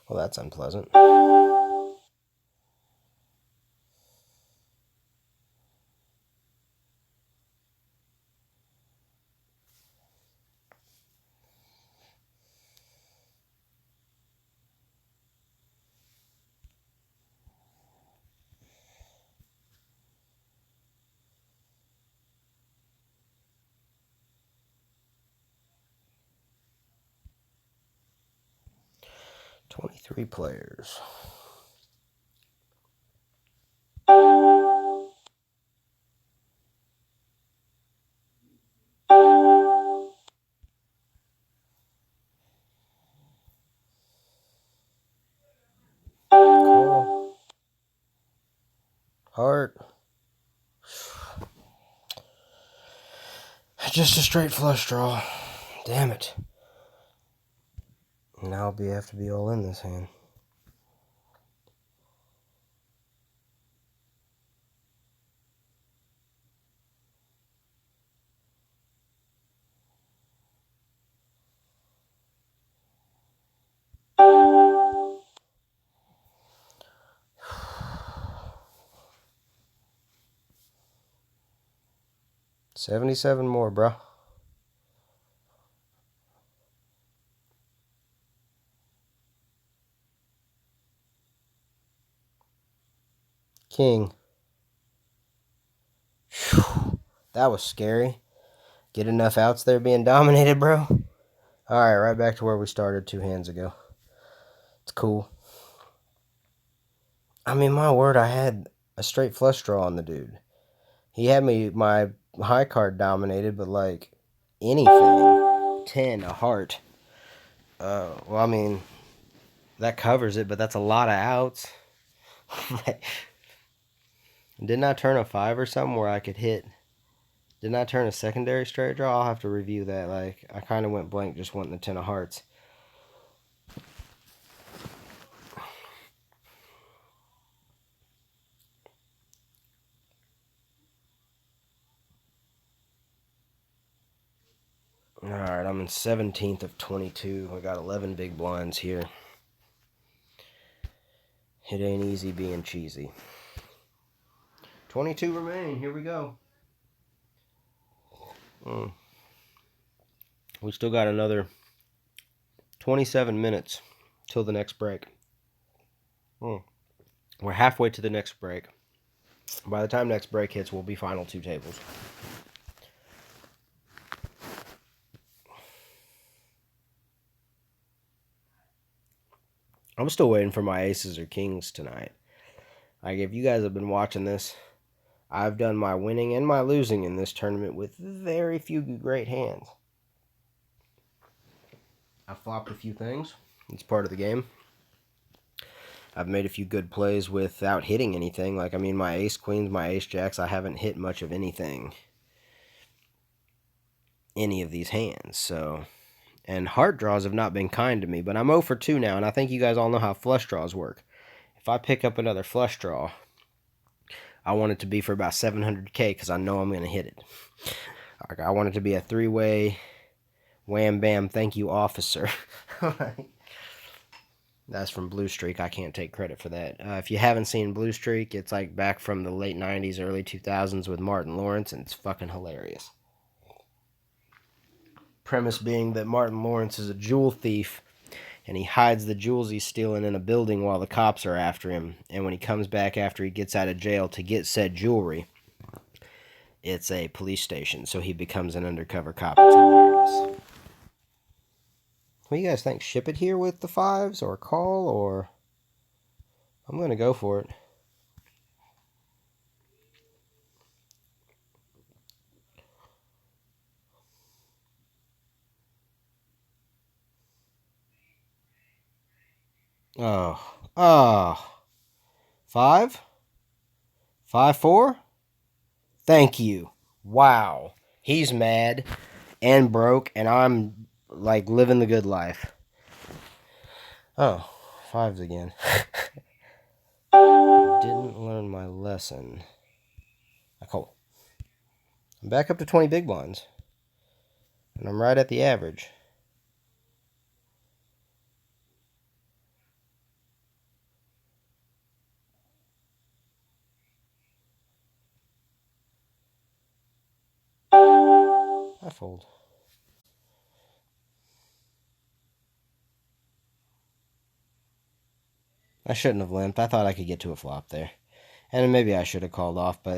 Well, that's unpleasant. $23 players. Call. Heart. Just a straight flush draw. Damn it. Now I'll have to be all in this hand. $77 more, bro. King. Whew. That was scary. Get enough outs there being dominated, bro. Alright, right back to where we started 2 hands ago. It's cool. I mean, my word, I had a straight flush draw on the dude. He had my high card dominated, but like anything. 10, a heart. Well, I mean, that covers it, but that's a lot of outs. Didn't I turn a 5 or something where I could hit? Didn't I turn a secondary straight draw? I'll have to review that. Like, I kind of went blank just wanting the 10 of hearts. Alright, I'm in 17th of 22. I got 11 big blinds here. It ain't easy being cheesy. 22 remain. Here we go. We still got another 27 minutes till the next break. We're halfway to the next break. By the time next break hits, we'll be final 2 tables. I'm still waiting for my aces or kings tonight. Like, if you guys have been watching this, I've done my winning and my losing in this tournament with very few great hands. I've flopped a few things. It's part of the game. I've made a few good plays without hitting anything. Like, I mean, my ace queens, my ace jacks, I haven't hit much of anything. Any of these hands, so... And heart draws have not been kind to me, but I'm 0 for 2 now, and I think you guys all know how flush draws work. If I pick up another flush draw, I want it to be for about 700K because I know I'm going to hit it. I want it to be a 3-way wham bam thank you officer. That's from Blue Streak. I can't take credit for that. If you haven't seen Blue Streak, it's like back from the late 90s, early 2000s with Martin Lawrence, and it's fucking hilarious. Premise being that Martin Lawrence is a jewel thief, and he hides the jewels he's stealing in a building while the cops are after him. And when he comes back after he gets out of jail to get said jewelry, it's a police station, so he becomes an undercover cop. It's hilarious. What do you guys think? Ship it here with the 5s, or call, or... I'm going to go for it. Oh. 5? 5-4? Thank you. Wow. He's mad and broke, and I'm, like, living the good life. Oh, 5s again. Didn't learn my lesson. I call. I'm back up to 20 big blinds. And I'm right at the average. fold. I shouldn't have limped. I thought I could get to a flop there. And maybe I should have called off, but